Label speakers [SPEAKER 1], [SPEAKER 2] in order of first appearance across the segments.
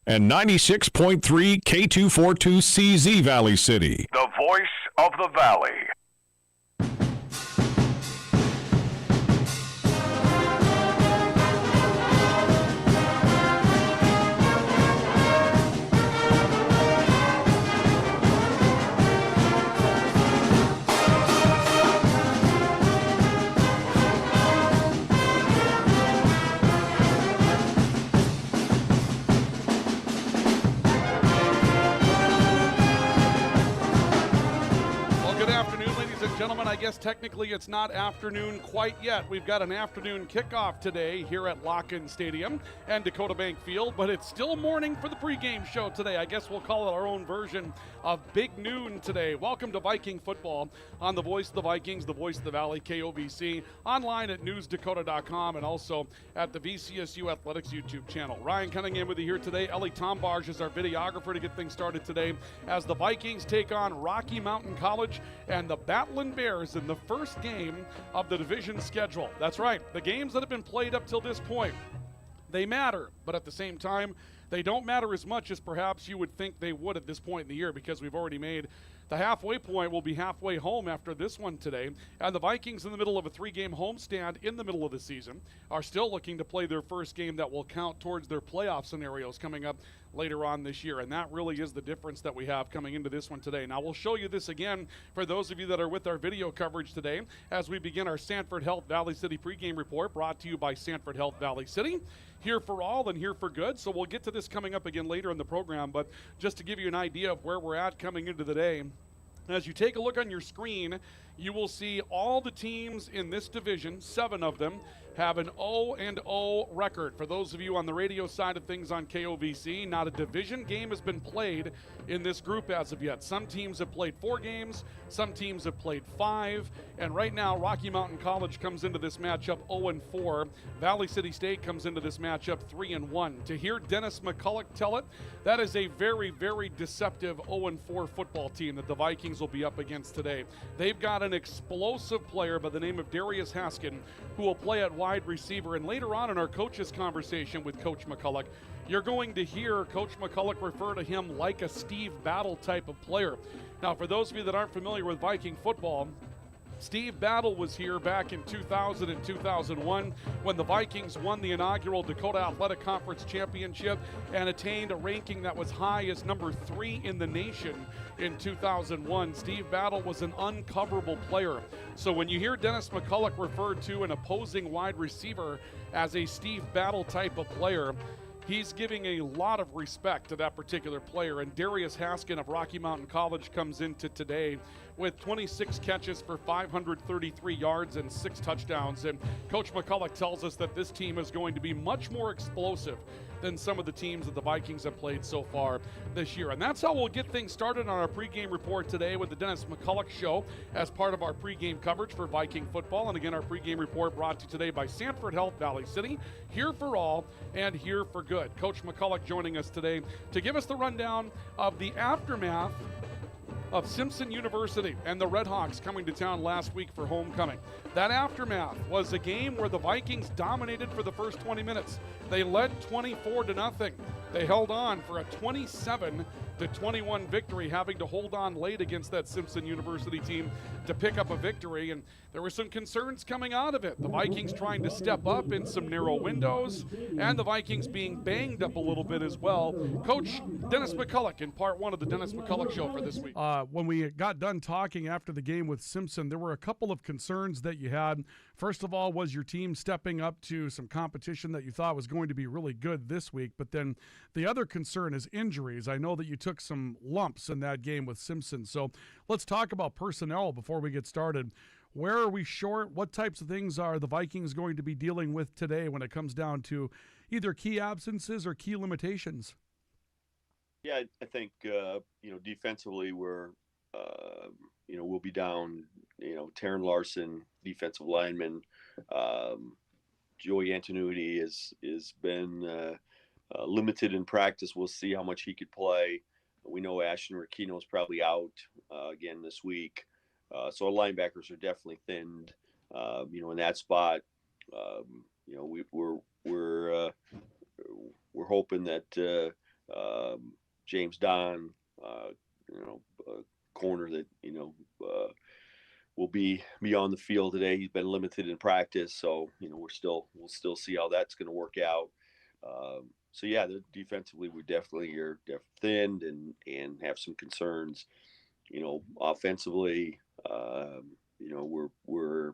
[SPEAKER 1] and 96.3 K242CZ Valley City.
[SPEAKER 2] The voice of the Valley.
[SPEAKER 3] Gentlemen, I guess technically it's not afternoon quite yet. We've got an afternoon kickoff today here at Locken Stadium and Dakota Bank Field, but it's still morning for the pregame show today. I guess we'll call it our own version of Big Noon today. Welcome to Viking football on the Voice of the Vikings, the Voice of the Valley, KOVC, online at newsdakota.com and also at the VCSU Athletics YouTube channel. Ryan Cunningham with you here today. Ellie Tombarge is our videographer to get things started today as the Vikings take on Rocky Mountain College and the Battling Bears in the first game of the division schedule. That's right, the games that have been played up till this point, they matter, but at the same time, they don't matter as much as perhaps you would think they would at this point in the year, because we've already made the halfway point. We'll be halfway home after this one today. And the Vikings, in the middle of a 3-game homestand in the middle of the season, are still looking to play their first game that will count towards their playoff scenarios coming up later on this year. And that really is the difference that we have coming into this one today. Now, we'll show you this again for those of you that are with our video coverage today as we begin our Sanford Health Valley City pregame report, brought to you by Sanford Health Valley City. Here for all and here for good. So we'll get to this coming up again later in the program, but just to give you an idea of where we're at coming into the day, as you take a look on your screen, you will see all the teams in this division, 7 of them, have an 0-0 record. For those of you on the radio side of things on KOVC, not a division game has been played in this group as of yet. Some teams have played 4 games, some teams have played 5, and right now Rocky Mountain College comes into this matchup 0-4. Valley City State comes into this matchup 3-1. To hear Dennis McCulloch tell it, that is a very, very deceptive 0-4 football team that the Vikings will be up against today. They've got an explosive player by the name of Darius Haskin who will play at wide receiver, and later on in our coaches conversation with Coach McCulloch, you're going to hear Coach McCulloch refer to him like a Steve Battle type of player. Now, for those of you that aren't familiar with Viking football, Steve Battle was here back in 2000 and 2001 when the Vikings won the inaugural Dakota Athletic Conference Championship and attained a ranking that was high as number 3 in the nation in 2001. Steve Battle was an uncoverable player. So when you hear Dennis McCulloch referred to an opposing wide receiver as a Steve Battle type of player, he's giving a lot of respect to that particular player. And Darius Haskin of Rocky Mountain College comes into today with 26 catches for 533 yards and 6 touchdowns. And Coach McCulloch tells us that this team is going to be much more explosive than some of the teams that the Vikings have played so far this year. And that's how we'll get things started on our pregame report today with the Dennis McCulloch Show as part of our pregame coverage for Viking football. And again, our pregame report brought to you today by Sanford Health Valley City, here for all and here for good. Coach McCulloch joining us today to give us the rundown of the aftermath of Simpson University and the Red Hawks coming to town last week for homecoming. That aftermath was a game where the Vikings dominated for the first 20 minutes. They led 24-0. They held on for a 27-21 victory, having to hold on late against that Simpson University team to pick up a victory. And there were some concerns coming out of it. The Vikings trying to step up in some narrow windows, and the Vikings being banged up a little bit as well. Coach Dennis McCulloch in part 1 of the Dennis McCulloch Show for this week.
[SPEAKER 4] When we got done talking after the game with Simpson, there were a couple of concerns that you had. First of all, was your team stepping up to some competition that you thought was going to be really good this week? But then the other concern is injuries. I know that you took some lumps in that game with Simpson. So let's talk about personnel before we get started. Where are we short? What types of things are the Vikings going to be dealing with today when it comes down to either key absences or key limitations?
[SPEAKER 5] Yeah, I think, defensively we'll be down, Taryn Larson, defensive lineman. Joey Antonucci has been limited in practice. We'll see how much he could play. We know Ashton Rakino's probably out again this week. So our linebackers are definitely thinned, in that spot. We're hoping that James Don, corner that will be on the field today. He's been limited in practice, so we'll still see how that's going to work out. So yeah, defensively we definitely are thinned and have some concerns. Offensively, we're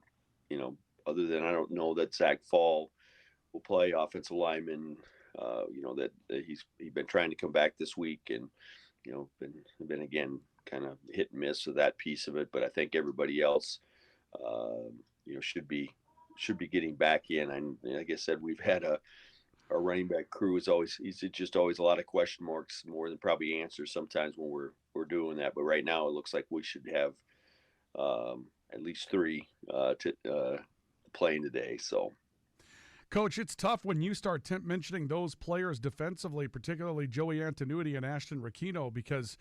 [SPEAKER 5] other than I don't know that Zach Fall will play offensive lineman. That he's been trying to come back this week and been again kind of hit and miss with that piece of it. But I think everybody else, should be getting back in. And like I said, we've had our running back crew is just always a lot of question marks, more than probably answers sometimes when we're doing that. But right now it looks like we should have at least 3 playing today. So.
[SPEAKER 4] Coach, it's tough when you start mentioning those players defensively, particularly Joey Antonucci and Ashton Ricchino, because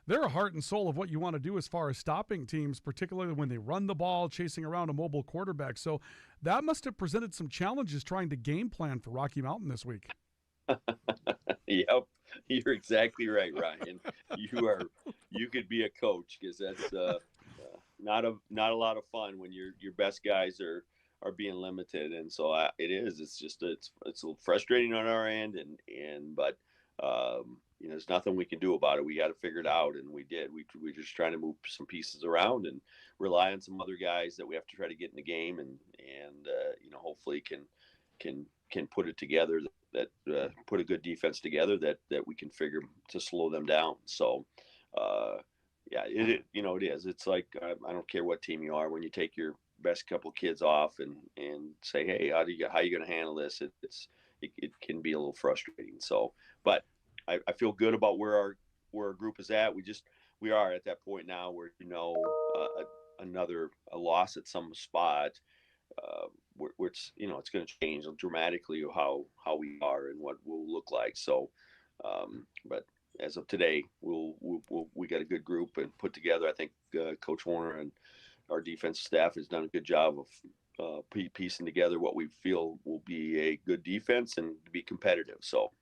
[SPEAKER 4] they're a heart and soul of what you want to do as far as stopping teams, particularly when they run the ball, chasing around a mobile quarterback. So that must have presented some challenges trying to game plan for Rocky Mountain this week.
[SPEAKER 5] Yep, you're exactly right, Ryan. You could be a coach, because that's not a lot of fun when your best guys are being limited, and so it is. It's just it's a little frustrating on our end, but there's nothing we can do about it. We got to figure it out, and we did. We're just trying to move some pieces around and rely on some other guys that we have to try to get in the game, and hopefully can put it together. That put a good defense together that we can figure to slow them down. So. Yeah, it is. It's like I don't care what team you are. When you take your best couple kids off and say, hey, how are you going to handle this? It can be a little frustrating. So, but I feel good about where our group is at. We are at that point now where a loss at some spot, where it's it's going to change dramatically how we are and what we'll look like. So, but. As of today, we got a good group and put together. I think Coach Warner and our defensive staff has done a good job of piecing together what we feel will be a good defense and be competitive. So,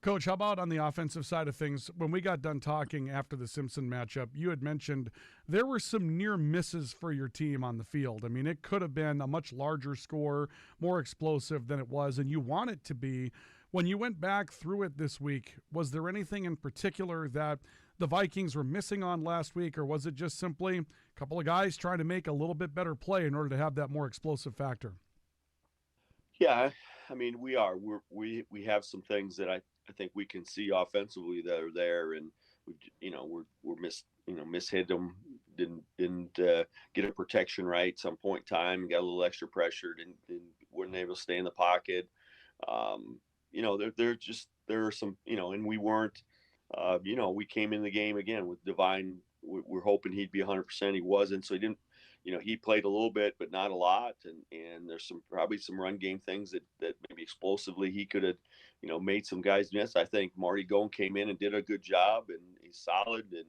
[SPEAKER 4] Coach, how about on the offensive side of things? When we got done talking after the Simpson matchup, you had mentioned there were some near misses for your team on the field. I mean, it could have been a much larger score, more explosive than it was, and you want it to be. When you went back through it this week, was there anything in particular that the Vikings were missing on last week, or was it just simply a couple of guys trying to make a little bit better play in order to have that more explosive factor?
[SPEAKER 5] Yeah, I mean, we we have some things that I think we can see offensively that are there, and we're mishit them, didn't get a protection right at some point in time, got a little extra pressure, weren't able to stay in the pocket. There are some, and we weren't, we came in the game again with Divine. We're hoping he'd be 100%. He wasn't, so he didn't, he played a little bit, but not a lot. And there's probably some run game things that maybe explosively he could have, made some guys miss. I think Marty Goen came in and did a good job, and he's solid, and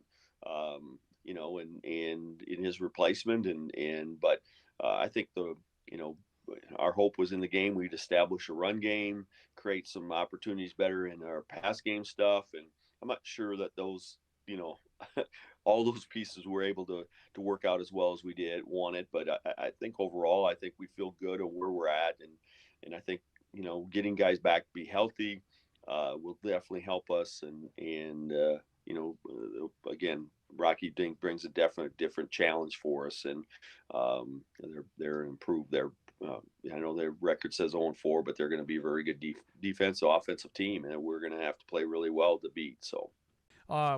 [SPEAKER 5] and in his replacement, but I think our hope was in the game we'd establish a run game, create some opportunities better in our pass game stuff, and I'm not sure that those all those pieces were able to work out as well as we wanted. But I think overall, I think we feel good at where we're at, and I think getting guys back to be healthy will definitely help us. And again, Rocky Dink brings a different challenge for us, and they're improved. I know their record says 0-4, but they're going to be a very good defensive, offensive team, and we're going to have to play really well to beat. So.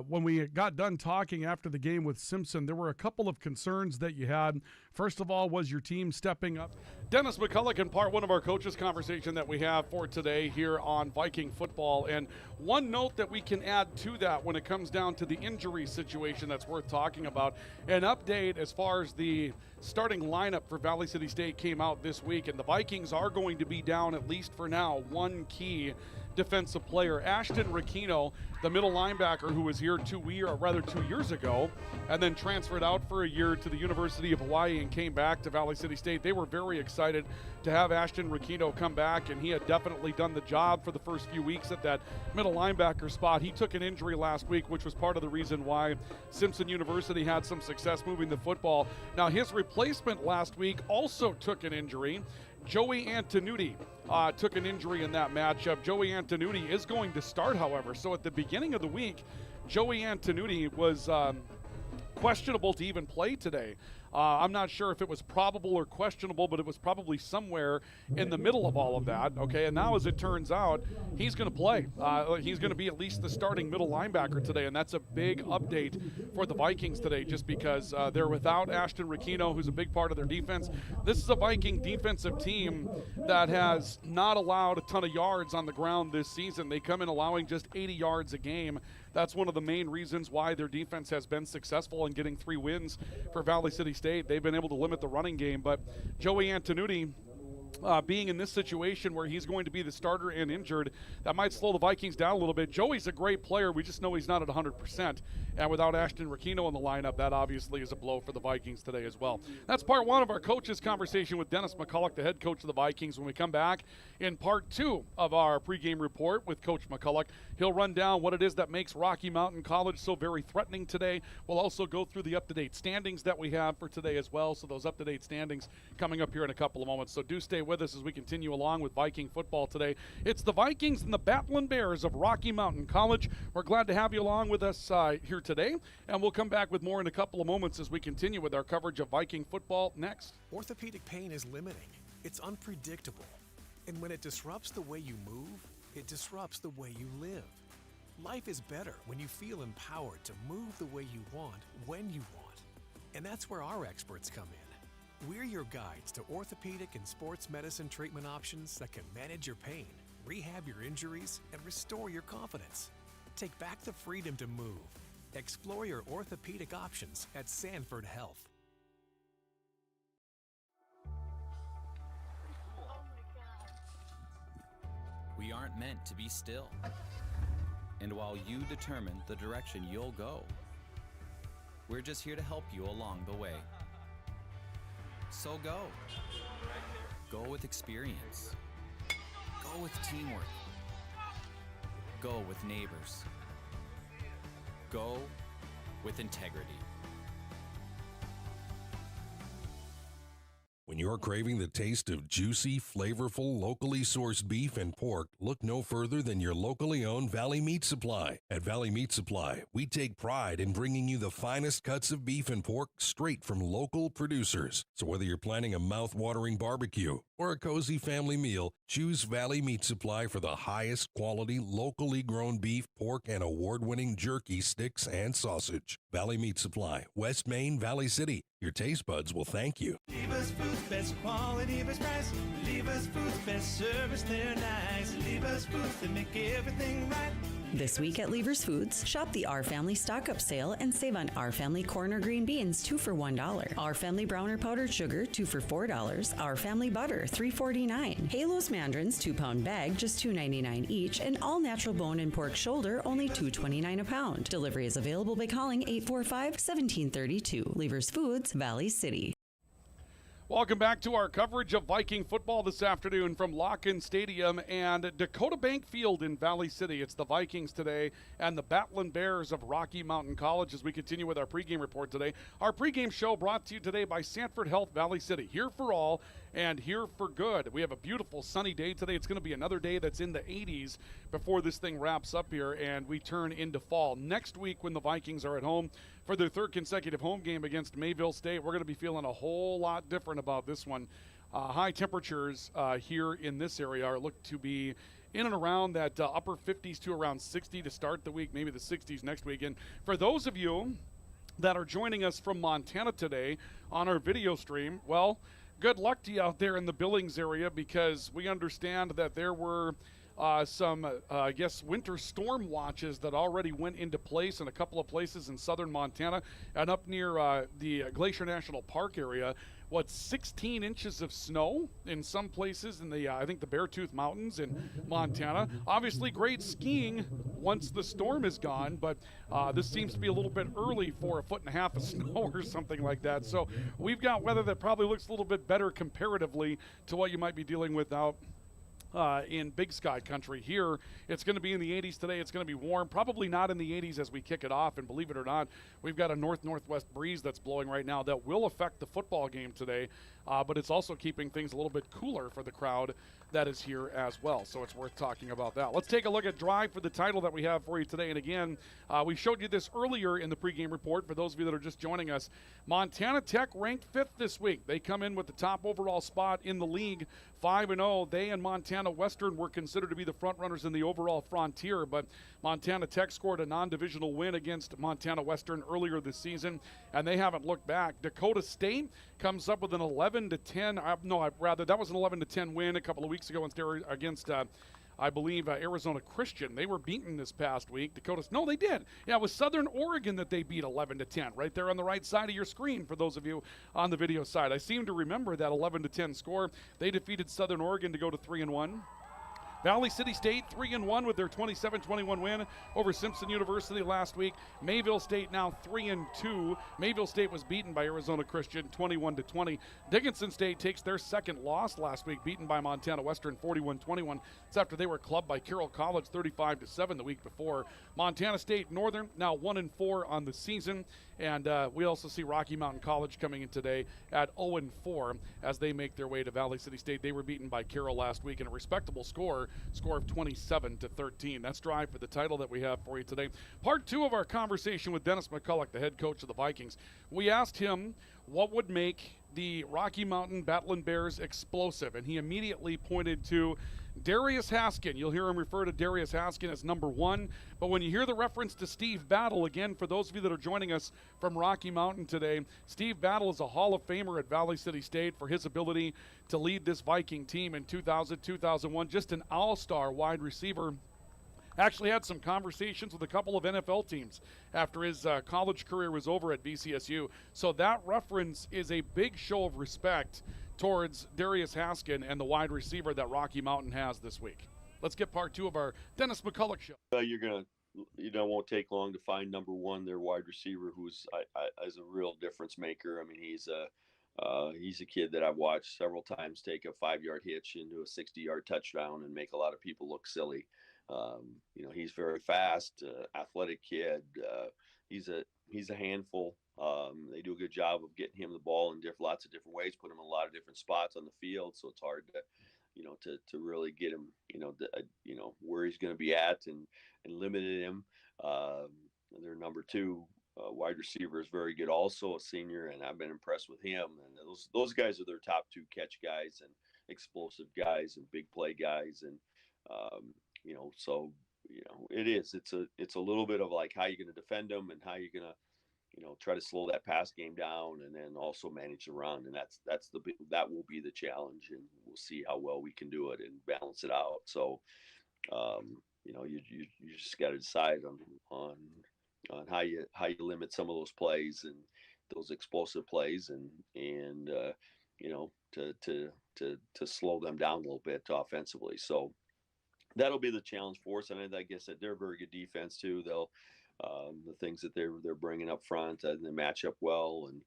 [SPEAKER 4] When we got done talking after the game with Simpson, there were a couple of concerns that you had. First of all, was your team stepping up?
[SPEAKER 3] Dennis McCulloch, part one of our coaches conversation that we have for today here on Viking football. And one note that we can add to that when it comes down to the injury situation that's worth talking about, an update as far as the starting lineup for Valley City State came out this week, and the Vikings are going to be down, at least for now, one key defensive player. Ashton Rakino, the middle linebacker who was here 2 years ago, and then transferred out for a year to the University of Hawaii and came back to Valley City State. They were very excited to have Ashton Rakino come back, and he had definitely done the job for the first few weeks at that middle linebacker spot. He took an injury last week, which was part of the reason why Simpson University had some success moving the football. Now, his replacement last week also took an injury. Joey Antonucci took an injury in that matchup. Joey Antonucci is going to start, however. So at the beginning of the week, Joey Antonucci was questionable to even play today. I'm not sure if it was probable or questionable, but it was probably somewhere in the middle of all of that, okay? And now, as it turns out, he's going to play. He's going to be at least the starting middle linebacker today, and that's a big update for the Vikings today just because they're without Ashton Rakino, who's a big part of their defense. This is a Viking defensive team that has not allowed a ton of yards on the ground this season. They come in allowing just 80 yards a game. That's one of the main reasons why their defense has been successful in getting 3 wins for Valley City State. They've been able to limit the running game, but Joey Antonucci being in this situation where he's going to be the starter and injured, that might slow the Vikings down a little bit. Joey's a great player. We just know he's not at 100%. And without Ashton Rakino in the lineup, that obviously is a blow for the Vikings today as well. That's part 1 of our coaches' conversation with Dennis McCulloch, the head coach of the Vikings. When we come back in part 2 of our pregame report with Coach McCulloch, he'll run down what it is that makes Rocky Mountain College so very threatening today. We'll also go through the up-to-date standings that we have for today as well. So those up-to-date standings coming up here in a couple of moments. So do stay with us as we continue along with Viking football today. It's the Vikings and the Battlin' Bears of Rocky Mountain College. We're glad to have you along with us here today, and we'll come back with more in a couple of moments as we continue with our coverage of Viking football next.
[SPEAKER 6] Orthopedic pain is limiting. It's unpredictable. And when it disrupts the way you move, it disrupts the way you live. Life is better when you feel empowered to move the way you want, when you want. And that's where our experts come in. We're your guides to orthopedic and sports medicine treatment options that can manage your pain, rehab your injuries, and restore your confidence. Take back the freedom to move. Explore your orthopedic options at Sanford Health.
[SPEAKER 7] We aren't meant to be still. And while you determine the direction you'll go, we're just here to help you along the way. So go. Go with experience. Go with teamwork. Go with neighbors. Go with integrity.
[SPEAKER 8] When you're craving the taste of juicy, flavorful, locally sourced beef and pork, look no further than your locally owned Valley Meat Supply. At Valley Meat Supply, we take pride in bringing you the finest cuts of beef and pork straight from local producers. So whether you're planning a mouth-watering barbecue or a cozy family meal, choose Valley Meat Supply for the highest quality, locally grown beef, pork, and award-winning jerky, sticks, and sausage. Valley Meat Supply, West Main, Valley City. Your taste buds will thank you.
[SPEAKER 9] Lever's Foods, best quality, best price. Lever's Foods, best service, they're nice. Lever's Foods, they make everything right.
[SPEAKER 10] This week at Lever's Foods, shop the Our Family stock-up sale and save on Our Family corn or green beans, 2 for $1. Our Family brown or powdered sugar, 2 for $4. Our Family butter, $3.49. Halos mandarins, 2-pound bag, just $2.99 each. And all natural bone and pork shoulder, only $2.29 a pound. Delivery is available by calling 845-1732. Lever's Foods, Valley City.
[SPEAKER 3] Welcome back to our coverage of Viking football this afternoon from Lock-In Stadium and Dakota Bank Field in Valley City. It's the Vikings today and the Battlin' Bears of Rocky Mountain College as we continue with our pregame report today. Our pregame show brought to you today by Sanford Health Valley City. Here for all and here for good. We have a beautiful sunny day today. It's going to be another day that's in the 80s before this thing wraps up here and we turn into fall. Next week when the Vikings are at home for their 3rd consecutive home game against Mayville State, we're going to be feeling a whole lot different about this one. High temperatures here in this area are looked to be in and around that upper 50s to around 60 to start the week, maybe the 60s next week. And for those of you that are joining us from Montana today on our video stream, well, good luck to you out there in the Billings area because we understand that there were some winter storm watches that already went into place in a couple of places in southern Montana and up near the Glacier National Park area. 16 inches of snow in some places in the, I think, the Beartooth Mountains in Montana. Obviously, great skiing once the storm is gone, but this seems to be a little bit early for 1.5 feet of snow or something like that. So we've got weather that probably looks a little bit better comparatively to what you might be dealing with out in Big Sky country. Here, it's going to be in the 80s today. It's going to be warm, probably not in the 80s as we kick it off. And believe it or not, we've got a north-northwest breeze that's blowing right now that will affect the football game today, but it's also keeping things a little bit cooler for the crowd that is here as well. So it's worth talking about that. Let's take a look at Drive for the title that we have for you today. And again, we showed you this earlier in the pregame report. For those of you that are just joining us, Montana Tech ranked 5th this week. They come in with the top overall spot in the league, 5-0. They and Montana Western were considered to be the front runners in the overall Frontier, but Montana Tech scored a non-divisional win against Montana Western earlier this season, and they haven't looked back. Dakota State comes up with an 11-10. That was an 11-10 win a couple of weeks ago against I believe Arizona Christian. They were beaten this past week. No, they did. Yeah, it was Southern Oregon that they beat 11-10, right there on the right side of your screen for those of you on the video side. I seem to remember that 11-10 score. They defeated Southern Oregon to go to 3-1. Valley City State 3-1 with their 27-21 win over Simpson University last week. Mayville State now 3-2. Mayville State was beaten by Arizona Christian 21-20. Dickinson State takes their second loss last week, beaten by Montana Western 41-21. It's after they were clubbed by Carroll College 35-7 the week before. Montana State Northern now 1-4 on the season. And we also see Rocky Mountain College coming in today at 0-4 as they make their way to Valley City State. They were beaten by Carroll last week in a respectable score of 27-13. That's Drive for the title that we have for you today. Part 2 of our conversation with Dennis McCulloch, the head coach of the Vikings. We asked him what would make the Rocky Mountain Battling Bears explosive, and he immediately pointed to Darius Haskin. You'll hear him refer to Darius Haskin as number 1, but when you hear the reference to Steve Battle, again, for those of you that are joining us from Rocky Mountain today, Steve Battle is a Hall of Famer at Valley City State for his ability to lead this Viking team in 2000, 2001, just an all-star wide receiver. Actually had some conversations with a couple of NFL teams after his college career was over at VCSU. So that reference is a big show of respect towards Darius Haskin and the wide receiver that Rocky Mountain has this week. Let's get part 2 of our Dennis McCulloch show.
[SPEAKER 5] Won't take long to find number 1, their wide receiver, who's is a real difference maker. I mean, he's a kid that I've watched several times take a 5-yard hitch into a 60-yard touchdown and make a lot of people look silly. He's very fast, athletic kid. He's a handful. They do a good job of getting him the ball in lots of different ways, put him in a lot of different spots on the field. So it's hard to really get him, where he's going to be at and limited him. Their number 2 wide receiver is very good, also a senior, and I've been impressed with him. And those guys are their top 2 catch guys and explosive guys and big play guys. And it's a little bit of like how you're going to defend them and how you're going to try to slow that pass game down, and then also manage the run. And that will be the challenge, and we'll see how well we can do it and balance it out. So, you just got to decide on how you limit some of those plays and those explosive plays, and to slow them down a little bit offensively. So that'll be the challenge for us. And like I said, they're a very good defense too. They'll the things that they're bringing up front, and they match up well. And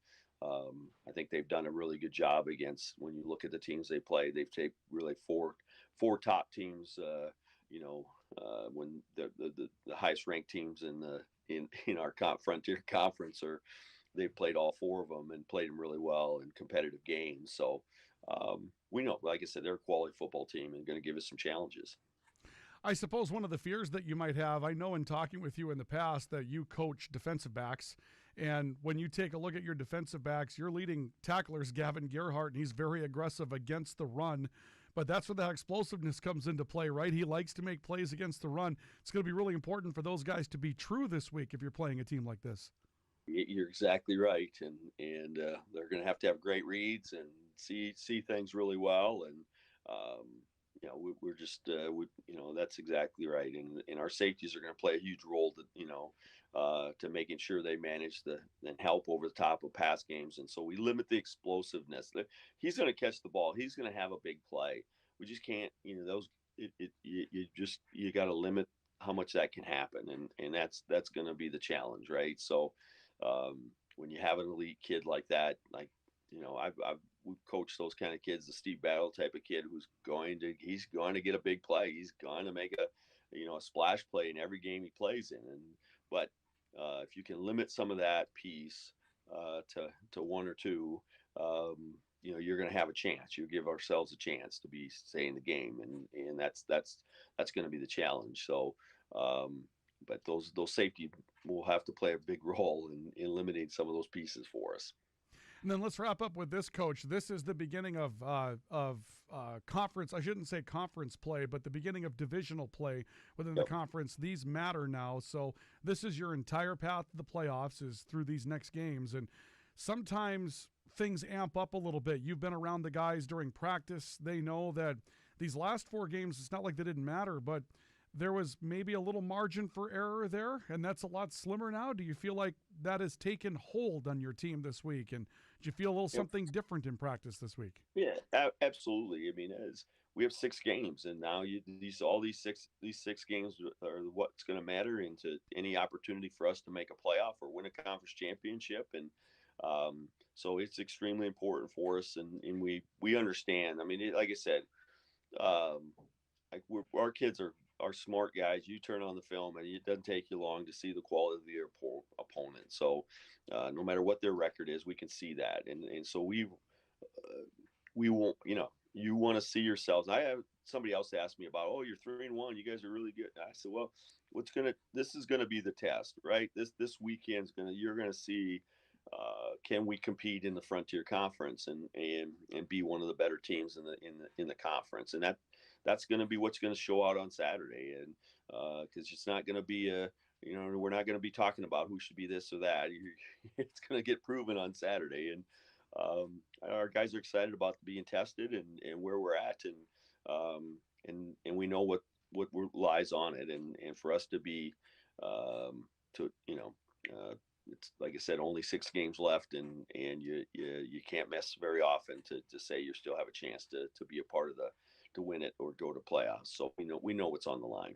[SPEAKER 5] I think they've done a really good job against, when you look at the teams they play, they've taken really four top teams, when the highest ranked teams in our Frontier Conference they've played all 4 of them and played them really well in competitive games. So we know, like I said, they're a quality football team and going to give us some challenges.
[SPEAKER 4] I suppose one of the fears that you might have, I know in talking with you in the past that you coach defensive backs, and when you take a look at your defensive backs, your leading tackler is Gavin Gerhardt, and he's very aggressive against the run. But that's where that explosiveness comes into play, right? He likes to make plays against the run. It's going to be really important for those guys to be true this week if you're playing a team like this.
[SPEAKER 5] You're exactly right, and they're going to have great reads and see things really well, and we're just that's exactly right, and our safeties are going to play a huge role. to making sure they manage and help over the top of pass games. And so we limit the explosiveness. He's going to catch the ball. He's going to have a big play. We just can't, you got to limit how much that can happen. And that's going to be the challenge. Right. So when you have an elite kid like that, we've coached those kind of kids, the Steve Battle type of kid he's going to get a big play. He's going to make a splash play in every game he plays in. But if you can limit some of that piece to one or two, you're going to have a chance. You give ourselves a chance to stay in the game, and that's going to be the challenge. So, but those safety will have to play a big role in eliminating some of those pieces for us.
[SPEAKER 4] And then let's wrap up with this, Coach. This is the beginning of conference. I shouldn't say conference play, but the beginning of divisional play within the conference. These matter now. So this is your entire path to the playoffs is through these next games. And sometimes things amp up a little bit. You've been around the guys during practice. They know that these last 4 games, it's not like they didn't matter, but there was maybe a little margin for error there, and that's a lot slimmer now. Do you feel like that has taken hold on your team this week? And do you feel a little something different in practice this week?
[SPEAKER 5] Yeah, absolutely. I mean, as we have 6 games, and now these six games are what's going to matter into any opportunity for us to make a playoff or win a conference championship. And so it's extremely important for us, and we understand. I mean, like I said, our kids are smart guys. You turn on the film, and it doesn't take you long to see the quality of your opponent. So no matter what their record is, we can see that. And so we won't, you want to see yourselves. I have somebody else asked me about, you're 3-1. You guys are really good. I said, well, this is going to be the test, right? This weekend's you're going to see, can we compete in the Frontier Conference and be one of the better teams in the conference? And that's going to be what's going to show out on Saturday. And because it's not going to be we're not going to be talking about who should be this or that. It's going to get proven on Saturday. And our guys are excited about being tested and where we're at. And we know what lies on it. And for us to be, it's like I said, only 6 games left, and you can't miss very often to say you still have a chance to be a part of to win it or go to playoffs. So we know what's on the line.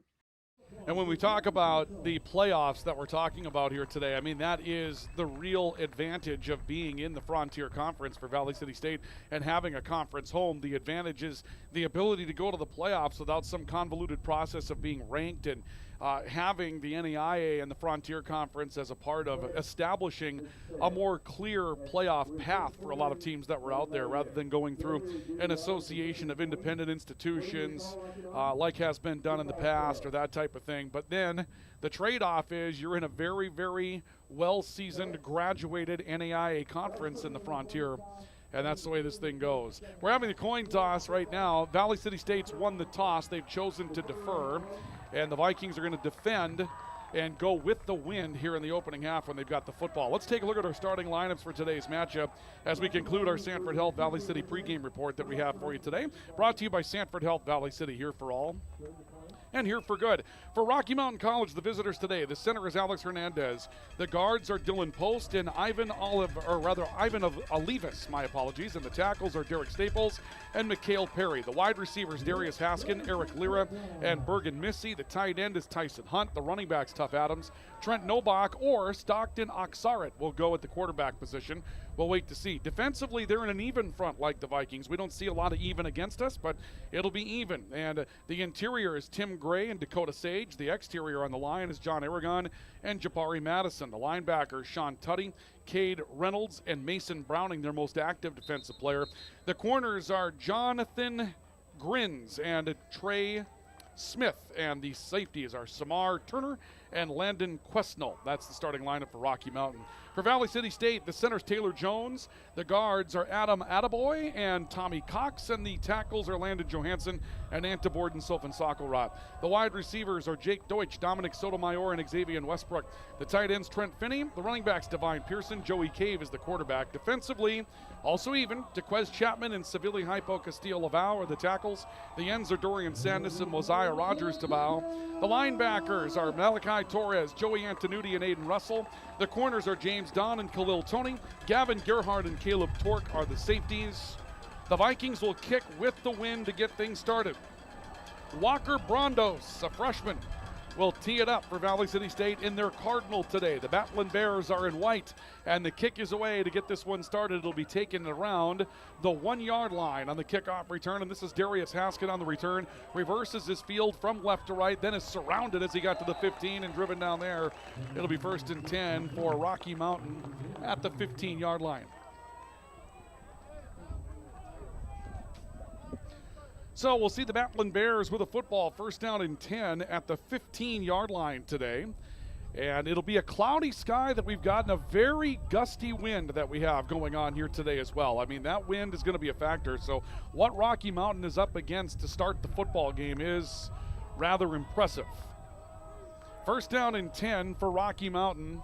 [SPEAKER 3] And when we talk about the playoffs that we're talking about here today, I mean, that is the real advantage of being in the Frontier Conference for Valley City State and having a conference home. The advantage is the ability to go to the playoffs without some convoluted process of being ranked, and having the NEIA and the Frontier Conference as a part of establishing a more clear playoff path for a lot of teams that were out there, rather than going through an association of independent institutions like has been done in the past or that type of thing. But then the trade-off is you're in a very, very well-seasoned, graduated NEIA conference in the Frontier. And that's the way this thing goes. We're having the coin toss right now. Valley City State's won the toss. They've chosen to defer. And the Vikings are going to defend and go with the wind here in the opening half when they've got the football. Let's take a look at our starting lineups for today's matchup as we conclude our Sanford Health Valley City pregame report that we have for you today. Brought to you by Sanford Health Valley City, here for all and here for good. For Rocky Mountain College, the visitors today, the center is Alex Hernandez. The guards are Dylan Post and Ivan Olivas, my apologies. And the tackles are Derek Staples and Mikhail Perry. The wide receivers, Darius Haskin, Eric Lira, and Bergen Missy. The tight end is Tyson Hunt. The running backs, Tuff Adams, Trent Nobach, or Stockton Oxaret will go at the quarterback position. We'll wait to see. Defensively, they're in an even front like the Vikings. We don't see a lot of even against us, but it'll be even. And the interior is Tim Gray and Dakota Sage. The exterior on the line is John Aragon and Jabari Madison. The linebackers, Sean Tutty, Cade Reynolds, and Mason Browning, their most active defensive player. The corners are Jonathan Grins and Trey Smith, and the safeties are Samar Turner and Landon Quesnell. That's the starting lineup for Rocky Mountain. For Valley City State, the center's Taylor Jones. The guards are Adam Attaboy and Tommy Cox, and the tackles are Landon Johansson and Anta Borden Sofan Sakelrot. The wide receivers are Jake Deutsch, Dominic Sotomayor, and Xavier Westbrook. The tight ends, Trent Finney. The running backs, Divine Pearson. Joey Cave is the quarterback. Defensively, also even, DeQuez Chapman and Savili Hypo Castillo-Lavau are the tackles. The ends are Dorian Sandus and Mosiah Rogers-Tabau. The linebackers are Malachi Malachi Torres, Joey Antonucci, and Aiden Russell. The corners are James Don and Khalil Toney. Gavin Gerhardt and Caleb Torque are the safeties. The Vikings will kick with the wind to get things started. Walker Brondos, a freshman, will tee it up for Valley City State in their Cardinal today. The Battling Bears are in white, and the kick is away to get this one started. It'll be taken around the 1-yard line on the kickoff return, and this is Darius Haskett on the return. Reverses his field from left to right, then is surrounded as he got to the 15 and driven down there. It'll be 1st and 10 for Rocky Mountain at the 15-yard line. So we'll see the Battling Bears with a football, 1st down and 10 at the 15-yard line today. And it'll be a cloudy sky that we've got and a very gusty wind that we have going on here today as well. I mean, that wind is going to be a factor. So what Rocky Mountain is up against to start the football game is rather impressive. 1st down and 10 for Rocky Mountain,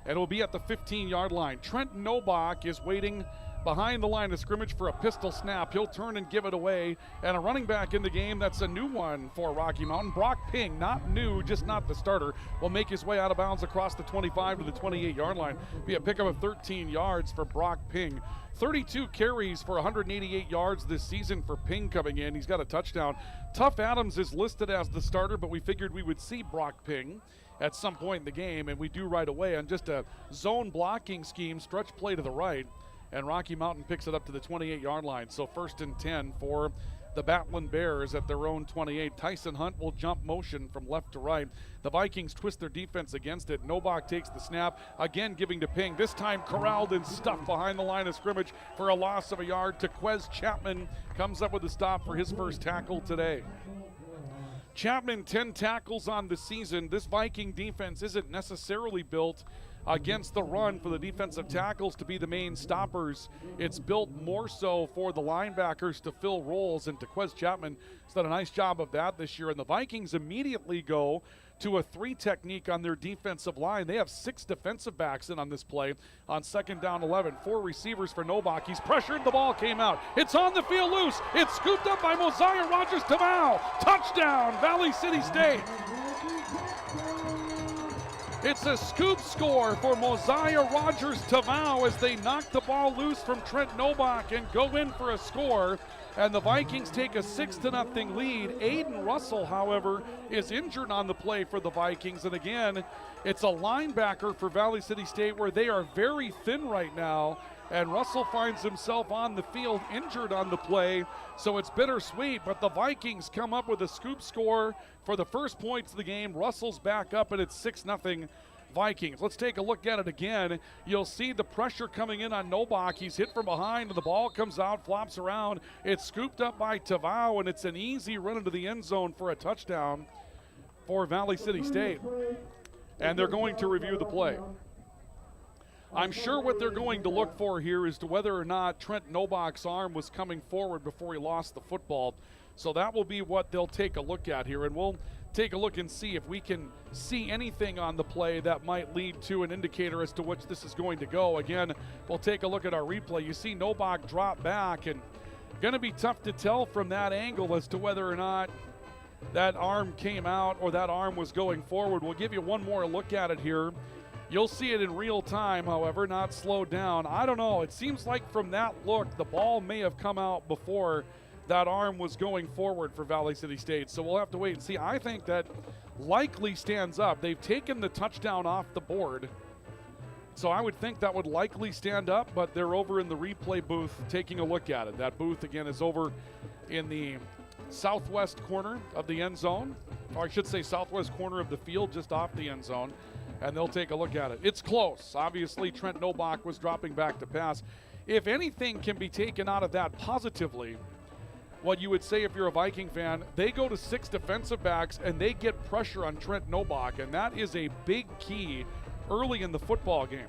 [SPEAKER 3] and it'll be at the 15-yard line. Trent Nobach is waiting behind the line of scrimmage for a pistol snap. He'll turn and give it away. And a running back in the game, that's a new one for Rocky Mountain. Brock Ping, not new, just not the starter, will make his way out of bounds across the 25 to the 28-yard line. Be a pickup of 13 yards for Brock Ping. 32 carries for 188 yards this season for Ping coming in. He's got a touchdown. Tuff Adams is listed as the starter, but we figured we would see Brock Ping at some point in the game, and we do right away on just a zone blocking scheme, stretch play to the right. And Rocky Mountain picks it up to the 28-yard line. So 1st and 10 for the Battling Bears at their own 28. Tyson Hunt will jump motion from left to right. The Vikings twist their defense against it. Nobach takes the snap, again giving to Ping. This time corralled and stuffed behind the line of scrimmage for a loss of a yard. Tequez Chapman comes up with a stop for his first tackle today. Chapman, 10 tackles on the season. This Viking defense isn't necessarily built against the run for the defensive tackles to be the main stoppers. It's built more so for the linebackers to fill roles, and Tequez Chapman has done a nice job of that this year. And the Vikings immediately go to a 3 technique on their defensive line. They have 6 defensive backs in on this play on 2nd down 11. 4 receivers for Nobach. He's pressured, the ball came out. It's on the field loose. It's scooped up by Mosiah Rogers-Tavau. Touchdown, Valley City State. It's a scoop score for Mosiah Rogers-Tavau as they knock the ball loose from Trent Nobach and go in for a score. And the Vikings take a 6-0 lead. Aiden Russell, however, is injured on the play for the Vikings. And again, it's a linebacker for Valley City State where they are very thin right now. And Russell finds himself on the field injured on the play. So it's bittersweet, but the Vikings come up with a scoop score for the first points of the game. Russell's back up, and it's 6-0 Vikings. Let's take a look at it again. You'll see the pressure coming in on Nobach. He's hit from behind, and the ball comes out, flops around. It's scooped up by Tavau, and it's an easy run into the end zone for a touchdown for Valley City State. And they're going to review the play. I'm sure what they're going to look for here is to whether or not Trent Nobach's arm was coming forward before he lost the football. So that will be what they'll take a look at here, and we'll take a look and see if we can see anything on the play that might lead to an indicator as to which this is going to go. Again, we'll take a look at our replay. You see Nobach drop back, and going to be tough to tell from that angle as to whether or not that arm came out or that arm was going forward. We'll give you one more look at it here. You'll see it in real time, however, not slowed down. I don't know. It seems like from that look, the ball may have come out before that arm was going forward for Valley City State. So we'll have to wait and see. I think that likely stands up. They've taken the touchdown off the board. So I would think that would likely stand up, but they're over in the replay booth taking a look at it. That booth, again, is over in the southwest corner of the end zone, or I should say southwest corner of the field, just off the end zone. And they'll take a look at it. It's close. Obviously, Trent Nobach was dropping back to pass. If anything can be taken out of that positively, what you would say if you're a Viking fan, they go to 6 defensive backs and they get pressure on Trent Nobach, and that is a big key early in the football game.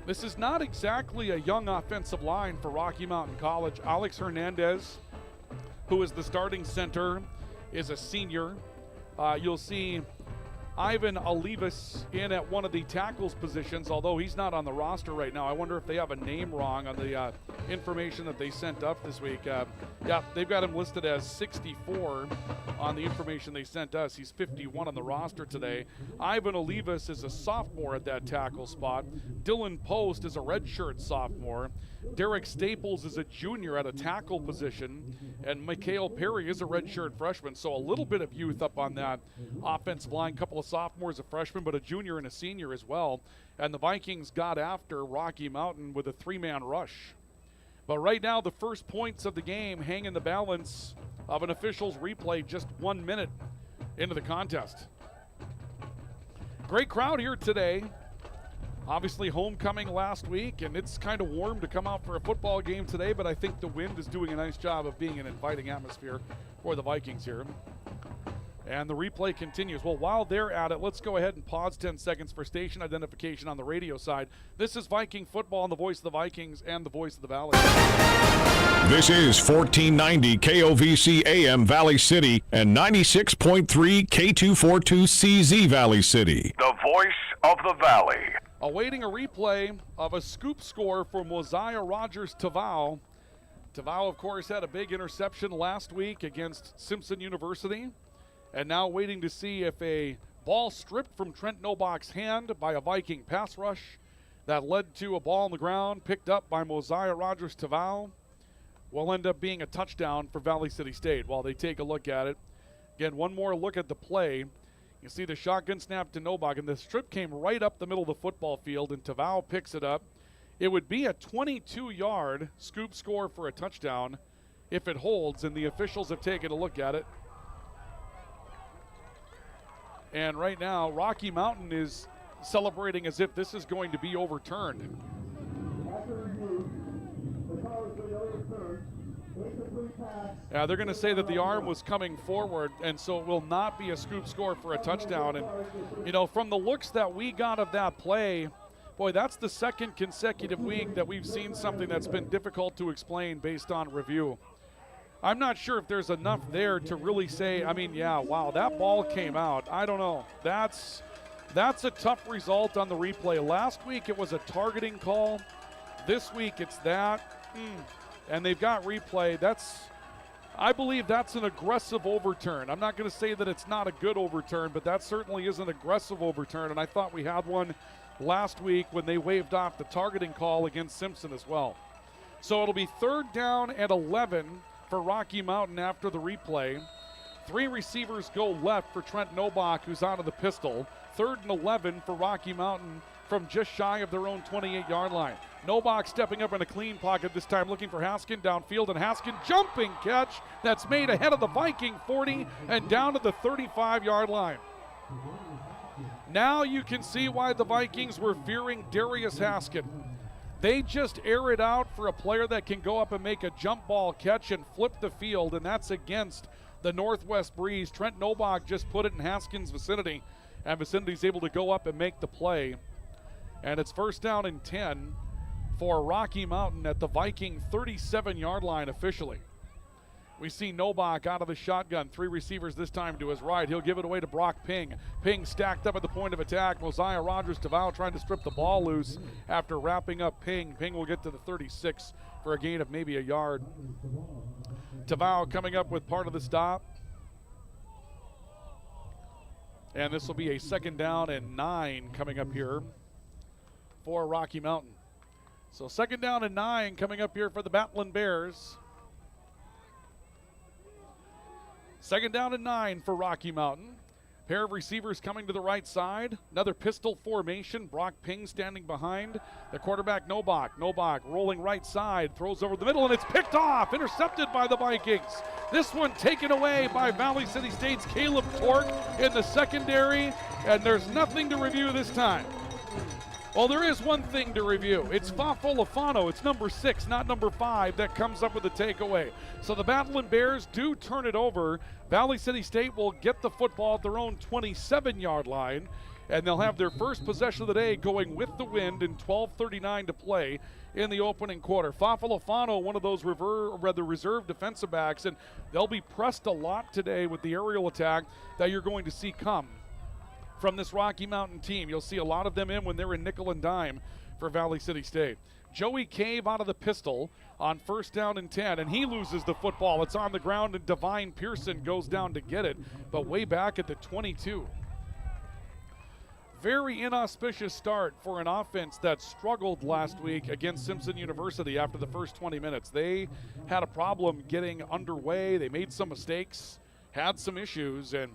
[SPEAKER 3] This is not exactly a young offensive line for Rocky Mountain College. Alex Hernandez, who is the starting center, is a senior. You'll see Ivan Olivas in at one of the tackles positions, although he's not on the roster right now. I wonder if they have a name wrong on the information that they sent up this week. Yeah, they've got him listed as 64 on the information they sent us. He's 51 on the roster today. Ivan Olivas is a sophomore at that tackle spot. Dylan Post is a redshirt sophomore. Derek Staples is a junior at a tackle position, and Mikhail Perry is a redshirt freshman, so a little bit of youth up on that offensive line. Couple of sophomores, a freshman, but a junior and a senior as well. And the Vikings got after Rocky Mountain with a 3-man rush. But right now, the first points of the game hang in the balance of an official's replay just 1 minute into the contest. Great crowd here today. Obviously homecoming last week, and it's kind of warm to come out for a football game today, but I think the wind is doing a nice job of being an inviting atmosphere for the Vikings here. And the replay continues. Well, while they're at it, let's go ahead and pause 10 seconds for station identification on the radio side. This is Viking football on the voice of the Vikings and the voice of the Valley.
[SPEAKER 1] This is 1490 KOVC AM Valley City and 96.3 K242 CZ Valley City.
[SPEAKER 2] The voice of the Valley.
[SPEAKER 3] Awaiting a replay of a scoop score for Mosiah Rogers Tavau. Tavau, of course, had a big interception last week against Simpson University. And now waiting to see if a ball stripped from Trent Nobach's hand by a Viking pass rush that led to a ball on the ground picked up by Mosiah Rogers Tavau will end up being a touchdown for Valley City State while they take a look at it. Again, one more look at the play. You see the shotgun snap to Nobach, and the strip came right up the middle of the football field, and Tavau picks it up. It would be a 22-yard scoop score for a touchdown if it holds, and the officials have taken a look at it. And right now, Rocky Mountain is celebrating as if this is going to be overturned. They're going to say that the arm was coming forward, and so it will not be a scoop score for a touchdown. And, you know, from the looks that we got of that play, boy, that's the second consecutive week that we've seen something that's been difficult to explain based on review. I'm not sure if there's enough there to really say, I mean, yeah, wow, that ball came out. I don't know. That's a tough result on the replay. Last week it was a targeting call. This week it's that. And they've got replay. I believe that's an aggressive overturn. I'm not going to say that it's not a good overturn, but that certainly is an aggressive overturn. And I thought we had one last week when they waved off the targeting call against Simpson as well. So it'll be 3rd down and 11 for Rocky Mountain after the replay. 3 receivers go left for Trent Nobach, who's out of the pistol. 3rd and 11 for Rocky Mountain from just shy of their own 28-yard line. Nobach stepping up in a clean pocket this time, looking for Haskin downfield, and Haskin jumping catch that's made ahead of the Viking 40 and down to the 35-yard line. Now you can see why the Vikings were fearing Darius Haskin. They just air it out for a player that can go up and make a jump ball catch and flip the field, and that's against the northwest breeze. Trent Nobach just put it in Haskin's vicinity, and vicinity's able to go up and make the play. And it's 1st down and 10 for Rocky Mountain at the Viking 37-yard line officially. We see Nobach out of the shotgun. 3 receivers this time to his right. He'll give it away to Brock Ping. Ping stacked up at the point of attack. Mosiah Rogers Tavau trying to strip the ball loose after wrapping up Ping. Ping will get to the 36 for a gain of maybe a yard. Tavau coming up with part of the stop. And this will be a 2nd down and 9 coming up here for Rocky Mountain. So 2nd down and 9 coming up here for the Battling Bears. 2nd down and 9 for Rocky Mountain. Pair of receivers coming to the right side. Another pistol formation. Brock Ping standing behind the quarterback Nobach. Nobach rolling right side, throws over the middle, and it's picked off. Intercepted by the Vikings. This one taken away by Valley City State's Caleb Tork in the secondary, and there's nothing to review this time. Well, there is one thing to review. It's Fafo Lafano. It's number 6, not number 5, that comes up with the takeaway. So the Battling Bears do turn it over. Valley City State will get the football at their own 27-yard line, and they'll have their first possession of the day going with the wind in 12:39 to play in the opening quarter. Fafo Lafano, one of those reserve defensive backs, and they'll be pressed a lot today with the aerial attack that you're going to see come from this Rocky Mountain team. You'll see a lot of them in when they're in nickel and dime for Valley City State. Joey Cave out of the pistol on 1st down and 10, and he loses the football. It's on the ground, and Divine Pearson goes down to get it, but way back at the 22. Very inauspicious start for an offense that struggled last week against Simpson University after the first 20 minutes. They had a problem getting underway. They made some mistakes, had some issues, and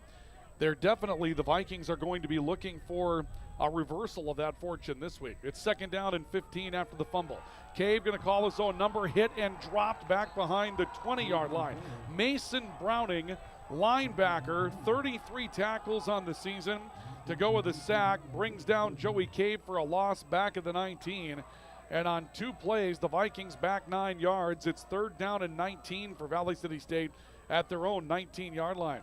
[SPEAKER 3] they're definitely, the Vikings are going to be looking for a reversal of that fortune this week. It's 2nd down and 15 after the fumble. Cave going to call his own number, hit and dropped back behind the 20-yard line. Mason Browning, linebacker, 33 tackles on the season to go with a sack, brings down Joey Cave for a loss back at the 19. And on 2 plays, the Vikings back 9 yards. It's 3rd down and 19 for Valley City State at their own 19-yard line.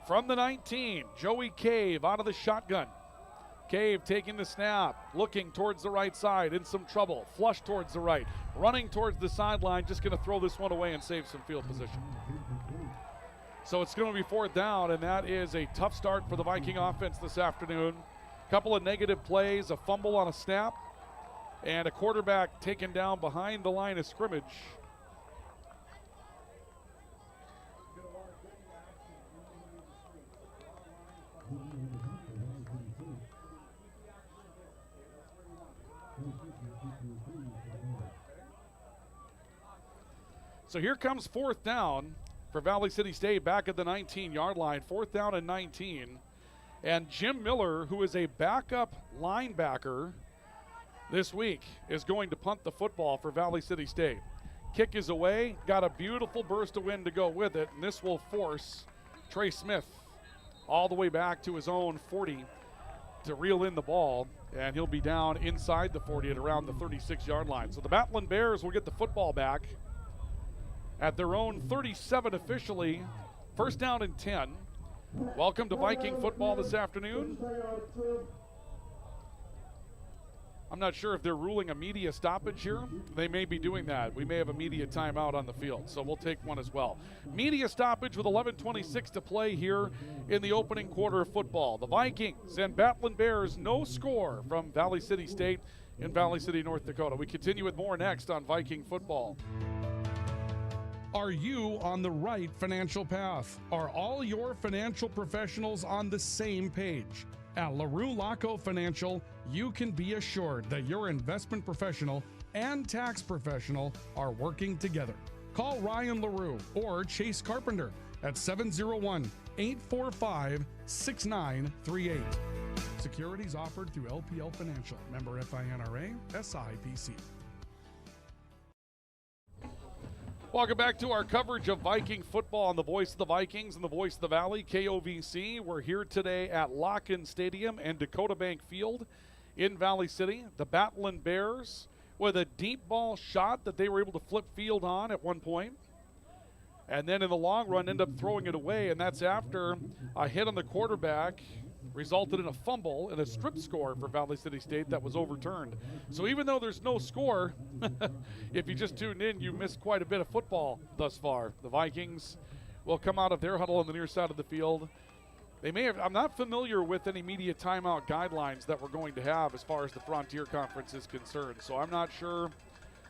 [SPEAKER 3] From the 19, Joey Cave out of the shotgun. Cave taking the snap, looking towards the right side, in some trouble, flush towards the right, running towards the sideline, just going to throw this one away and save some field position. So it's going to be 4th down, and that is a tough start for the Viking offense this afternoon. Couple of negative plays, a fumble on a snap, and a quarterback taken down behind the line of scrimmage. So here comes 4th down for Valley City State back at the 19-yard line. 4th down and 19. And Jim Miller, who is a backup linebacker this week, is going to punt the football for Valley City State. Kick is away, got a beautiful burst of wind to go with it, and this will force Trey Smith all the way back to his own 40 to reel in the ball, and he'll be down inside the 40 at around the 36-yard line. So the Battling Bears will get the football back at their own 37 officially. 1st down and 10. Welcome to Viking football this afternoon. I'm not sure if they're ruling a media stoppage here. They may be doing that. We may have a media timeout on the field, so we'll take one as well. Media stoppage with 11:26 to play here in the opening quarter of football. The Vikings and Battling Bears, no score from Valley City State in Valley City, North Dakota. We continue with more next on Viking football.
[SPEAKER 4] Are you on the right financial path? Are all your financial professionals on the same page? At LaRue Laco Financial, you can be assured that your investment professional and tax professional are working together. Call Ryan LaRue or Chase Carpenter at 701-845-6938. Securities offered through LPL Financial. Member FINRA, SIPC.
[SPEAKER 3] Welcome back to our coverage of Viking football on the Voice of the Vikings and the Voice of the Valley, KOVC. We're here today at Lock-In Stadium and Dakota Bank Field in Valley City. The Battling Bears with a deep ball shot that they were able to flip field on at one point. And then in the long run, end up throwing it away, and that's after a hit on the quarterback resulted in a fumble and a strip score for Valley City State that was overturned. So even though there's no score, if you just tuned in, you missed quite a bit of football thus far. The Vikings will come out of their huddle on the near side of the field. They may have, I'm not familiar with any media timeout guidelines that we're going to have as far as the Frontier Conference is concerned. So I'm not sure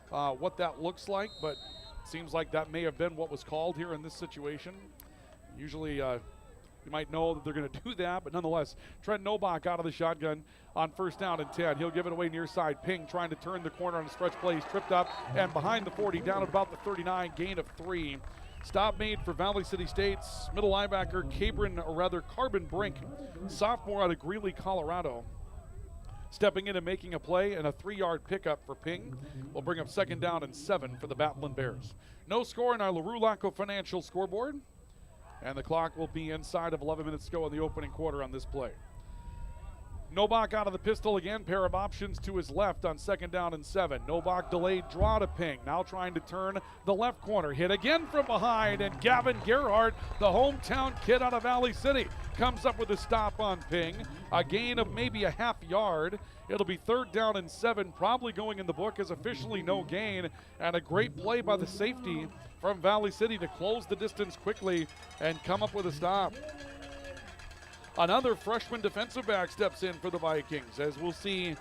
[SPEAKER 3] what that looks like, but it seems like that may have been what was called here in this situation. Usually, you might know that they're going to do that, but nonetheless, Trent Nobach out of the shotgun on 1st down and 10. He'll give it away near side. Ping trying to turn the corner on a stretch play. He's tripped up and behind the 40, down at about the 39, gain of 3. Stop made for Valley City State's middle linebacker, Carbon Brink, sophomore out of Greeley, Colorado. Stepping in and making a play, and a 3-yard pickup for Ping will bring up 2nd down and 7 for the Battling Bears. No score in our LaRue Laco Financial scoreboard. And the clock will be inside of 11 minutes to go in the opening quarter on this play. Novak out of the pistol again, pair of options to his left on 2nd down and 7. Novak delayed draw to Ping, now trying to turn the left corner. Hit again from behind, and Gavin Gerhardt, the hometown kid out of Valley City, comes up with a stop on Ping. A gain of maybe a half yard. It'll be 3rd down and 7, probably going in the book as officially no gain, and a great play by the safety from Valley City to close the distance quickly and come up with a stop. Another freshman defensive back steps in for the Vikings, as we'll see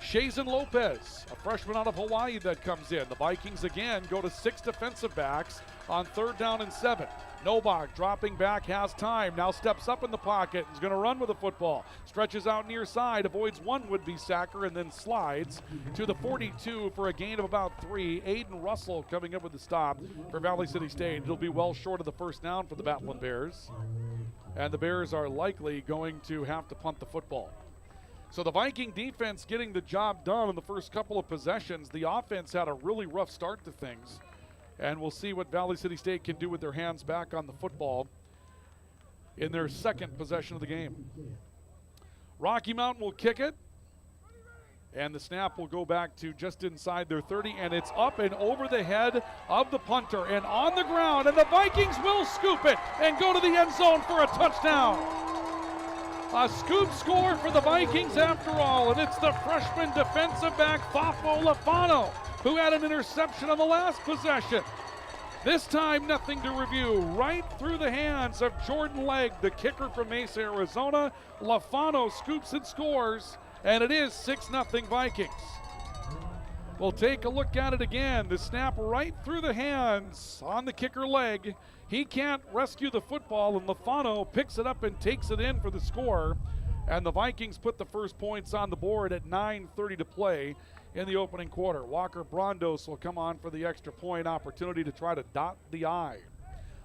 [SPEAKER 3] Shazen Lopez, a freshman out of Hawaii, that comes in. The Vikings again go to 6 defensive backs on 3rd down and 7. Novak dropping back, has time, now steps up in the pocket, is going to run with the football. Stretches out near side, avoids one would-be sacker, and then slides to the 42 for a gain of about 3. Aiden Russell coming up with the stop for Valley City State. It'll be well short of the first down for the Battling Bears. And the Bears are likely going to have to punt the football. So the Viking defense getting the job done in the first couple of possessions. The offense had a really rough start to things. And we'll see what Valley City State can do with their hands back on the football in their 2nd possession of the game. Rocky Mountain will kick it. And the snap will go back to just inside their 30, and it's up and over the head of the punter and on the ground, and the Vikings will scoop it and go to the end zone for a touchdown. A scoop score for the Vikings after all, and it's the freshman defensive back Fafo Lafano who had an interception on the last possession. This time, nothing to review. Right through the hands of Jordan Legg, the kicker from Mesa, Arizona. Lafano scoops and scores, and it is 6-0 Vikings. We'll take a look at it again. The snap right through the hands on the kicker Legg. He can't rescue the football, and Lafano picks it up and takes it in for the score. And the Vikings put the first points on the board at 9:30 to play in the opening quarter. Walker Brondos will come on for the extra point opportunity to try to dot the I.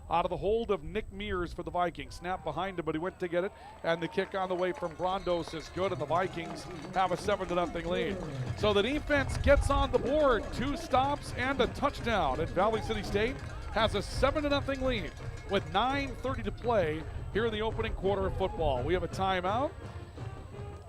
[SPEAKER 3] Out of the hold of Nick Mears for the Vikings. Snap behind him, but he went to get it. And the kick on the way from Brondos is good, and the Vikings have a 7-0 lead. So the defense gets on the board. 2 stops and a touchdown. And Valley City State has a 7-0 lead with 9:30 to play here in the opening quarter of football. We have a timeout.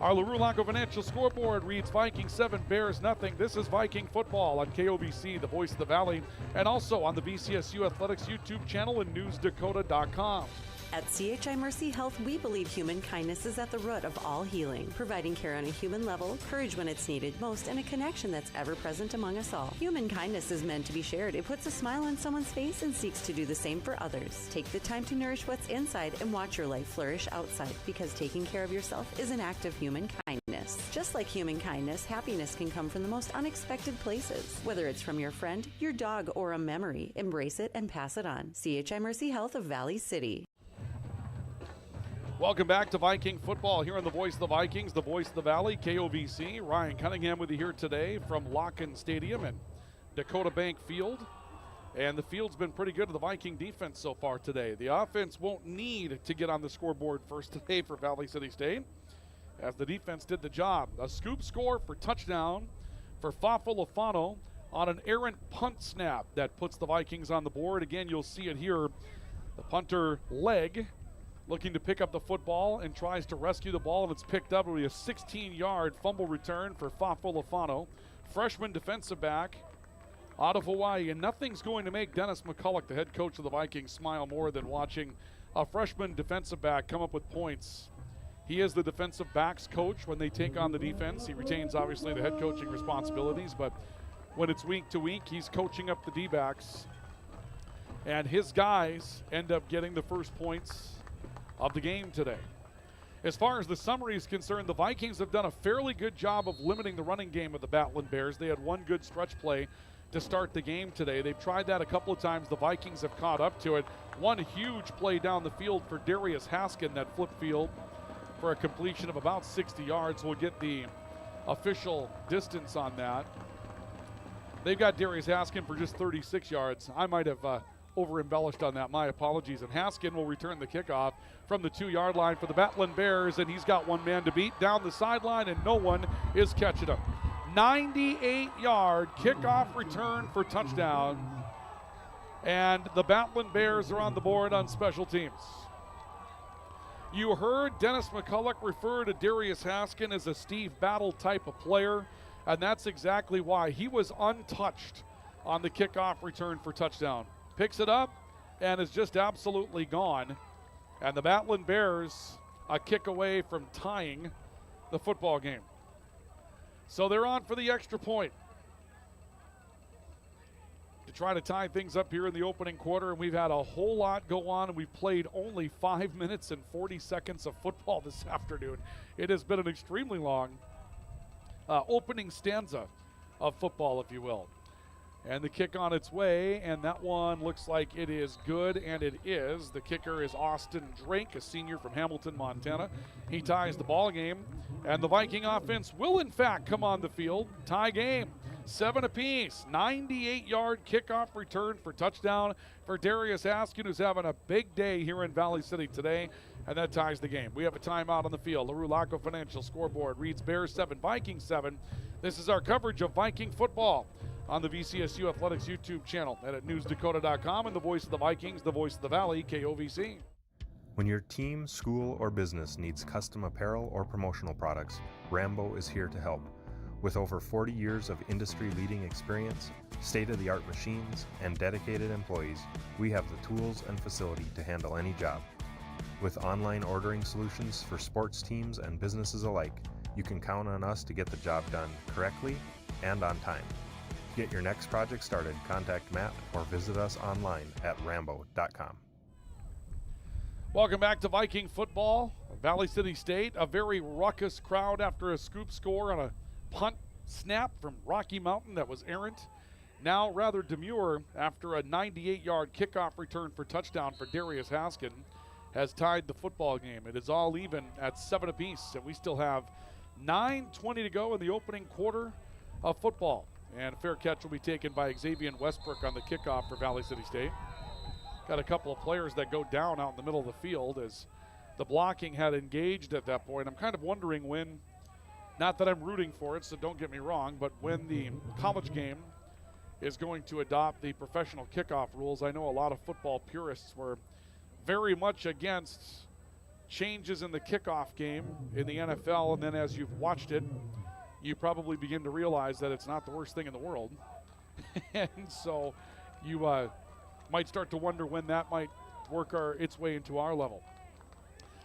[SPEAKER 3] Our LaRue Financial scoreboard reads Viking 7, Bears nothing. This is Viking football on KOVC, the voice of the Valley, and also on the VCSU Athletics YouTube channel and newsdakota.com.
[SPEAKER 10] At CHI Mercy Health, we believe human kindness is at the root of all healing, providing care on a human level, courage when it's needed most, and a connection that's ever present among us all. Human kindness is meant to be shared. It puts a smile on someone's face and seeks to do the same for others. Take the time to nourish what's inside and watch your life flourish outside, because taking care of yourself is an act of human kindness. Just like human kindness, happiness can come from the most unexpected places. Whether it's from your friend, your dog, or a memory, embrace it and pass it on. CHI Mercy Health of Valley City.
[SPEAKER 3] Welcome back to Viking football here on the voice of the Vikings, the voice of the Valley, KOVC. Ryan Cunningham with you here today from Locken Stadium and Dakota Bank Field. And the field's been pretty good to the Viking defense so far today. The offense won't need to get on the scoreboard first today for Valley City State, as the defense did the job. A scoop score for touchdown for Fafo Lafano on an errant punt snap that puts the Vikings on the board. Again, you'll see it here. The punter Legg looking to pick up the football and tries to rescue the ball, and it's picked up. It'll be a 16-yard fumble return for Fafo Lafano, freshman defensive back out of Hawaii. And nothing's going to make Dennis McCulloch, the head coach of the Vikings, smile more than watching a freshman defensive back come up with points. He is the defensive backs coach when they take on the defense. He retains, obviously, the head coaching responsibilities, but when it's week to week, he's coaching up the D-backs. And his guys end up getting the first points of the game today. As far as the summary is concerned, the Vikings have done a fairly good job of limiting the running game of the Battling Bears. They had one good stretch play to start the game today. They've tried that a couple of times. The Vikings have caught up to it. One huge play down the field for Darius Haskin, that flip field for a completion of about 60 yards. We'll get the official distance on that. They've got Darius Haskin for just 36 yards. I might have over-embellished on that. My apologies. And Haskin will return the kickoff from the 2-yard line for the Battling Bears, and he's got one man to beat down the sideline, and no one is catching him. 98-yard kickoff return for touchdown, and the Battling Bears are on the board on special teams. You heard Dennis McCulloch refer to Darius Haskin as a Steve Battle type of player, and that's exactly why. He was untouched on the kickoff return for touchdown. Picks it up and is just absolutely gone. And the Battling Bears a kick away from tying the football game. So they're on for the extra point to try to tie things up here in the opening quarter, and we've had a whole lot go on, and we've played only 5 minutes and 40 seconds of football this afternoon. It has been an extremely long opening stanza of football, if you will. And the kick on its way, and that one looks like it is good, and it is. The kicker is Austin Drake, a senior from Hamilton, Montana. He ties the ball game, and the Viking offense will, in fact, come on the field. Tie game. 7 apiece, 98-yard kickoff return for touchdown for Darius Haskin, who's having a big day here in Valley City today, and that ties the game. We have a timeout on the field. LaRue Laco Financial scoreboard reads Bears 7, Vikings 7. This is our coverage of Viking football on the VCSU Athletics YouTube channel and at newsdakota.com, and the voice of the Vikings, the voice of the Valley, KOVC.
[SPEAKER 11] When your team, school, or business needs custom apparel or promotional products, Rambo is here to help. With over 40 years of industry-leading experience, state-of-the-art machines, and dedicated employees, we have the tools and facility to handle any job. With online ordering solutions for sports teams and businesses alike, you can count on us to get the job done correctly and on time. To get your next project started, contact Matt or visit us online at rambo.com.
[SPEAKER 3] Welcome back to Viking football. Valley City State, a very ruckus crowd after a scoop score on a punt snap from Rocky Mountain that was errant. Now rather demure after a 98-yard kickoff return for touchdown for Darius Haskin has tied the football game. It is all even at 7 apiece, and we still have 9:20 to go in the opening quarter of football. And a fair catch will be taken by Xavier Westbrook on the kickoff for Valley City State. Got a couple of players that go down out in the middle of the field as the blocking had engaged at that point. I'm kind of wondering when, not that I'm rooting for it, so don't get me wrong, but when the college game is going to adopt the professional kickoff rules. I know a lot of football purists were very much against changes in the kickoff game in the NFL, and then as you've watched it, you probably begin to realize that it's not the worst thing in the world. And so you might start to wonder when that might work its way into our level.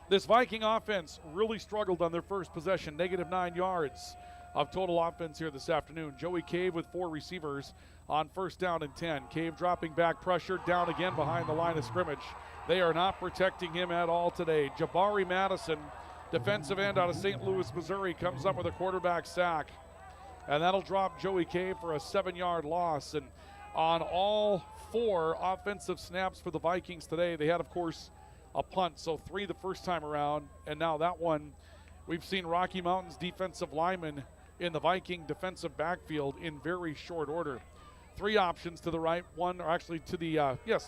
[SPEAKER 3] This Viking offense really struggled on their first possession, -9 yards of total offense here this afternoon. Joey Cave with 4 receivers on 1st down and 10. Cave dropping back, pressured down again behind the line of scrimmage. They are not protecting him at all today. Jabari Madison, defensive end out of St. Louis, Missouri, comes up with a quarterback sack. And that'll drop Joey Cave for a 7-yard loss. And on all 4 offensive snaps for the Vikings today, they had, of course, a punt, so 3 the first time around, and now that one. We've seen Rocky Mountain's defensive linemen in the Viking defensive backfield in very short order. 3 options to the right, one, or actually to the,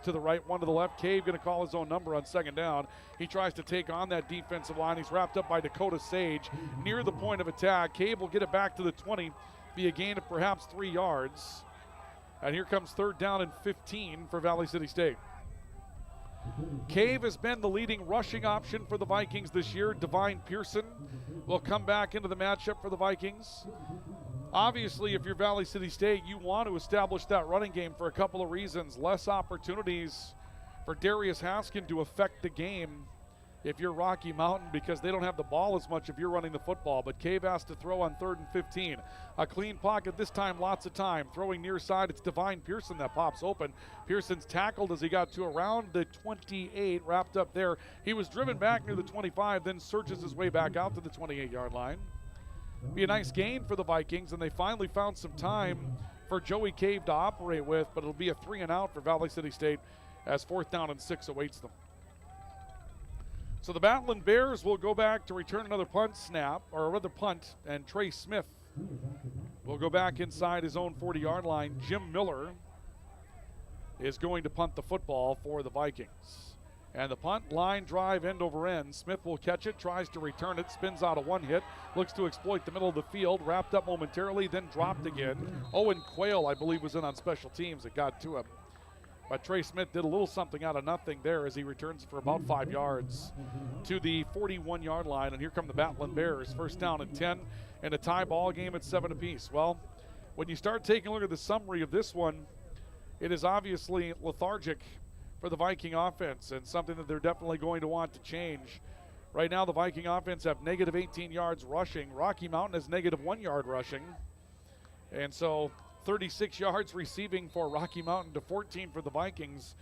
[SPEAKER 3] to the right, one to the left. Cave going to call his own number on 2nd down. He tries to take on that defensive line. He's wrapped up by Dakota Sage near the point of attack. Cave will get it back to the 20, be a gain of perhaps 3 yards. And here comes 3rd down and 15 for Valley City State. Cave has been the leading rushing option for the Vikings this year. Divine Pearson will come back into the matchup for the Vikings. Obviously, if you're Valley City State, you want to establish that running game for a couple of reasons. Less opportunities for Darius Haskin to affect the game if you're Rocky Mountain, because they don't have the ball as much if you're running the football. But Cave has to throw on 3rd and 15. A clean pocket this time, lots of time. Throwing near side, it's Divine Pearson that pops open. Pearson's tackled as he got to around the 28, wrapped up there. He was driven back near the 25, then surges his way back out to the 28-yard line. Be a nice gain for the Vikings, and they finally found some time for Joey Cave to operate with, but it'll be a 3 and out for Valley City State as 4th down and 6 awaits them. So the Battling Bears will go back to return another punt snap, or another punt, and Trey Smith will go back inside his own 40-yard line. Jim Miller is going to punt the football for the Vikings. And the punt, line drive, end over end. Smith will catch it, tries to return it, spins out of one hit, looks to exploit the middle of the field, wrapped up momentarily, then dropped again. Owen Quayle, I believe, was in on special teams. It got to him. But Trey Smith did a little something out of nothing there as he returns for about 5 yards to the 41-yard line. And here come the Battling Bears. First down and 10 and a tie ball game at 7 apiece. Well, when you start taking a look at the summary of this one, it is obviously lethargic for the Viking offense and something that they're definitely going to want to change. Right now, the Viking offense have negative 18 yards rushing. Rocky Mountain has negative 1 yard rushing. And so 36 yards receiving for Rocky Mountain to 14 for the Vikings.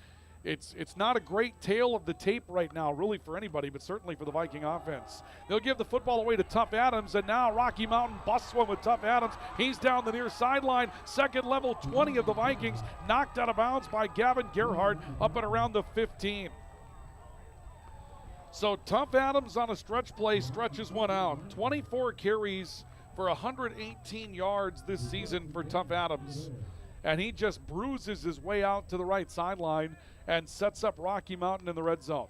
[SPEAKER 3] It's not a great tale of the tape right now, really, for anybody, but certainly for the Viking offense. They'll give the football away to Tough Adams, and now Rocky Mountain busts one with Tough Adams. He's down the near sideline. Second level 20 of the Vikings, knocked out of bounds by Gavin Gerhardt up and around the 15. So Tough Adams on a stretch play stretches one out. 24 carries for 118 yards this season for Tough Adams. And he just bruises his way out to the right sideline and sets up Rocky Mountain in the red zone.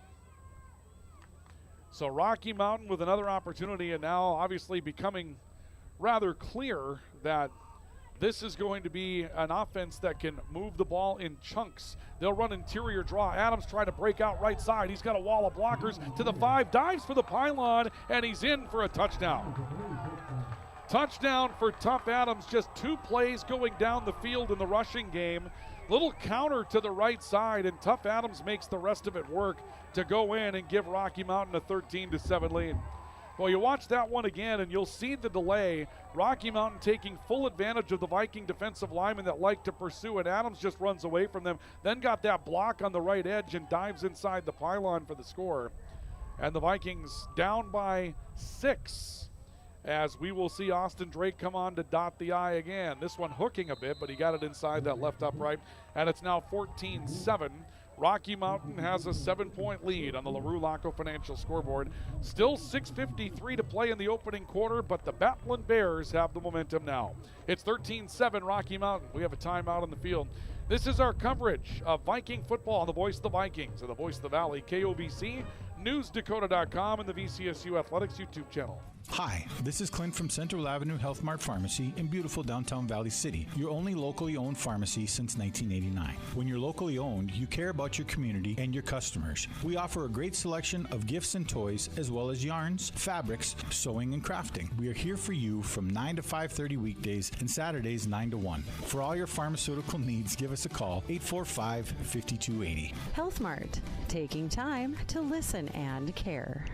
[SPEAKER 3] So Rocky Mountain with another opportunity, and now obviously becoming rather clear that this is going to be an offense that can move the ball in chunks. They'll run interior draw. Adams trying to break out right side. He's got a wall of blockers to the 5, dives for the pylon, and he's in for a touchdown. Touchdown for Tough Adams, just 2 plays going down the field in the rushing game. Little counter to the right side, and Tough Adams makes the rest of it work to go in and give Rocky Mountain a 13-7 lead. Well, you watch that one again, and you'll see the delay. Rocky Mountain taking full advantage of the Viking defensive linemen that like to pursue, and Adams just runs away from them. Then got that block on the right edge and dives inside the pylon for the score. And the Vikings down by 6. As we will see Austin Drake come on to dot the I again. This one hooking a bit, but he got it inside that left upright. And it's now 14-7. Rocky Mountain has a 7-point lead on the LaRue Laco Financial scoreboard. Still 6:53 to play in the opening quarter, but the Battling Bears have the momentum now. It's 13-7 Rocky Mountain. We have a timeout on the field. This is our coverage of Viking football on the Voice of the Vikings and the Voice of the Valley, KOVC, NewsDakota.com, and the VCSU Athletics YouTube channel.
[SPEAKER 12] Hi, this is Clint from Central Avenue Health Mart Pharmacy in beautiful downtown Valley City, your only locally owned pharmacy since 1989. When you're locally owned, you care about your community and your customers. We offer a great selection of gifts and toys, as well as yarns, fabrics, sewing, and crafting. We are here for you from 9 to 5:30 weekdays and Saturdays 9 to 1. For all your pharmaceutical needs, give us a call, 845-5280.
[SPEAKER 10] Health Mart, taking time to listen and care.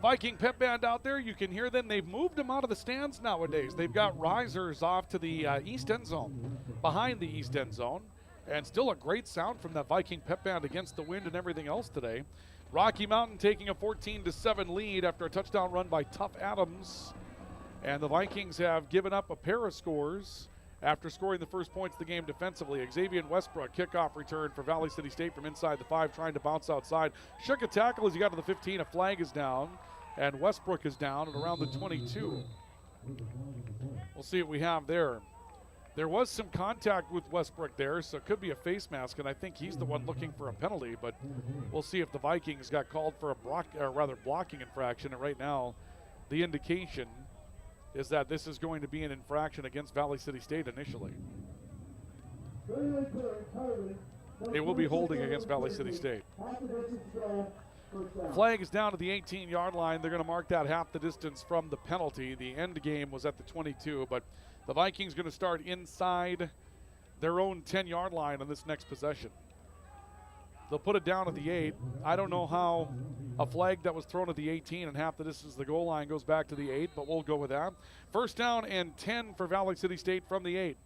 [SPEAKER 3] Viking pep band out there, you can hear them. They've moved them out of the stands nowadays. They've got risers off to the east end zone, behind the east end zone, and still a great sound from that Viking pep band against the wind and everything else today. Rocky Mountain taking a 14-7 lead after a touchdown run by Tough Adams, and the Vikings have given up a pair of scores after scoring the first points of the game defensively. Xavier Westbrook, kickoff return for Valley City State from inside the 5, trying to bounce outside. Shook a tackle as he got to the 15. A flag is down, and Westbrook is down at around the 22. We'll see what we have there. There was some contact with Westbrook there, so it could be a face mask, and I think he's the one looking for a penalty, but we'll see if the Vikings got called for a blocking infraction, and right now the indication is that this is going to be an infraction against Valley City State initially. It will be holding against Valley City State. Flag is down to the 18-yard line. They're going to mark that half the distance from the penalty. The end game was at the 22, but the Vikings going to start inside their own 10-yard line on this next possession. They'll put it down at the 8. I don't know how a flag that was thrown at the 18 and half the distance to the goal line goes back to the 8, but we'll go with that. First down and 10 for Valley City State from the 8.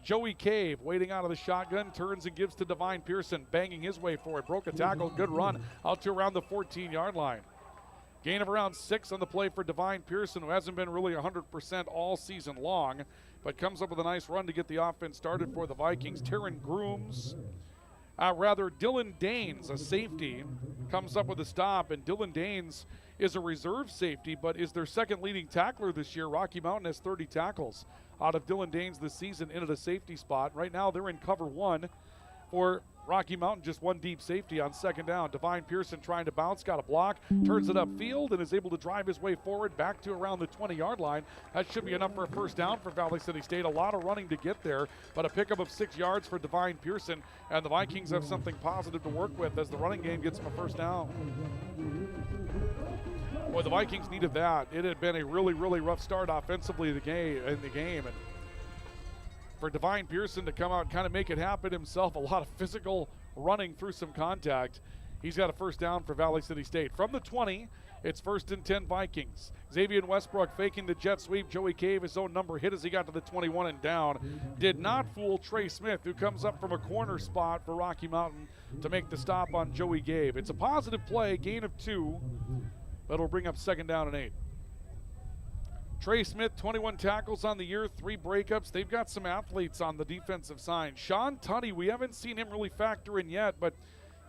[SPEAKER 3] Joey Cave waiting out of the shotgun, turns and gives to Divine Pearson, banging his way forward. Broke a tackle, good run out to around the 14-yard line. Gain of around 6 on the play for Divine Pearson, who hasn't been really 100% all season long, but comes up with a nice run to get the offense started for the Vikings. Taryn Grooms, Dylan Danes, a safety, comes up with a stop, and Dylan Danes is a reserve safety, but is their second leading tackler this year. Rocky Mountain has 30 tackles out of Dylan Danes this season in at a safety spot. Right now they're in cover 1, for Rocky Mountain, just one deep safety on second down. Divine Pearson trying to bounce, got a block, turns it upfield, and is able to drive his way forward back to around the 20-yard line. That should be enough for a first down for Valley City State. A lot of running to get there, but a pickup of 6 yards for Divine Pearson, and the Vikings have something positive to work with as the running game gets them a first down. Boy, the Vikings needed that. It had been a really, really rough start offensively in the game. And for Divine Pearson to come out and kind of make it happen himself, a lot of physical running through some contact. He's got a first down for Valley City State. From the 20, it's 1st and 10 Vikings. Xavier Westbrook faking the jet sweep. Joey Cave, his own number, hit as he got to the 21 and down. Did not fool Trey Smith, who comes up from a corner spot for Rocky Mountain to make the stop on Joey Cave. It's a positive play, gain of 2, but it'll bring up 2nd down and 8. Trey Smith, 21 tackles on the year, 3 breakups. They've got some athletes on the defensive side. Sean Tunney, we haven't seen him really factor in yet, but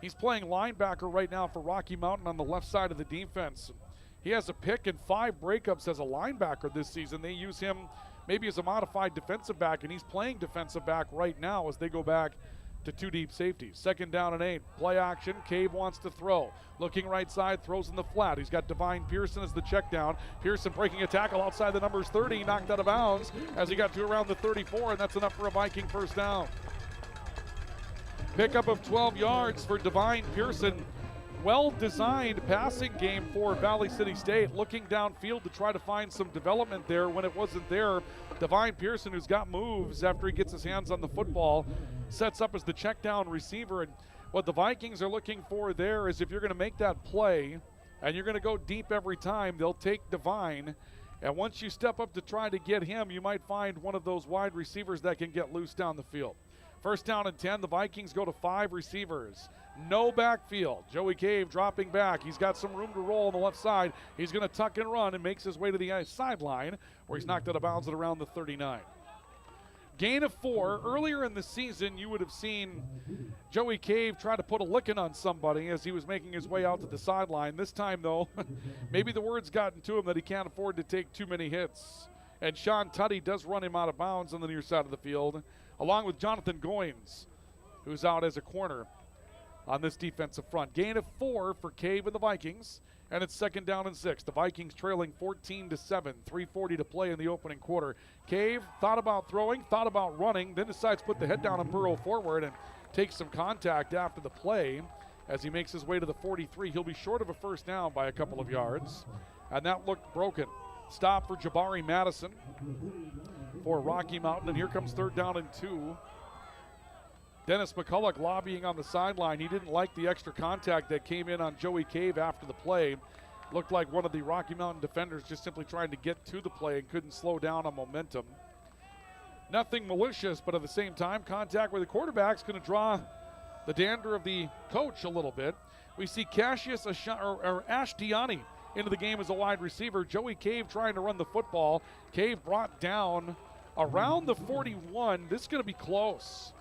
[SPEAKER 3] he's playing linebacker right now for Rocky Mountain on the left side of the defense. He has a pick and 5 breakups as a linebacker this season. They use him maybe as a modified defensive back, and he's playing defensive back right now as they go back to 2 deep safeties. 2nd down and 8. Play action. Cave wants to throw. Looking right side, throws in the flat. He's got Divine Pearson as the check down. Pearson breaking a tackle outside the numbers 30, knocked out of bounds as he got to around the 34, and that's enough for a Viking first down. Pickup of 12 yards for Divine Pearson. Well-designed passing game for Valley City State, looking downfield to try to find some development there when it wasn't there. Divine Pearson, who's got moves after he gets his hands on the football, sets up as the check down receiver. And what the Vikings are looking for there is if you're going to make that play and you're going to go deep every time, they'll take Divine. And once you step up to try to get him, you might find one of those wide receivers that can get loose down the field. 1st down and 10, the Vikings go to 5 receivers. No backfield. Joey Cave dropping back. He's got some room to roll on the left side. He's going to tuck and run and makes his way to the sideline where he's knocked out of bounds at around the 39. Gain of 4. Earlier in the season, you would have seen Joey Cave try to put a licking on somebody as he was making his way out to the sideline. This time, though, maybe the word's gotten to him that he can't afford to take too many hits. And Sean Tuddy does run him out of bounds on the near side of the field, along with Jonathan Goins, who's out as a corner on this defensive front. Gain of 4 for Cave and the Vikings, and it's 2nd down and 6. The Vikings trailing 14-7, 3:40 to play in the opening quarter. Cave thought about throwing, thought about running, then decides to put the head down and burrow forward and take some contact after the play. As he makes his way to the 43, he'll be short of a first down by a couple of yards, and that looked broken. Stop for Jabari Madison for Rocky Mountain, and here comes 3rd down and 2. Dennis McCulloch lobbying on the sideline. He didn't like the extra contact that came in on Joey Cave after the play. Looked like one of the Rocky Mountain defenders just simply trying to get to the play and couldn't slow down on momentum. Nothing malicious, but at the same time, contact with the quarterback's going to draw the dander of the coach a little bit. We see Cassius Ashtiani into the game as a wide receiver. Joey Cave trying to run the football. Cave brought down around the 41. This is going to be close.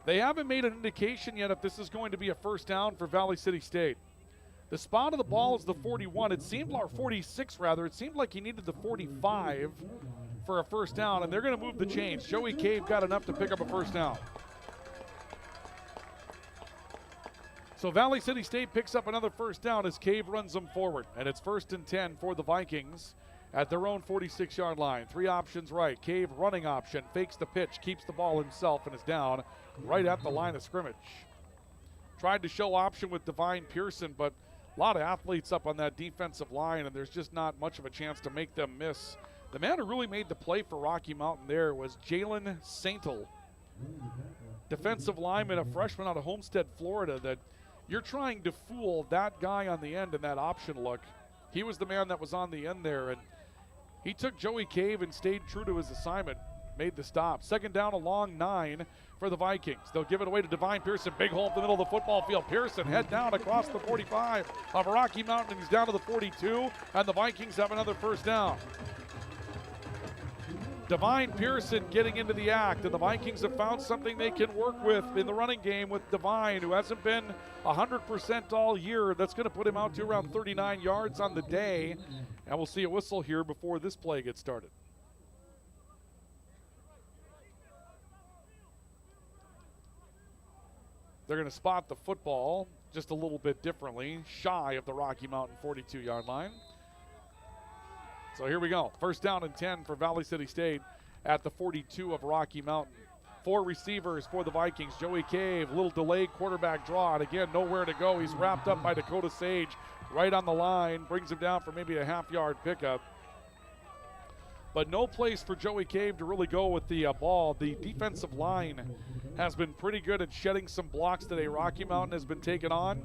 [SPEAKER 3] They haven't made an indication yet if this is going to be a first down for Valley City State. The spot of the ball is the 41. It seemed like 46 rather. It seemed like he needed the 45 for a first down, and they're going to move the chains. Joey Cave got enough to pick up a first down. So Valley City State picks up another first down as Cave runs them forward, and it's 1st and 10 for the Vikings at their own 46-yard line. 3 options right. Cave running option, fakes the pitch, keeps the ball himself, and is down right at the line of scrimmage. Tried to show option with Divine Pearson, but a lot of athletes up on that defensive line, and there's just not much of a chance to make them miss. The man who really made the play for Rocky Mountain there was Jalen Saintel, defensive lineman, a freshman out of Homestead, Florida, that you're trying to fool that guy on the end in that option look. He was the man that was on the end there, and he took Joey Cave and stayed true to his assignment, made the stop. 2nd down, a long 9 for the Vikings. They'll give it away to Divine Pearson. Big hole in the middle of the football field. Pearson head down across the 45 of Rocky Mountain. He's down to the 42, and the Vikings have another first down. Divine Pearson getting into the act, and the Vikings have found something they can work with in the running game with Divine, who hasn't been 100% all year. That's going to put him out to around 39 yards on the day, and we'll see a whistle here before this play gets started. They're going to spot the football just a little bit differently, shy of the Rocky Mountain 42-yard line. So here we go. First down and 10 for Valley City State at the 42 of Rocky Mountain. 4 receivers for the Vikings. Joey Cave, little delayed quarterback draw, and again, nowhere to go. He's wrapped up by Dakota Sage right on the line, brings him down for maybe a half-yard pickup. But no place for Joey Cave to really go with the ball. The defensive line has been pretty good at shedding some blocks today. Rocky Mountain has been taken on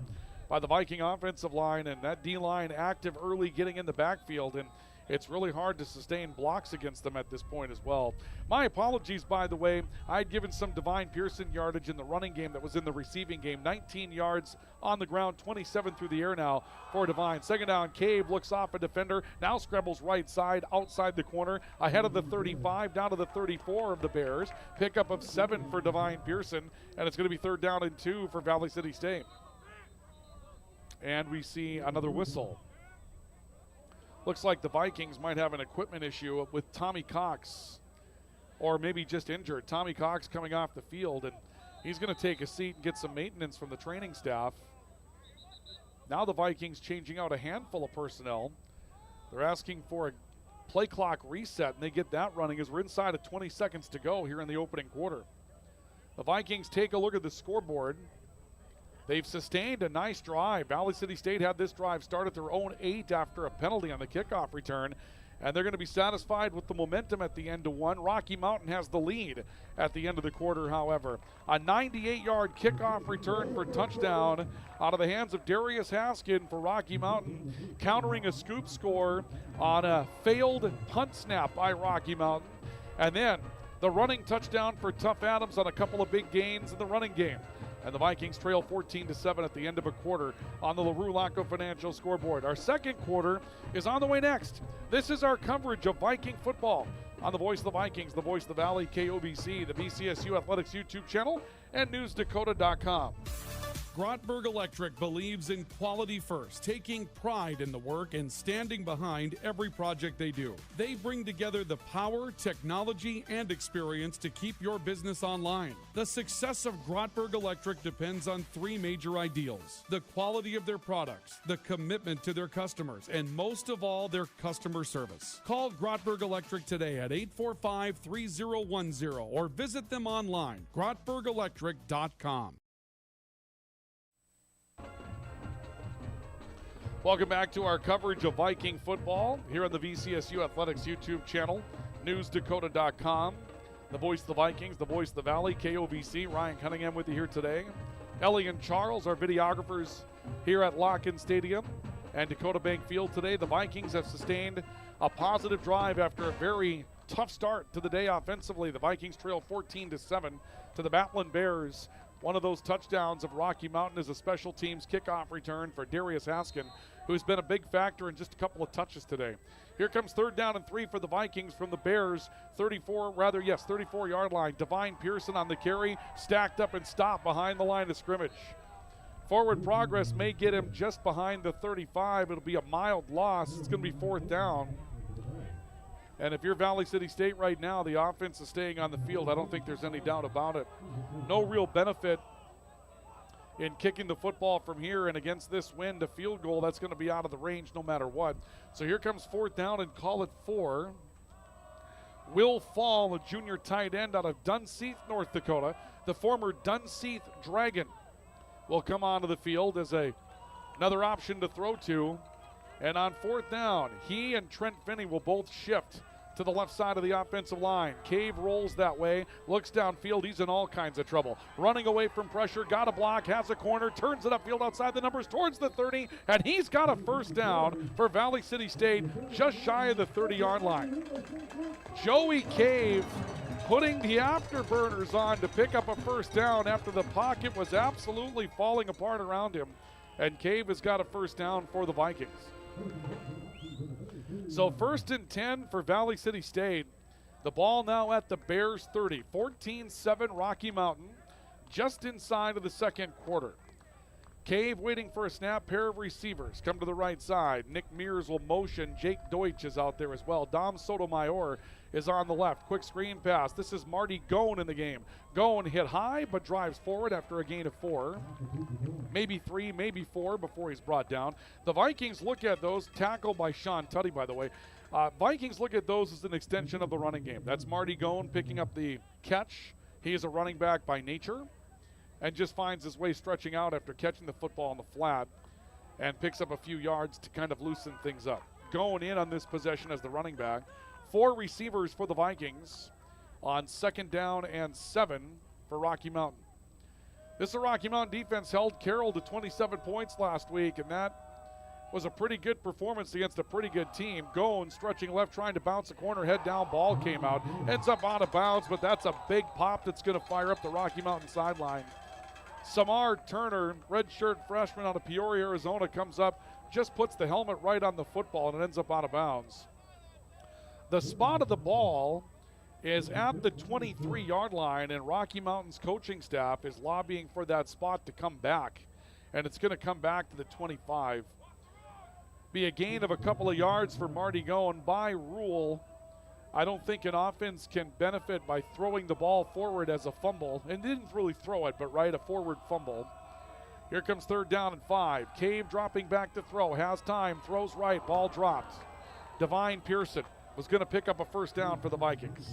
[SPEAKER 3] by the Viking offensive line, and that D-line active early, getting in the backfield, and it's really hard to sustain blocks against them at this point as well. My apologies, by the way. I had given some Divine Pearson yardage in the running game that was in the receiving game. 19 yards on the ground, 27 through the air now for Divine. Second down, Cave looks off a defender, now scrambles right side, outside the corner, ahead of the 35, down to the 34 of the Bears. Pickup of 7 for Divine Pearson, and it's going to be 3rd down and 2 for Valley City State. And we see another whistle. Looks like the Vikings might have an equipment issue with Tommy Cox, or maybe just injured. Tommy Cox coming off the field, and he's going to take a seat and get some maintenance from the training staff. Now the Vikings changing out a handful of personnel. They're asking for a play clock reset, and they get that running as we're inside of 20 seconds to go here in the opening quarter. The Vikings take a look at the scoreboard. They've sustained a nice drive. Valley City State had this drive start at their own 8 after a penalty on the kickoff return, and they're going to be satisfied with the momentum at the end of 1. Rocky Mountain has the lead at the end of the quarter, however. A 98-yard kickoff return for touchdown out of the hands of Darius Haskin for Rocky Mountain, countering a scoop score on a failed punt snap by Rocky Mountain. And then the running touchdown for Tuff Adams on a couple of big gains in the running game. And the Vikings trail 14-7 at the end of a quarter on the LaRue Laco Financial scoreboard. Our second quarter is on the way next. This is our coverage of Viking football on the Voice of the Vikings, the Voice of the Valley, KOVC, the VCSU Athletics YouTube channel, and NewsDakota.com.
[SPEAKER 4] Grotberg Electric believes in quality first, taking pride in the work and standing behind every project they do. They bring together the power, technology, and experience to keep your business online. The success of Grotberg Electric depends on 3 major ideals: the quality of their products, the commitment to their customers, and most of all, their customer service. Call Grotberg Electric today at 845-3010 or visit them online, grotbergelectric.com.
[SPEAKER 3] Welcome back to our coverage of Viking football here on the VCSU Athletics YouTube channel, NewsDakota.com, the Voice of the Vikings, the Voice of the Valley, KOVC. Ryan Cunningham with you here today. Ellie and Charles, our videographers here at Lock-In Stadium and Dakota Bank Field today. The Vikings have sustained a positive drive after a very tough start to the day offensively. The Vikings trail 14-7 to the Battling Bears. One of those touchdowns of Rocky Mountain is a special teams kickoff return for Darius Haskin, who's been a big factor in just a couple of touches today. Here comes 3rd down and 3 for the Vikings from the Bears, 34-yard line. Divine Pearson on the carry, stacked up and stopped behind the line of scrimmage. Forward progress may get him just behind the 35. It'll be a mild loss. It's going to be 4th down. And if you're Valley City State right now, the offense is staying on the field. I don't think there's any doubt about it. No real benefit in kicking the football from here, and against this wind, a field goal, that's going to be out of the range no matter what. So here comes 4th down and call it 4. Will Fall, a junior tight end out of Dunseith, North Dakota, the former Dunseith Dragon, will come onto the field as another option to throw to. And on 4th down, he and Trent Finney will both shift to the left side of the offensive line. Cave rolls that way, looks downfield. He's in all kinds of trouble. Running away from pressure, got a block, has a corner, turns it upfield outside the numbers towards the 30, and he's got a 1st down for Valley City State, just shy of the 30-yard line. Joey Cave putting the afterburners on to pick up a 1st down after the pocket was absolutely falling apart around him. And Cave has got a 1st down for the Vikings. So 1st and 10 for Valley City State. The ball now at the Bears 30. 14-7 Rocky Mountain, just inside of the second quarter. Cave waiting for a snap. Pair of receivers come to the right side. Nick Mears will motion. Jake Deutsch is out there as well. Dom Sotomayor is on the left. Quick screen pass. This is Marty Goen in the game. Goen hit high but drives forward after a gain of 4. Maybe 3, maybe 4 before he's brought down. The Vikings look at those. Tackled by Sean Tutty, by the way. Vikings look at those as an extension of the running game. That's Marty Goen picking up the catch. He is a running back by nature and just finds his way stretching out after catching the football on the flat and picks up a few yards to kind of loosen things up. Going in on this possession as the running back. 4 receivers for the Vikings on 2nd down and 7 for Rocky Mountain. This Rocky Mountain defense held Carroll to 27 points last week, and that was a pretty good performance against a pretty good team. Goen stretching left, trying to bounce a corner, head down, ball came out. Ends up out of bounds, but that's a big pop that's going to fire up the Rocky Mountain sideline. Samar Turner, redshirt freshman out of Peoria, Arizona, comes up, just puts the helmet right on the football, and it ends up out of bounds. The spot of the ball is at the 23-yard line, and Rocky Mountain's coaching staff is lobbying for that spot to come back, and it's going to come back to the 25. Be a gain of a couple of yards for Marty Goen. By rule, I don't think an offense can benefit by throwing the ball forward as a fumble, and didn't really throw it, but a forward fumble. Here comes 3rd down and 5. Cave dropping back to throw, has time, throws right, ball dropped. Divine Pearson was going to pick up a 1st down for the Vikings.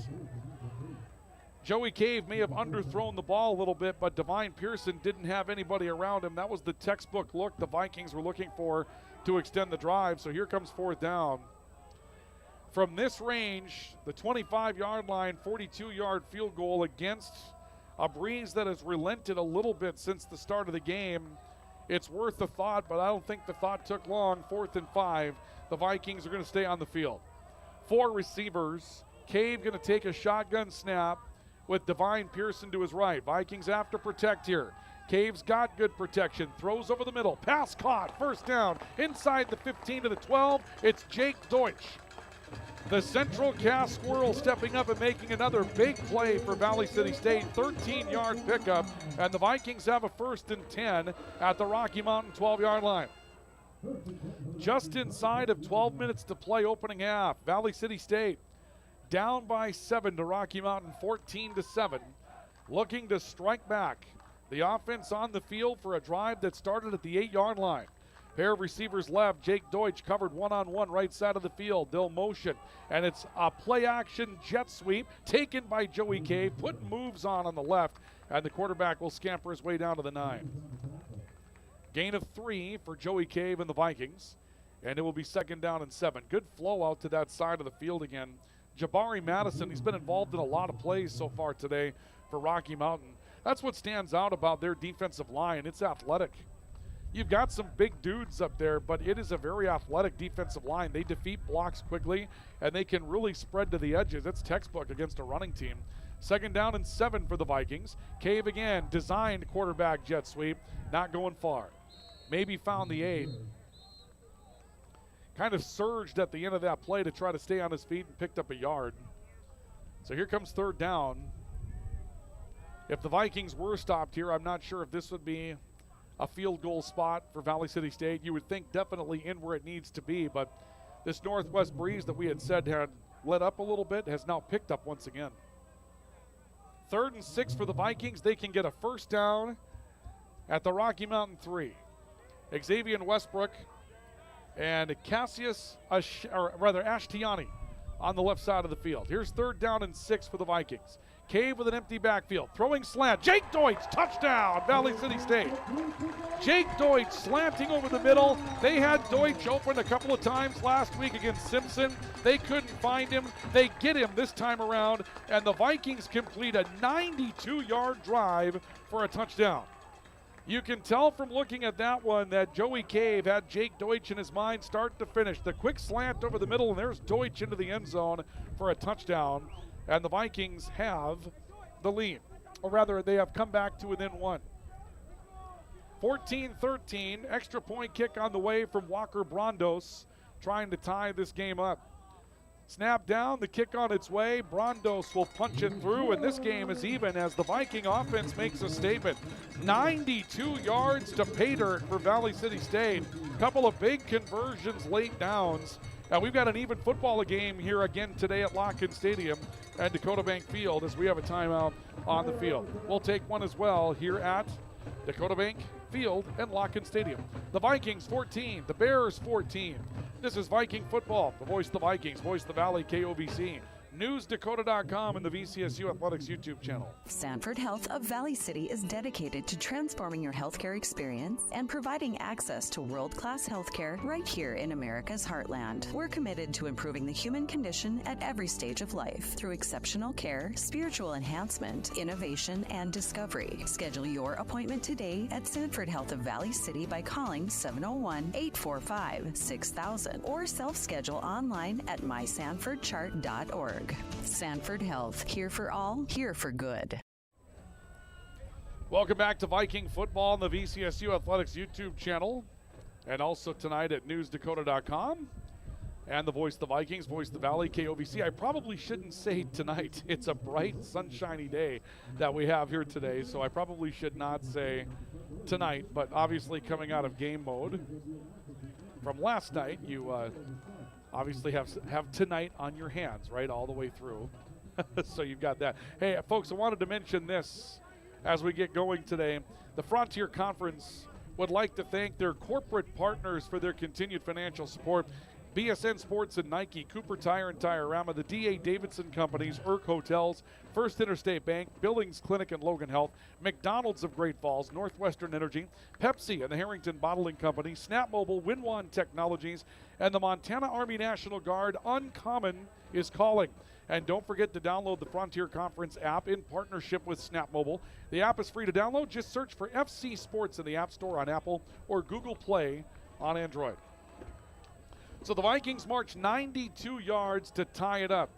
[SPEAKER 3] Joey Cave may have underthrown the ball a little bit, but Divine Pearson didn't have anybody around him. That was the textbook look the Vikings were looking for to extend the drive. So here comes 4th down. From this range, the 25-yard line, 42-yard field goal against a breeze that has relented a little bit since the start of the game. It's worth the thought, but I don't think the thought took long. 4th and 5. The Vikings are going to stay on the field. 4 receivers. Cave going to take a shotgun snap with Divine Pearson to his right. Vikings have to protect here. Cave's got good protection. Throws over the middle. Pass caught. 1st down. Inside the 15 to the 12. It's Jake Deutsch. The Central Cass Squirrel stepping up and making another big play for Valley City State. 13-yard pickup. And the Vikings have a 1st and 10 at the Rocky Mountain 12-yard line. Just inside of 12 minutes to play opening half. Valley City State down by 7 to Rocky Mountain, 14-7. Looking to strike back. The offense on the field for a drive that started at the 8-yard line. Pair of receivers left. Jake Deutsch covered one-on-one right side of the field. They'll motion, and it's a play-action jet sweep taken by Joey Cave, putting moves on the left, and the quarterback will scamper his way down to the 9. Gain of 3 for Joey Cave and the Vikings, and it will be 2nd down and 7. Good flow out to that side of the field again. Jabari Madison, he's been involved in a lot of plays so far today for Rocky Mountain. That's what stands out about their defensive line. It's athletic. You've got some big dudes up there, but it is a very athletic defensive line. They defeat blocks quickly, and they can really spread to the edges. It's textbook against a running team. 2nd down and 7 for the Vikings. Cave again, designed quarterback jet sweep, not going far. Maybe found the 8. Kind of surged at the end of that play to try to stay on his feet and picked up a yard. So here comes 3rd down. If the Vikings were stopped here, I'm not sure if this would be a field goal spot for Valley City State. You would think definitely in where it needs to be, but this northwest breeze that we had said had let up a little bit has now picked up once again. 3rd and 6 for the Vikings. They can get a 1st down at the Rocky Mountain 3. Xavier Westbrook and Ashtiani on the left side of the field. Here's 3rd down and 6 for the Vikings. Cave with an empty backfield. Throwing slant. Jake Deutsch, touchdown, Valley City State. Jake Deutsch slanting over the middle. They had Deutsch open a couple of times last week against Simpson. They couldn't find him. They get him this time around, and the Vikings complete a 92-yard drive for a touchdown. You can tell from looking at that one that Joey Cave had Jake Deutsch in his mind start to finish. The quick slant over the middle, and there's Deutsch into the end zone for a touchdown. And the Vikings have the lead. Or rather, they have come back to within 1. 14-13, extra point kick on the way from Walker Brondos, trying to tie this game up. Snap down, the kick on its way. Brandos will punch it through, and this game is even as the Viking offense makes a statement. 92 yards to pay dirt for Valley City State. Couple of big conversions, late downs. We've got an even football game here again today at Locken Stadium at Dakota Bank Field as we have a timeout on the field. We'll take one as well here at Dakota Bank Field and Locken Stadium. The Vikings 14, the Bears 14. This is Viking football, the voice of the Vikings, voice of the Valley, KOVC. NewsDakota.com and the VCSU Athletics YouTube channel.
[SPEAKER 10] Sanford Health of Valley City is dedicated to transforming your healthcare experience and providing access to world-class healthcare right here in America's heartland. We're committed to improving the human condition at every stage of life through exceptional care, spiritual enhancement, innovation, and discovery. Schedule your appointment today at Sanford Health of Valley City by calling 701-845-6000 or self-schedule online at mysanfordchart.org. Sanford Health, here for all, here for good.
[SPEAKER 3] Welcome back to Viking football on the VCSU Athletics YouTube channel, and also tonight at NewsDakota.com and the voice of the Vikings, voice of the Valley, KOVC. I probably shouldn't say tonight. It's a bright, sunshiny day that we have here today, so I probably should not say tonight, but obviously coming out of game mode from last night, you obviously have tonight on your hands, right, all the way through. So you've got that. Hey, folks, I wanted to mention this as we get going today. The Frontier Conference would like to thank their corporate partners for their continued financial support. BSN Sports and Nike, Cooper Tire and Tire-Rama, the D.A. Davidson Companies, Irk Hotels, First Interstate Bank, Billings Clinic and Logan Health, McDonald's of Great Falls, Northwestern Energy, Pepsi and the Harrington Bottling Company, Snap Mobile, Winwan Technologies, and the Montana Army National Guard. Uncommon is calling. And don't forget to download the Frontier Conference app in partnership with Snap Mobile. The app is free to download. Just search for FC Sports in the App Store on Apple or Google Play on Android. So the Vikings march 92 yards to tie it up.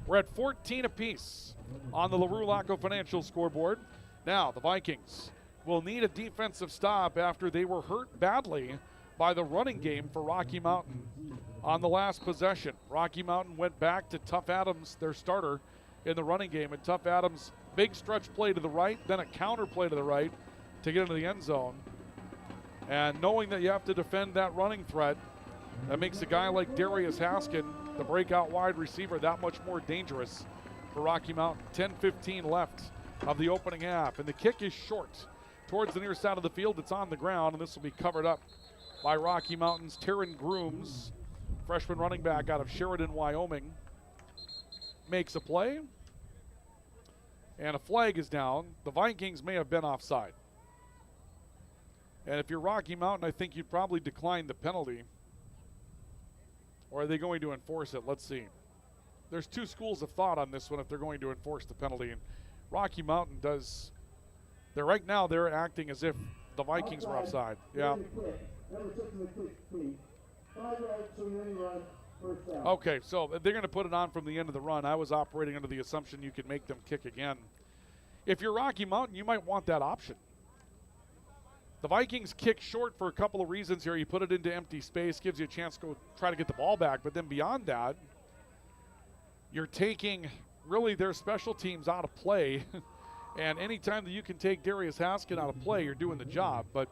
[SPEAKER 3] We're at 14 apiece on the LaRue Laco Financial scoreboard. Now the Vikings will need a defensive stop after they were hurt badly by the running game for Rocky Mountain on the last possession. Rocky Mountain went back to Tough Adams, their starter, in the running game. And Tough Adams, big stretch play to the right, then a counter play to the right to get into the end zone. And knowing that you have to defend that running threat, that makes a guy like Darius Haskin, the breakout wide receiver, that much more dangerous for Rocky Mountain. 10:15 left of the opening half, and the kick is short towards the near side of the field. It's on the ground, and this will be covered up by Rocky Mountain's Taryn Grooms, freshman running back out of Sheridan, Wyoming. Makes a play, and a flag is down. The Vikings may have been offside. And if you're Rocky Mountain, I think you'd probably decline the penalty. Or are they going to enforce it? Let's see. There's two schools of thought on this one if they're going to enforce the penalty. And Rocky Mountain does. Right now they're acting as if the Vikings were offside. Yeah. Okay, so they're going to put it on from the end of the run. I was operating under the assumption you could make them kick again. If you're Rocky Mountain, you might want that option. The Vikings kick short for a couple of reasons here. You put it into empty space, gives you a chance to go try to get the ball back. But then beyond that, you're taking really their special teams out of play. And anytime that you can take Darius Haskin out of play, you're doing the job. But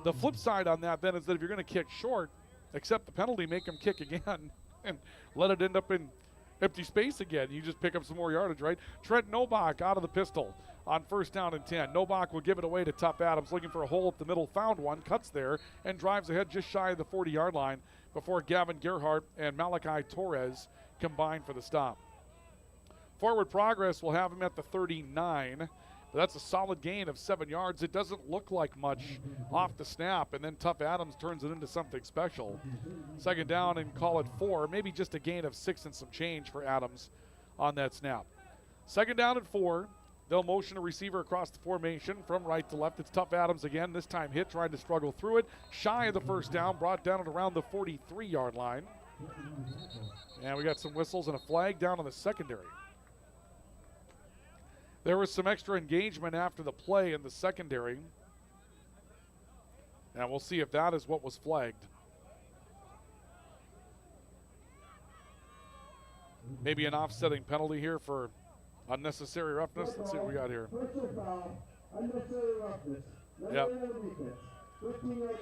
[SPEAKER 3] the flip side on that then is that if you're going to kick short, accept the penalty, make them kick again, and let it end up in empty space again. You just pick up some more yardage, right? Trent Novak out of the pistol on 1st down and 10. Novak will give it away to Tough Adams, looking for a hole up the middle, found one, cuts there, and drives ahead just shy of the 40-yard line before Gavin Gerhardt and Malachi Torres combine for the stop. Forward progress will have him at the 39. But that's a solid gain of 7 yards. It doesn't look like much off the snap, and then Tough Adams turns it into something special. 2nd down and call it 4, maybe just a gain of 6 and some change for Adams on that snap. 2nd down and 4. They'll motion a receiver across the formation from right to left. It's Tough Adams again, this time hit, trying to struggle through it. Shy of the 1st down, brought down at around the 43-yard line. And we got some whistles and a flag down on the secondary. There was some extra engagement after the play in the secondary. And we'll see if that is what was flagged. Maybe an offsetting penalty here for unnecessary roughness. Let's see what we got here. Yep.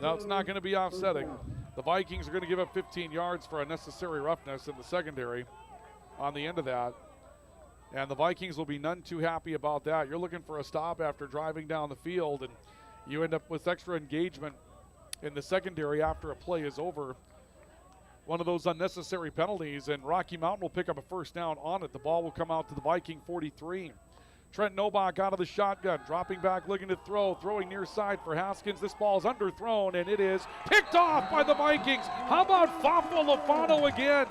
[SPEAKER 3] No, it's not going to be offsetting. The Vikings are going to give up 15 yards for unnecessary roughness in the secondary on the end of that. And the Vikings will be none too happy about that. You're looking for a stop after driving down the field, and you end up with extra engagement in the secondary after a play is over. One of those unnecessary penalties, and Rocky Mountain will pick up a first down on it. The ball will come out to the Viking 43. Trent Novak out of the shotgun, dropping back, looking to throw, throwing near side for Haskins. This ball is underthrown, and it is picked off by the Vikings. How about Fafo Lafano again?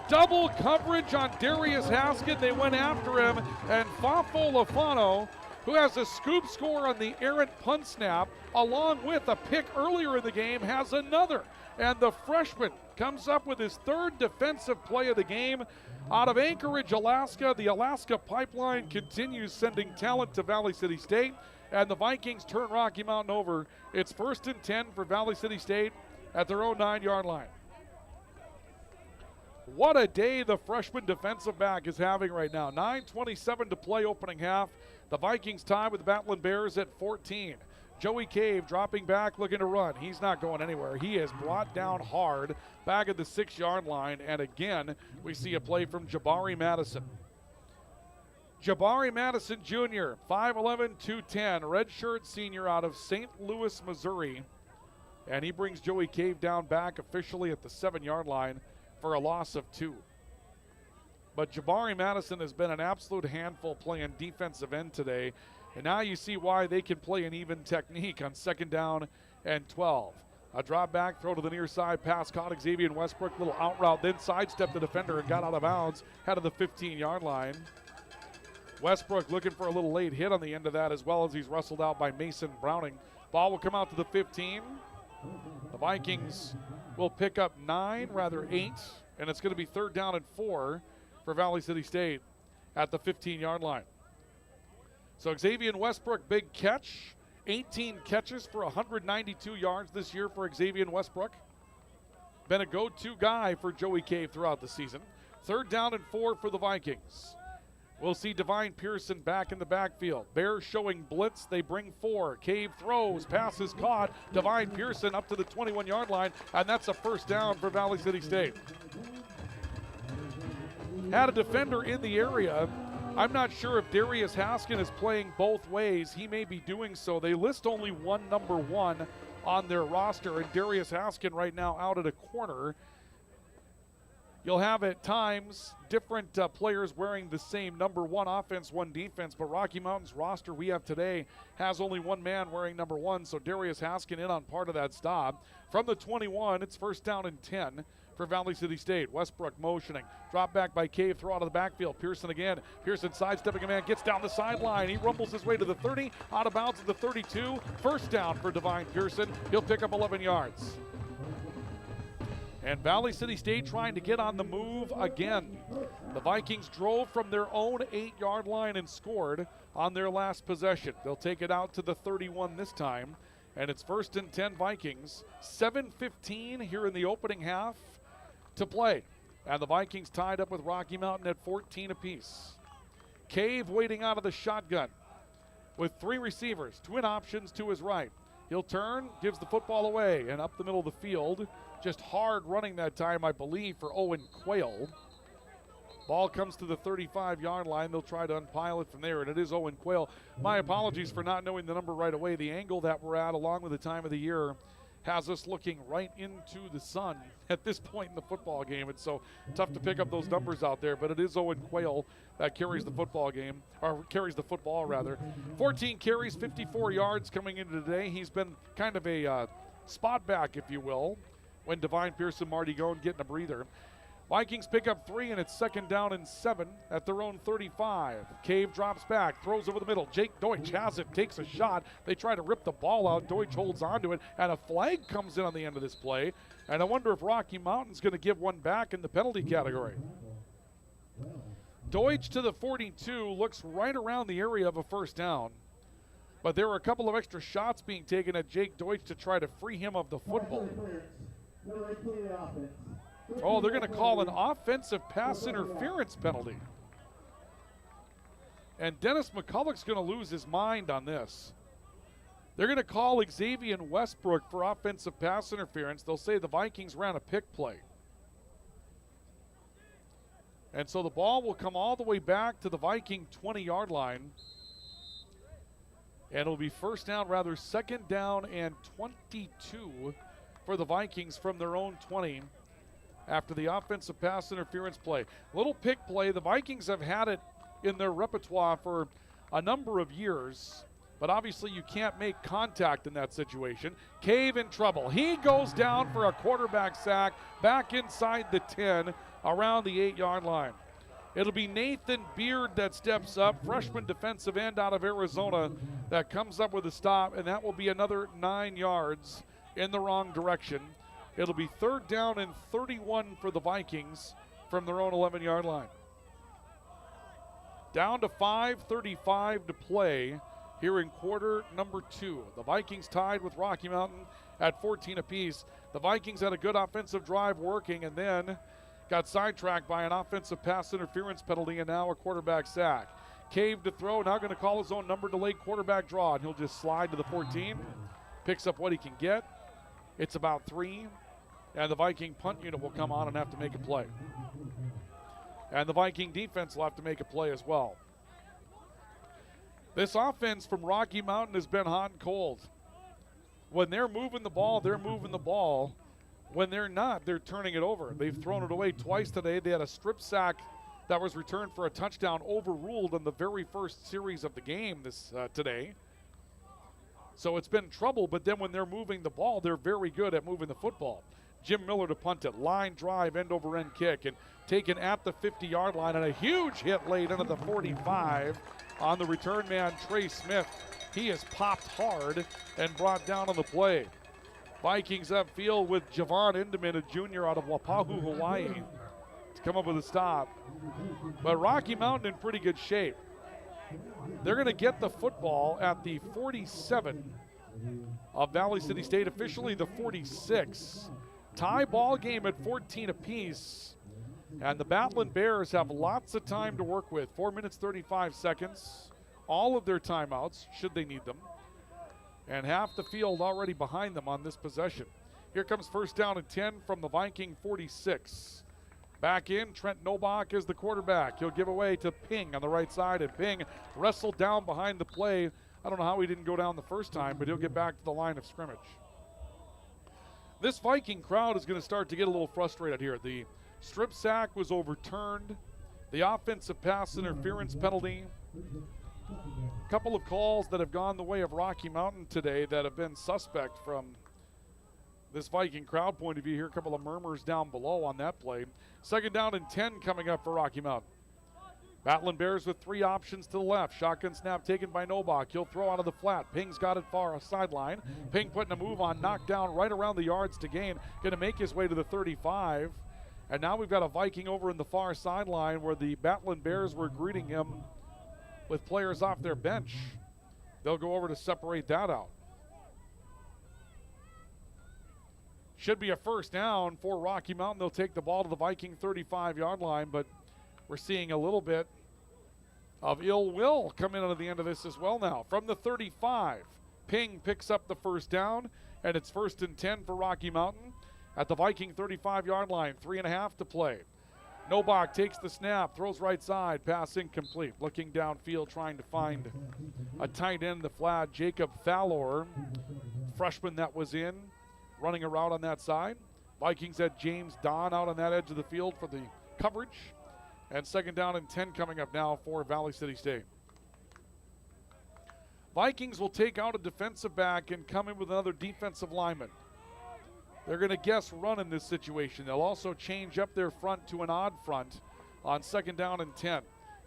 [SPEAKER 3] Double coverage on Darius Haskins. They went after him, and Fafo Lafano, who has a scoop score on the errant punt snap, along with a pick earlier in the game, has another. And the freshman comes up with his third defensive play of the game. Out of Anchorage, Alaska, the Alaska Pipeline continues sending talent to Valley City State, and the Vikings turn Rocky Mountain over. It's 1st and 10 for Valley City State at their own 9-yard line. What a day the freshman defensive back is having right now. 9:27 to play opening half. The Vikings tie with the Battling Bears at 14. Joey Cave dropping back, looking to run. He's not going anywhere. He is brought down hard, back at the 6-yard line, and again, we see a play from Jabari Madison. Jabari Madison Jr., 5'11", 210, redshirt senior out of St. Louis, Missouri, and he brings Joey Cave down back officially at the 7-yard line for a loss of 2. But Jabari Madison has been an absolute handful playing defensive end today. And now you see why they can play an even technique on 2nd down and 12. A drop back, throw to the near side, pass caught Xavier Westbrook, little out route, then sidestepped the defender and got out of bounds, head of the 15-yard line. Westbrook looking for a little late hit on the end of that, as well as he's wrestled out by Mason Browning. Ball will come out to the 15. The Vikings will pick up 8, and it's going to be 3rd down and 4 for Valley City State at the 15-yard line. So Xavier Westbrook, big catch. 18 catches for 192 yards this year for Xavier Westbrook. Been a go-to guy for Joey Cave throughout the season. 3rd down and 4 for the Vikings. We'll see Divine Pearson back in the backfield. Bears showing blitz. They bring 4. Cave throws. Pass is caught. Divine Pearson up to the 21-yard line, and that's a first down for Valley City State. Had a defender in the area. I'm not sure if Darius Haskins is playing both ways. He may be doing so. They list only one number 1 on their roster, and Darius Haskins right now out at a corner. You'll have at times different players wearing the same number 1 offense, 1 defense, but Rocky Mountain's roster we have today has only one man wearing number 1, so Darius Haskins in on part of that stop. From the 21, it's 1st down and 10 for Valley City State. Westbrook motioning. Drop back by Cave, throw out of the backfield. Pearson again. Pearson sidestepping a man, gets down the sideline. He rumbles his way to the 30, out of bounds at the 32. First down for Divine Pearson. He'll pick up 11 yards. And Valley City State trying to get on the move again. The Vikings drove from their own 8-yard line and scored on their last possession. They'll take it out to the 31 this time. And it's 1st and 10 Vikings. 7:15 here in the opening half to play. And the Vikings tied up with Rocky Mountain at 14 apiece. Cave waiting out of the shotgun with 3 receivers, twin options to his right. He'll turn, gives the football away, and up the middle of the field. Just hard running that time, I believe, for Owen Quayle. Ball comes to the 35-yard line. They'll try to unpile it from there, and it is Owen Quayle. My apologies for not knowing the number right away. The angle that we're at, along with the time of the year, has us looking right into the sun at this point in the football game. It's so tough to pick up those numbers out there, but it is Owen Quayle that carries the football game, or carries the football rather. 14 carries, 54 yards coming into today. He's been kind of a spot back, if you will, when Divine Pearson, Marty Gone getting a breather. Vikings pick up 3, and it's 2nd down and 7 at their own 35. Cave drops back, throws over the middle. Jake Deutsch has it, takes a shot. They try to rip the ball out. Deutsch holds onto it, and a flag comes in on the end of this play. And I wonder if Rocky Mountain's going to give one back in the penalty category. Deutsch to the 42 looks right around the area of a first down. But there were a couple of extra shots being taken at Jake Deutsch to try to free him of the football. Oh, they're going to call an offensive pass interference penalty. And Dennis McCulloch's going to lose his mind on this. They're going to call Xavier Westbrook for offensive pass interference. They'll say the Vikings ran a pick play. And so the ball will come all the way back to the Viking 20-yard line. And it'll be first down, rather second down and 22 for the Vikings from their own 20 after the offensive pass interference play. Little pick play. The Vikings have had it in their repertoire for a number of years, but obviously you can't make contact in that situation. Cave in trouble. He goes down for a quarterback sack back inside the 10 around the 8-yard line. It'll be Nathan Beard that steps up, freshman defensive end out of Arizona, that comes up with a stop, and that will be another 9 yards in the wrong direction. It'll be third down and 31 for the Vikings from their own 11-yard line. Down to 5:35 to play here in quarter number 2. The Vikings tied with Rocky Mountain at 14 apiece. The Vikings had a good offensive drive working and then got sidetracked by an offensive pass interference penalty and now a quarterback sack. Cave to throw, now going to call his own number delayed quarterback draw, and he'll just slide to the 14, picks up what he can get. It's about 3, and the Viking punt unit will come on and have to make a play. And the Viking defense will have to make a play as well. This offense from Rocky Mountain has been hot and cold. When they're moving the ball, they're moving the ball. When they're not, they're turning it over. They've thrown it away twice today. They had a strip sack that was returned for a touchdown overruled on the very first series of the game today. So it's been trouble, but then when they're moving the ball, they're very good at moving the football. Jim Miller to punt it. Line drive, end-over-end kick, and taken at the 50-yard line, and a huge hit laid into the 45 on the return man, Trey Smith. He is popped hard and brought down on the play. Vikings upfield with Javon Indeman, a junior out of Waipahu, Hawaii, to come up with a stop. But Rocky Mountain in pretty good shape. They're going to get the football at the 47 of Valley City State, officially the 46. Tie ball game at 14 apiece. And the Battling Bears have lots of time to work with. 4 minutes, 35 seconds. All of their timeouts, should they need them. And half the field already behind them on this possession. Here comes first down and 10 from the Viking 46. Back in, Trent Nobach is the quarterback. He'll give away to Ping on the right side, and Ping wrestled down behind the play. I don't know how he didn't go down the first time, but he'll get back to the line of scrimmage. This Viking crowd is going to start to get a little frustrated here. The strip sack was overturned. The offensive pass interference penalty. A couple of calls that have gone the way of Rocky Mountain today that have been suspect from this Viking crowd point of view here. A couple of murmurs down below on that play. Second down and 10 coming up for Rocky Mountain. Battling Bears with 3 options to the left. Shotgun snap taken by Nobach. He'll throw out of the flat. Ping's got it far sideline. Ping putting a move on, knocked down right around the yards to gain. Going to make his way to the 35. And now we've got a Viking over in the far sideline where the Battling Bears were greeting him with players off their bench. They'll go over to separate that out. Should be a first down for Rocky Mountain. They'll take the ball to the Viking 35-yard line, but we're seeing a little bit of ill will come in at the end of this as well now. From the 35, Ping picks up the first down, and it's first and 10 for Rocky Mountain at the Viking 35-yard line. 3.5 to play. Nobach takes the snap, throws right side, pass incomplete. Looking downfield, trying to find a tight end, the flat, Jacob Thalor, freshman that was in, running a route on that side. Vikings had James Don out on that edge of the field for the coverage. And second down and 10 coming up now for Valley City State. Vikings will take out a defensive back and come in with another defensive lineman. They're going to guess run in this situation. They'll also change up their front to an odd front on second down and 10.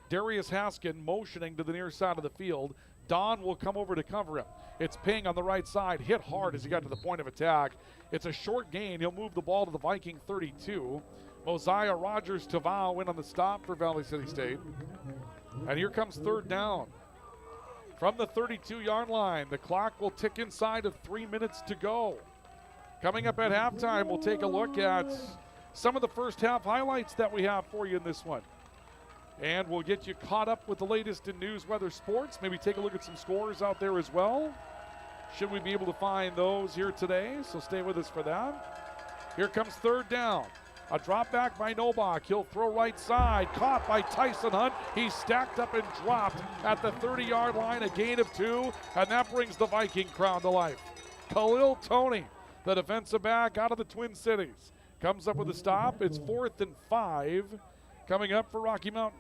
[SPEAKER 3] Darius Haskin motioning to the near side of the field. Don will come over to cover him. It's Ping on the right side, hit hard as he got to the point of attack. It's a short gain. He'll move the ball to the Viking 32. Mosiah Rogers Tavau in on the stop for Valley City State. And here comes third down. From the 32-yard line, the clock will tick inside of 3 minutes to go. Coming up at halftime, we'll take a look at some of the first half highlights that we have for you in this one. And we'll get you caught up with the latest in news, weather, sports. Maybe take a look at some scores out there as well. Should we be able to find those here today? So stay with us for that. Here comes third down. A drop back by Novak. He'll throw right side. Caught by Tyson Hunt. He's stacked up and dropped at the 30-yard line. A gain of 2. And that brings the Viking crowd to life. Khalil Toney, the defensive back out of the Twin Cities, comes up with a stop. It's 4th and 5 coming up for Rocky Mountain.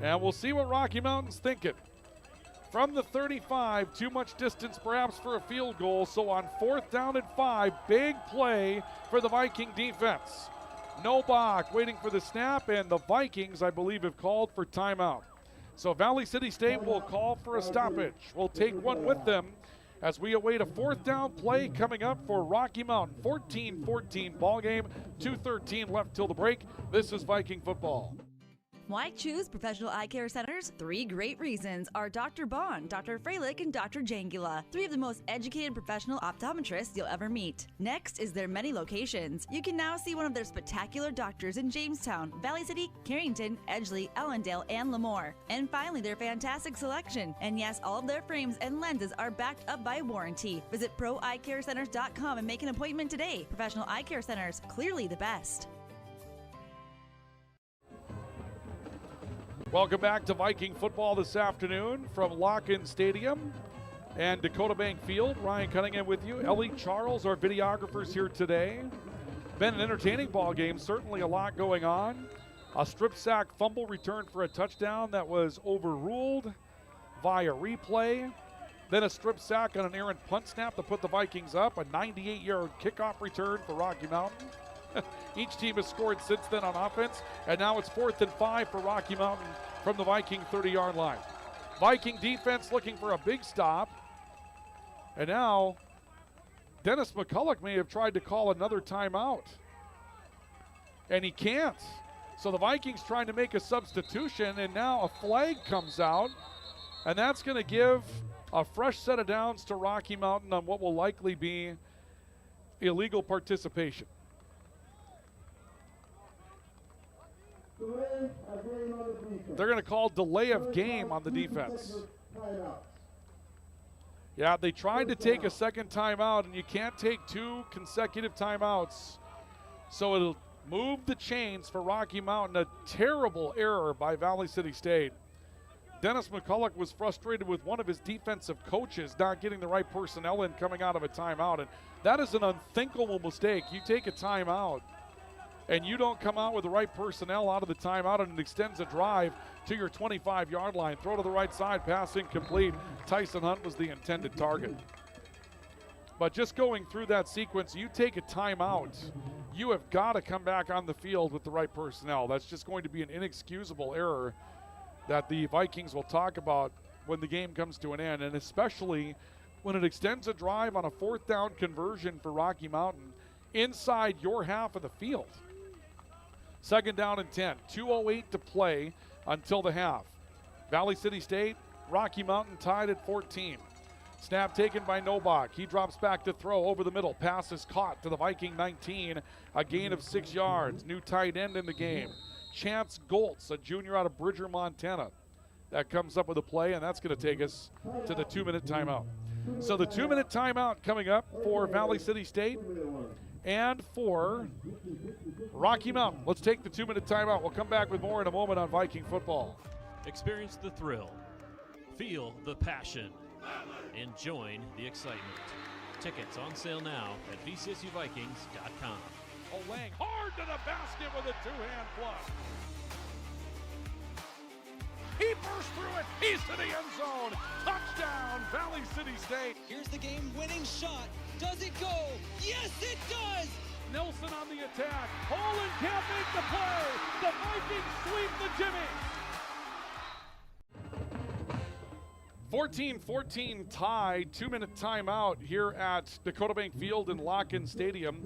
[SPEAKER 3] And we'll see what Rocky Mountain's thinking. From the 35, too much distance perhaps for a field goal. So on 4th down and 5, big play for the Viking defense. Novak waiting for the snap, and the Vikings, I believe, have called for timeout. So Valley City State will call for a stoppage. We'll take one with them as we await a 4th down play coming up for Rocky Mountain. 14-14 ball game, 2:13 left till the break. This is Viking football.
[SPEAKER 13] Why choose Professional Eye Care Centers? 3 great reasons are Dr. Bond, Dr. Freilich, and Dr. Jangula, 3 of the most educated professional optometrists you'll ever meet. Next is their many locations. You can now see one of their spectacular doctors in Jamestown, Valley City, Carrington, Edgeley, Ellendale, and Lemoore. And finally, their fantastic selection. And yes, all of their frames and lenses are backed up by warranty. Visit proeyecarecenters.com and make an appointment today. Professional Eye Care Centers, clearly the best.
[SPEAKER 3] Welcome back to Viking football this afternoon from Locken Stadium and Dakota Bank Field. Ryan Cunningham with you. Ellie Charles, our videographers here today. Been an entertaining ball game, certainly a lot going on. A strip sack fumble return for a touchdown that was overruled via replay. Then a strip sack on an errant punt snap to put the Vikings up. A 98-yard kickoff return for Rocky Mountain. Each team has scored since then on offense, and now it's 4th and 5 for Rocky Mountain from the Viking 30-yard line. Viking defense looking for a big stop, and now Dennis McCulloch may have tried to call another timeout, and he can't. So the Vikings trying to make a substitution, and now a flag comes out, and that's going to give a fresh set of downs to Rocky Mountain on what will likely be illegal participation. They're going to call delay of game on the defense. Yeah, they tried to take a second timeout, and you can't take 2 consecutive timeouts. So it'll move the chains for Rocky Mountain. A terrible error by Valley City State. Dennis McCulloch was frustrated with one of his defensive coaches not getting the right personnel in coming out of a timeout, and that is an unthinkable mistake. You take a timeout and you don't come out with the right personnel out of the timeout, and it extends a drive to your 25-yard line. Throw to the right side, pass incomplete. Tyson Hunt was the intended target. But just going through that sequence, you take a timeout, you have got to come back on the field with the right personnel. That's just going to be an inexcusable error that the Vikings will talk about when the game comes to an end, and especially when it extends a drive on a 4th down conversion for Rocky Mountain inside your half of the field. 2nd down and 10, 2:08 to play until the half. Valley City State, Rocky Mountain tied at 14. Snap taken by Novak. He drops back to throw over the middle. Pass is caught to the Viking 19, a gain of 6 yards. New tight end in the game, Chance Goltz, a junior out of Bridger, Montana. That comes up with a play, and that's going to take us to the 2-minute timeout. So the 2-minute timeout coming up for Valley City State and for Rocky Mountain. Let's take the 2-minute timeout. We'll come back with more in a moment on Viking football.
[SPEAKER 14] Experience the thrill, feel the passion, and join the excitement. Tickets on sale now at VCSUVikings.com.
[SPEAKER 3] Lang hard to the basket with a 2-hand flush. He burst through it. He's to the end zone. Touchdown, Valley City State.
[SPEAKER 15] Here's the game-winning shot. Does it go? Yes, it does!
[SPEAKER 3] Nelson on the attack. Holland can't make the play. The Vikings sweep the Jimmy. 14-14 tie, 2-minute timeout here at Dakota Bank Field in Locken Stadium.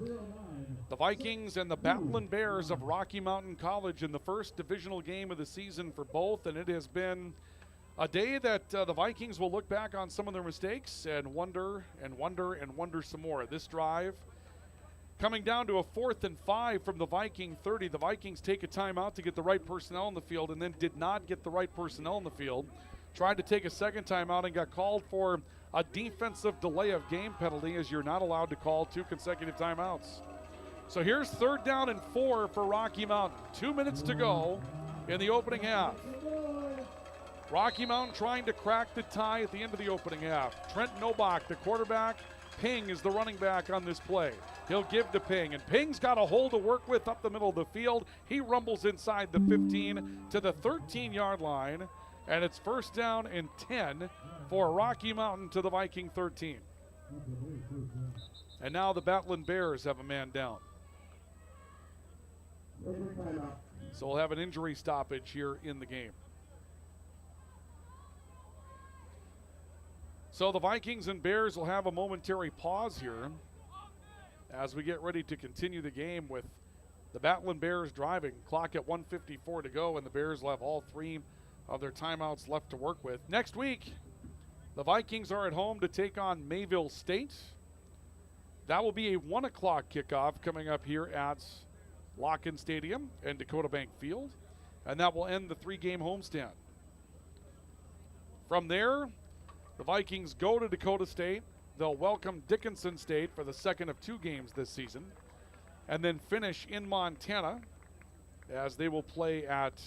[SPEAKER 3] The Vikings and the Battling Bears of Rocky Mountain College in the first divisional game of the season for both, and it has been a day that the Vikings will look back on some of their mistakes and wonder some more. This drive Coming down to a 4th and 5 from the Viking 30. The Vikings take a timeout to get the right personnel in the field and then did not get the right personnel in the field. Tried to take a second timeout and got called for a defensive delay of game penalty, as you're not allowed to call 2 consecutive timeouts. So here's 3rd down and 4 for Rocky Mountain. 2 minutes to go in the opening half. Rocky Mountain trying to crack the tie at the end of the opening half. Trent Nobach, the quarterback. Ping is the running back on this play. He'll give to Ping, and Ping's got a hole to work with up the middle of the field. He rumbles inside the 15 to the 13-yard line, and it's 1st down and 10 for Rocky Mountain to the Viking 13. And now the Battling Bears have a man down. So we'll have an injury stoppage here in the game. So the Vikings and Bears will have a momentary pause here as we get ready to continue the game with the Battling Bears driving. Clock at 1:54 to go, and the Bears will have all 3 of their timeouts left to work with. Next week, the Vikings are at home to take on Mayville State. That will be a 1 o'clock kickoff coming up here at Locken Stadium and Dakota Bank Field, and that will end the 3-game homestand. From there, the Vikings go to Dakota State. They'll welcome Dickinson State for the 2nd of 2 games this season, and then finish in Montana as they will play at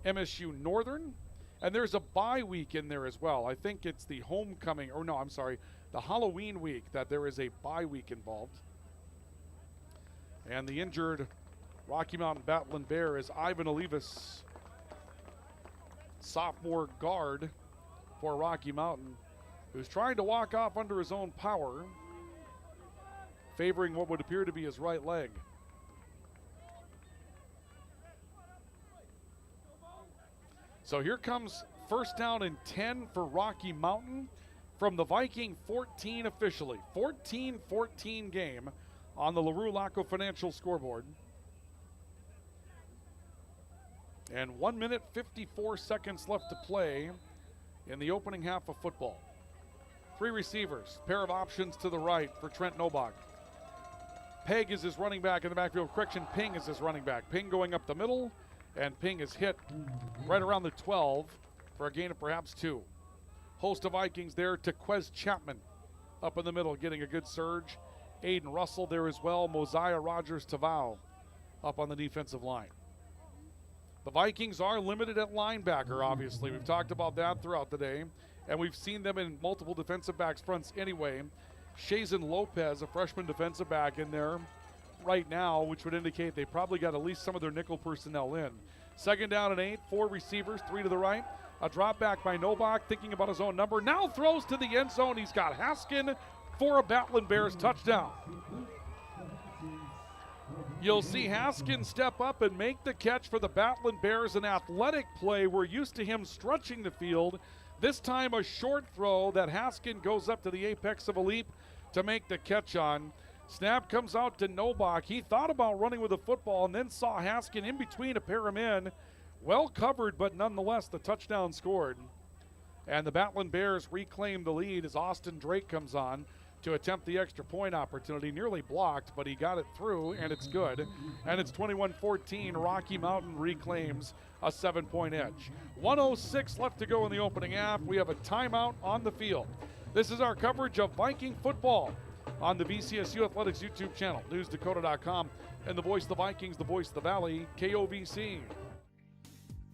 [SPEAKER 3] MSU Northern. And there's a bye week in there as well. I think it's the homecoming, or no, I'm sorry, the Halloween week that there is a bye week involved. And the injured Rocky Mountain Battling Bear is Ivan Olivas, sophomore guard for Rocky Mountain, who's trying to walk off under his own power, favoring what would appear to be his right leg. So here comes 1st down and 10 for Rocky Mountain from the Viking 14 officially. 14-14 game on the LaRue Laco Financial scoreboard. And 1 minute, 54 seconds left to play in the opening half of football. 3 receivers, pair of options to the right for Trent Nobach. Peg is his running back in the backfield. Correction, Ping is his running back. Ping going up the middle, and Ping is hit right around the 12 for a gain of perhaps 2. Host of Vikings there, Tequez Chapman up in the middle, getting a good surge. Aiden Russell there as well. Mosiah Rogers-Tavau up on the defensive line. The Vikings are limited at linebacker, obviously. We've talked about that throughout the day, and we've seen them in multiple defensive backs fronts anyway. Shazin Lopez, a freshman defensive back in there right now, which would indicate they probably got at least some of their nickel personnel in. 2nd down and 8, 4 receivers, 3 to the right. A drop back by Nobach, thinking about his own number. Now throws to the end zone. He's got Haskin for a Battling Bears touchdown. You'll see Haskin step up and make the catch for the Battling Bears. An athletic play. We're used to him stretching the field. This time a short throw that Haskin goes up to the apex of a leap to make the catch on. Snap comes out to Nobach. He thought about running with the football and then saw Haskin in between a pair of men. Well covered, but nonetheless the touchdown scored. And the Battling Bears reclaim the lead as Austin Drake comes on to attempt the extra point opportunity. Nearly blocked, but he got it through, and it's good. And it's 21-14. Rocky Mountain reclaims a 7-point edge. 1:06 left to go in the opening half. We have a timeout on the field. This is our coverage of Viking football on the VCSU Athletics YouTube channel, newsdakota.com, and the voice of the Vikings, the voice of the Valley, KOVC.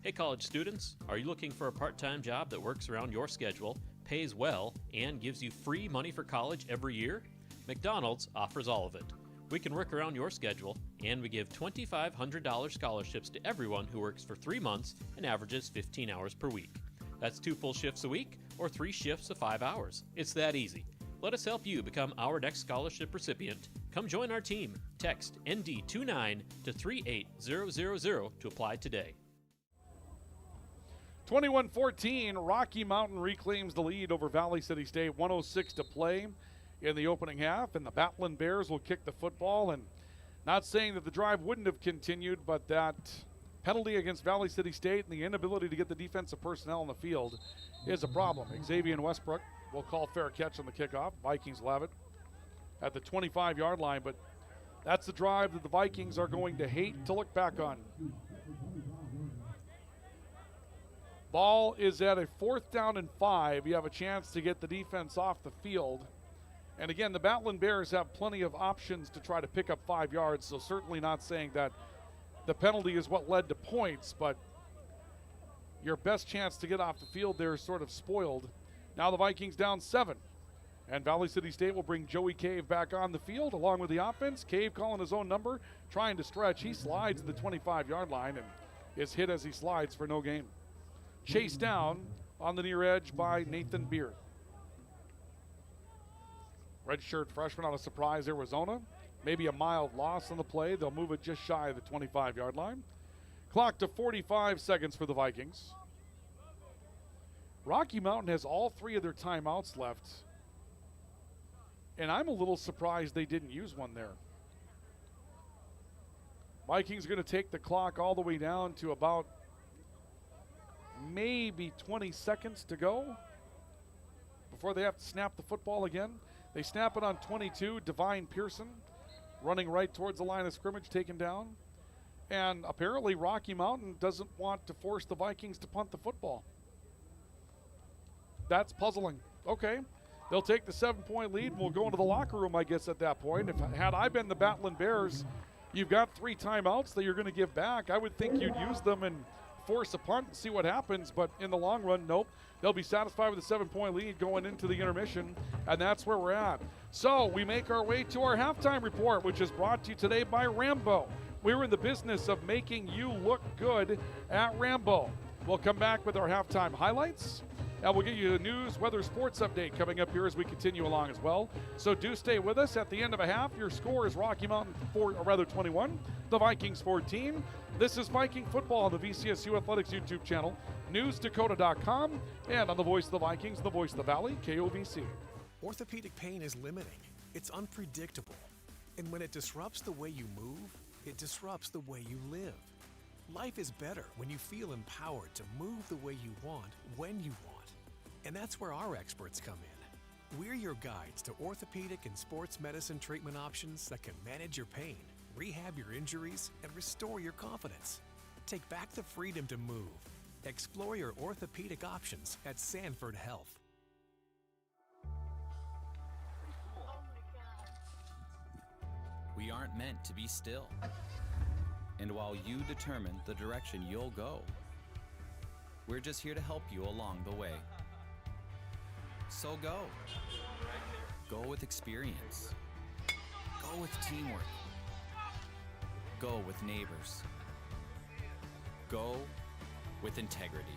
[SPEAKER 14] Hey college students, are you looking for a part-time job that works around your schedule, pays well, and gives you free money for college every year? McDonald's offers all of it. We can work around your schedule, and we give $2,500 scholarships to everyone who works for 3 months and averages 15 hours per week. That's 2 full shifts a week or 3 shifts of 5 hours. It's that easy. Let us help you become our next scholarship recipient. Come join our team. Text ND29 to 38000 to apply today.
[SPEAKER 3] 21-14, Rocky Mountain reclaims the lead over Valley City State. 1:06 to play in the opening half, and the Battling Bears will kick the football. And not saying that the drive wouldn't have continued, but that penalty against Valley City State and the inability to get the defensive personnel on the field is a problem. Xavier Westbrook will call fair catch on the kickoff. Vikings will have it at the 25-yard line, but That's the drive that the Vikings are going to hate to look back on. Ball is at a 4th down and 5. You have a chance to get the defense off the field. And again, the Battling Bears have plenty of options to try to pick up 5 yards, so certainly not saying that the penalty is what led to points, but your best chance to get off the field there is sort of spoiled. Now the Vikings down 7. And Valley City State will bring Joey Cave back on the field along with the offense. Cave calling his own number, trying to stretch. He slides to the 25-yard line and is hit as he slides for no gain. Chased down on the near edge by Nathan Beard. Redshirt freshman out of Surprise, Arizona. Maybe a mild loss on the play. They'll move it just shy of the 25-yard line. Clock to 45 seconds for the Vikings. Rocky Mountain has all 3 of their timeouts left. And I'm a little surprised they didn't use one there. Vikings are going to take the clock all the way down to about maybe 20 seconds to go before they have to snap the football again. They snap it on 22. Divine Pearson running right towards the line of scrimmage, taken down. And apparently Rocky Mountain doesn't want to force the Vikings to punt the football. That's puzzling. Okay. They'll take the 7-point lead and we'll go into the locker room, I guess, at that point. Had I been the Battling Bears, you've got 3 timeouts that you're going to give back. I would think you'd use them and force a punt and see what happens, but in the long run, nope. They'll be satisfied with the 7-point lead going into the intermission, and that's where we're at. So we make our way to our halftime report, which is brought to you today by Rambo. We're in the business of making you look good at Rambo. We'll come back with our halftime highlights, and we'll give you a news, weather, sports update coming up here as we continue along as well. So do stay with us. At the end of a half, your score is Rocky Mountain 21, the Vikings 14. This is Viking football on the VCSU Athletics YouTube channel, newsdakota.com, and on the Voice of the Vikings, the Voice of the Valley, KOVC.
[SPEAKER 6] Orthopedic pain is limiting. It's unpredictable. And when it disrupts the way you move, it disrupts the way you live. Life is better when you feel empowered to move the way you want, when you want. And that's where our experts come in. We're your guides to orthopedic and sports medicine treatment options that can manage your pain, rehab your injuries, and restore your confidence. Take back the freedom to move. Explore your orthopedic options at Sanford Health.
[SPEAKER 7] We aren't meant to be still. And while you determine the direction you'll go, we're just here to help you along the way. So go. Go with experience. Go with teamwork. Go with neighbors. Go with integrity.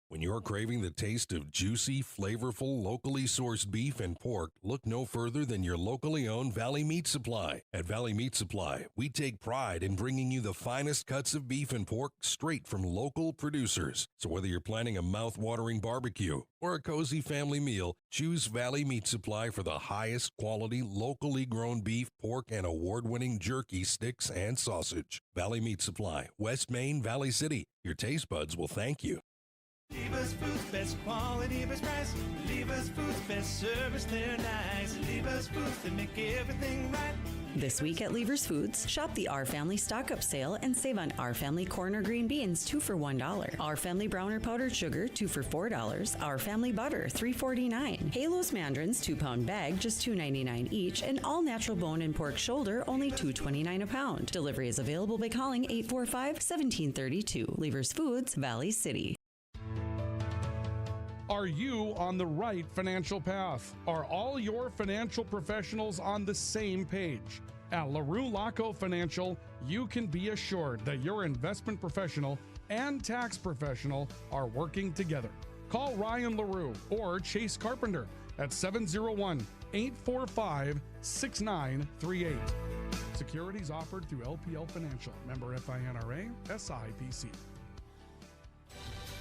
[SPEAKER 8] When you're craving the taste of juicy, flavorful, locally sourced beef and pork, look no further than your locally owned Valley Meat Supply. At Valley Meat Supply, we take pride in bringing you the finest cuts of beef and pork straight from local producers. So whether you're planning a mouth-watering barbecue or a cozy family meal, choose Valley Meat Supply for the highest quality, locally grown beef, pork, and award-winning jerky, sticks, and sausage. Valley Meat Supply, West Main, Valley City. Your taste buds will thank you.
[SPEAKER 9] Lever's Foods, best quality, best price. Lever's Foods, best service, they're nice. Lever's Foods, they make everything right.
[SPEAKER 10] This week at Lever's Foods, shop the Our Family stock-up sale and save on Our Family corn or green beans 2 for $1. Our Family brown or powdered sugar 2 for $4. Our Family butter $3.49. Halos mandarins 2-pound bag just $2.99 each, and all natural bone and pork shoulder only $2.29 a pound. Delivery is available by calling 845-1732. Lever's Foods, Valley City.
[SPEAKER 4] Are you on the right financial path? Are all your financial professionals on the same page? At LaRue Laco Financial, you can be assured that your investment professional and tax professional are working together. Call Ryan LaRue or Chase Carpenter at 701-845-6938. Securities offered through LPL Financial. Member FINRA, SIPC.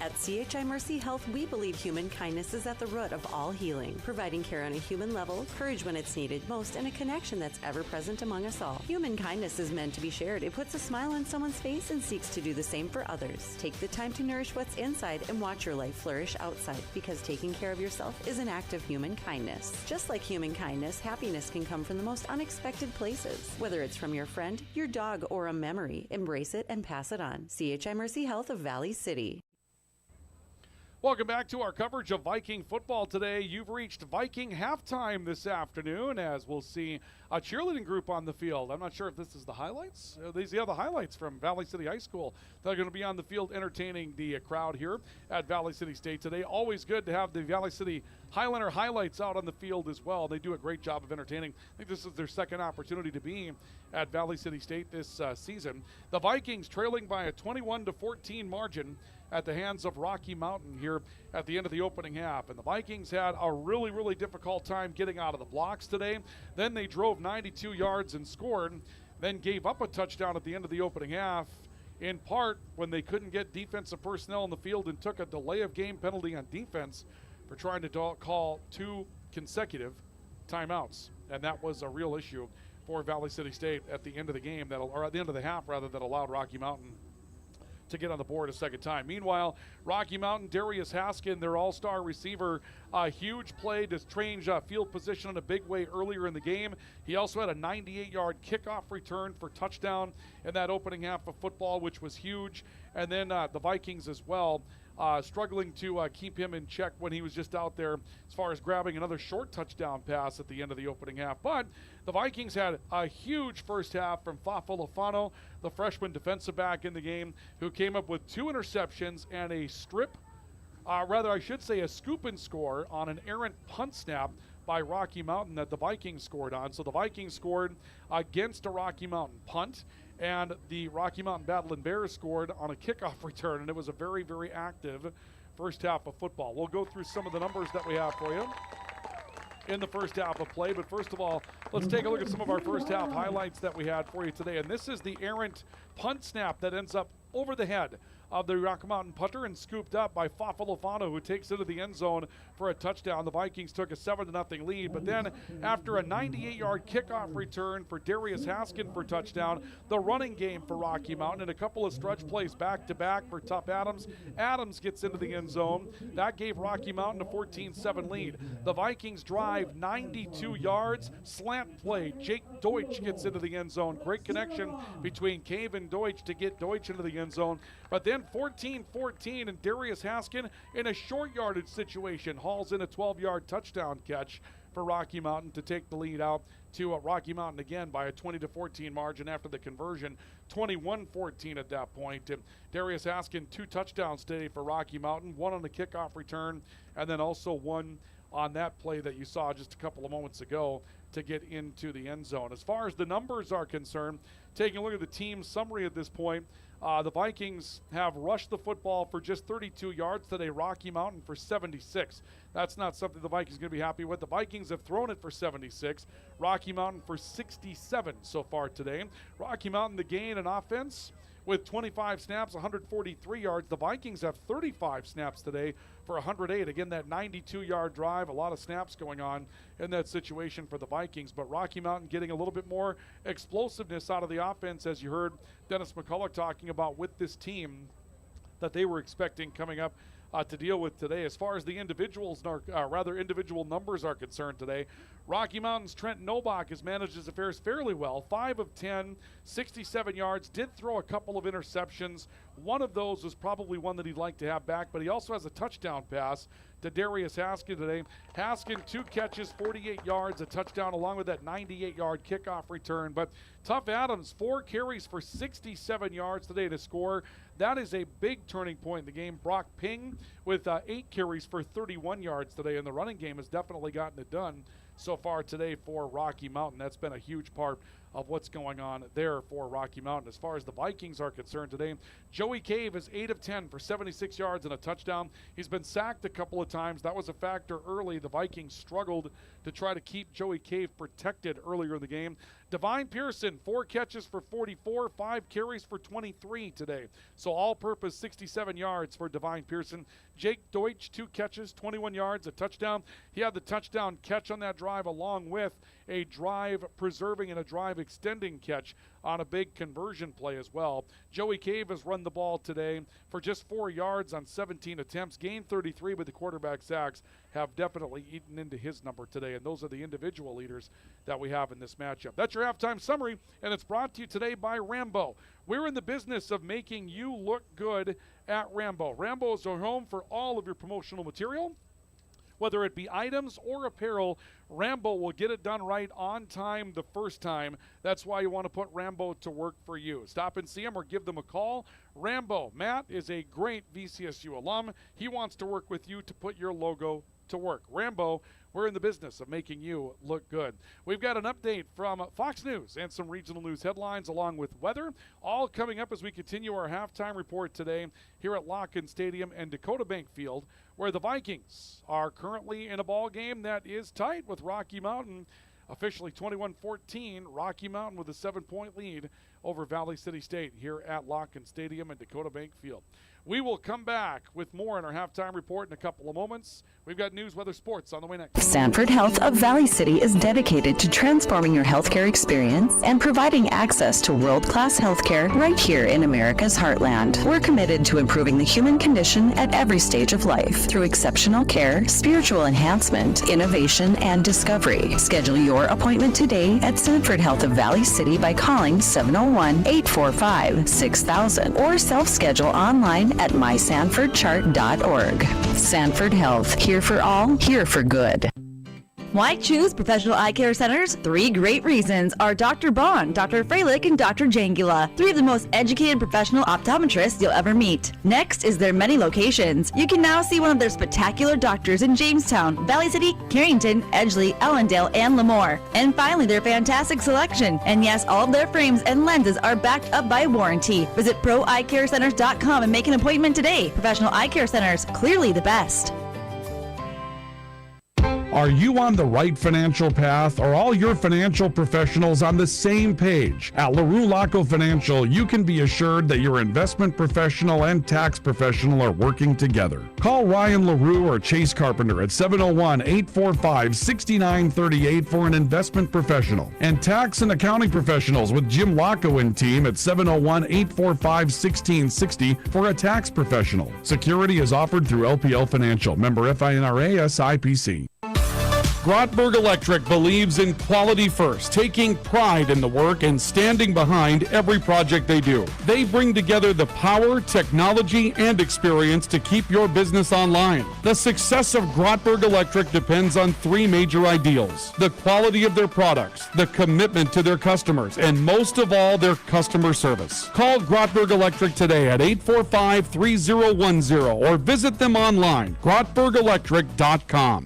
[SPEAKER 10] At CHI Mercy Health, we believe human kindness is at the root of all healing, providing care on a human level, courage when it's needed most, and a connection that's ever present among us all. Human kindness is meant to be shared. It puts a smile on someone's face and seeks to do the same for others. Take the time to nourish what's inside and watch your life flourish outside, because taking care of yourself is an act of human kindness. Just like human kindness, happiness can come from the most unexpected places. Whether it's from your friend, your dog, or a memory, embrace it and pass it on. CHI Mercy Health of Valley City.
[SPEAKER 3] Welcome back to our coverage of Viking football today. You've reached Viking halftime this afternoon, as we'll see a cheerleading group on the field. I'm not sure if this is the highlights. These are the highlights from Valley City High School. They're going to be on the field entertaining the crowd here at Valley City State today. Always good to have the Valley City Highlander highlights out on the field as well. They do a great job of entertaining. I think this is their second opportunity to be at Valley City State this season. The Vikings trailing by a 21-14 margin at the hands of Rocky Mountain here at the end of the opening half. And the Vikings had a really, really difficult time getting out of the blocks today. Then they drove 92 yards and scored, then gave up a touchdown at the end of the opening half, in part when they couldn't get defensive personnel in the field and took a delay of game penalty on defense for trying to call 2 consecutive timeouts. And that was a real issue for Valley City State at the end of the game, or at the end of the half rather, that allowed Rocky Mountain to get on the board a second time. Meanwhile, Rocky Mountain, Darius Haskin, their all-star receiver, a huge play to change field position in a big way earlier in the game. He also had a 98-yard kickoff return for touchdown in that opening half of football, which was huge. And then the Vikings as well, struggling to keep him in check when he was just out there as far as grabbing another short touchdown pass at the end of the opening half. But the Vikings had a huge first half from Fafa Lofano, the freshman defensive back in the game, who came up with 2 interceptions and a a scoop and score on an errant punt snap by Rocky Mountain that the Vikings scored on. So the Vikings scored against a Rocky Mountain punt, and the Rocky Mountain Battlin' Bears scored on a kickoff return, and it was a very, very active first half of football. We'll go through some of the numbers that we have for you in the first half of play, but first of all, let's take a look at some of our first half highlights that we had for you today. And this is the errant punt snap that ends up over the head of the Rocky Mountain punter and scooped up by Fafa Lofano, who takes it to the end zone for a touchdown. The Vikings took a 7-0 lead, but then after a 98-yard kickoff return for Darius Haskin for touchdown, the running game for Rocky Mountain and a couple of stretch plays back-to-back for Tough Adams. Adams gets into the end zone. That gave Rocky Mountain a 14-7 lead. The Vikings drive 92 yards, slant play. Jake Deutsch gets into the end zone. Great connection between Cave and Deutsch to get Deutsch into the end zone. But then 14-14, and Darius Haskin in a short yardage situation hauls in a 12-yard touchdown catch for Rocky Mountain to take the lead out to Rocky Mountain again by a 20-14 margin after the conversion, 21-14 at that point. And Darius Haskin, 2 touchdowns today for Rocky Mountain, 1 on the kickoff return, and then also 1 on that play that you saw just a couple of moments ago to get into the end zone. As far as the numbers are concerned, taking a look at the team summary at this point, the Vikings have rushed the football for just 32 yards today. Rocky Mountain for 76. That's not something the Vikings are going to be happy with. The Vikings have thrown it for 76. Rocky Mountain for 67 so far today. Rocky Mountain, the gain in offense with 25 snaps, 143 yards. The Vikings have 35 snaps today for 108. Again, that 92-yard drive, a lot of snaps going on in that situation for the Vikings. But Rocky Mountain getting a little bit more explosiveness out of the offense, as you heard Dennis McCullough talking about with this team that they were expecting coming up to deal with today. As far as the individual numbers are concerned today, Rocky Mountain's Trent Nobach has managed his affairs fairly well. 5 of 10, 67 yards, did throw a couple of interceptions. One of those was probably one that he'd like to have back, but he also has a touchdown pass to Darius Haskin today. Haskin, 2 catches, 48 yards, a touchdown along with that 98-yard kickoff return. But Tough Adams, 4 carries for 67 yards today to score. That is a big turning point in the game. Brock Ping with 8 carries for 31 yards today, and the running game has definitely gotten it done so far today for Rocky Mountain. That's been a huge part of what's going on there for Rocky Mountain. As far as the Vikings are concerned today, Joey Cave is 8 of 10 for 76 yards and a touchdown. He's been sacked a couple of times. That was a factor early. The Vikings struggled to to try to keep Joey Cave protected earlier in the game. Divine Pearson, 4 catches for 44, 5 carries for 23 today. So all-purpose 67 yards for Divine Pearson. Jake Deutsch, 2 catches, 21 yards, a touchdown. He had the touchdown catch on that drive along with a drive-preserving and a drive-extending catch on a big conversion play as well. Joey Cave has run the ball today for just 4 yards on 17 attempts, gained 33 with the quarterback sacks, have definitely eaten into his number today, and those are the individual leaders that we have in this matchup. That's your halftime summary, and it's brought to you today by Rambo. We're in the business of making you look good at Rambo. Rambo is our home for all of your promotional material. Whether it be items or apparel, Rambo will get it done right on time the first time. That's why you want to put Rambo to work for you. Stop and see him or give them a call. Rambo, Matt is a great VCSU alum. He wants to work with you to put your logo to work. Rambo, we're in the business of making you look good. We've got an update from Fox News and some regional news headlines along with weather, all coming up as we continue our halftime report today here at Locken Stadium and Dakota Bank Field, where the Vikings are currently in a ball game that is tight with Rocky Mountain. Officially 21-14, Rocky Mountain with a 7-point lead over Valley City State here at Locken Stadium and Dakota Bank Field. We will come back with more in our halftime report in a couple of moments. We've got news, weather, sports on the way next.
[SPEAKER 10] Sanford Health of Valley City is dedicated to transforming your healthcare experience and providing access to world-class healthcare right here in America's heartland. We're committed to improving the human condition at every stage of life through exceptional care, spiritual enhancement, innovation, and discovery. Schedule your appointment today at Sanford Health of Valley City by calling 701-845-6000 or self-schedule online at mysanfordchart.org. Sanford Health, here for all, here for good.
[SPEAKER 13] Why choose Professional Eye Care Centers? 3 great reasons are Dr. Bond, Dr. Freilich, and Dr. Jangula, 3 of the most educated professional optometrists you'll ever meet. Next is their many locations. You can now see one of their spectacular doctors in Jamestown, Valley City, Carrington, Edgeley, Ellendale, and Lemoore. And finally, their fantastic selection. And yes, all of their frames and lenses are backed up by warranty. Visit ProEyeCareCenters.com and make an appointment today. Professional Eye Care Centers, clearly the best.
[SPEAKER 4] Are you on the right financial path? Are all your financial professionals on the same page? At LaRue Laco Financial, you can be assured that your investment professional and tax professional are working together. Call Ryan LaRue or Chase Carpenter at 701-845-6938 for an investment professional. And tax and accounting professionals with Jim Laco and team at 701-845-1660 for a tax professional. Security is offered through LPL Financial. Member FINRA SIPC. Grotberg Electric believes in quality first, taking pride in the work and standing behind every project they do. They bring together the power, technology, and experience to keep your business online. The success of Grotberg Electric depends on 3 major ideals: the quality of their products, the commitment to their customers, and most of all, their customer service. Call Grotberg Electric today at 845-3010 or visit them online, grotbergelectric.com.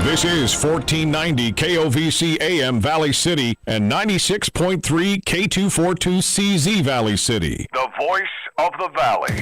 [SPEAKER 1] This is 1490 KOVC AM Valley City and 96.3 K242CZ Valley City.
[SPEAKER 2] The voice of the Valley.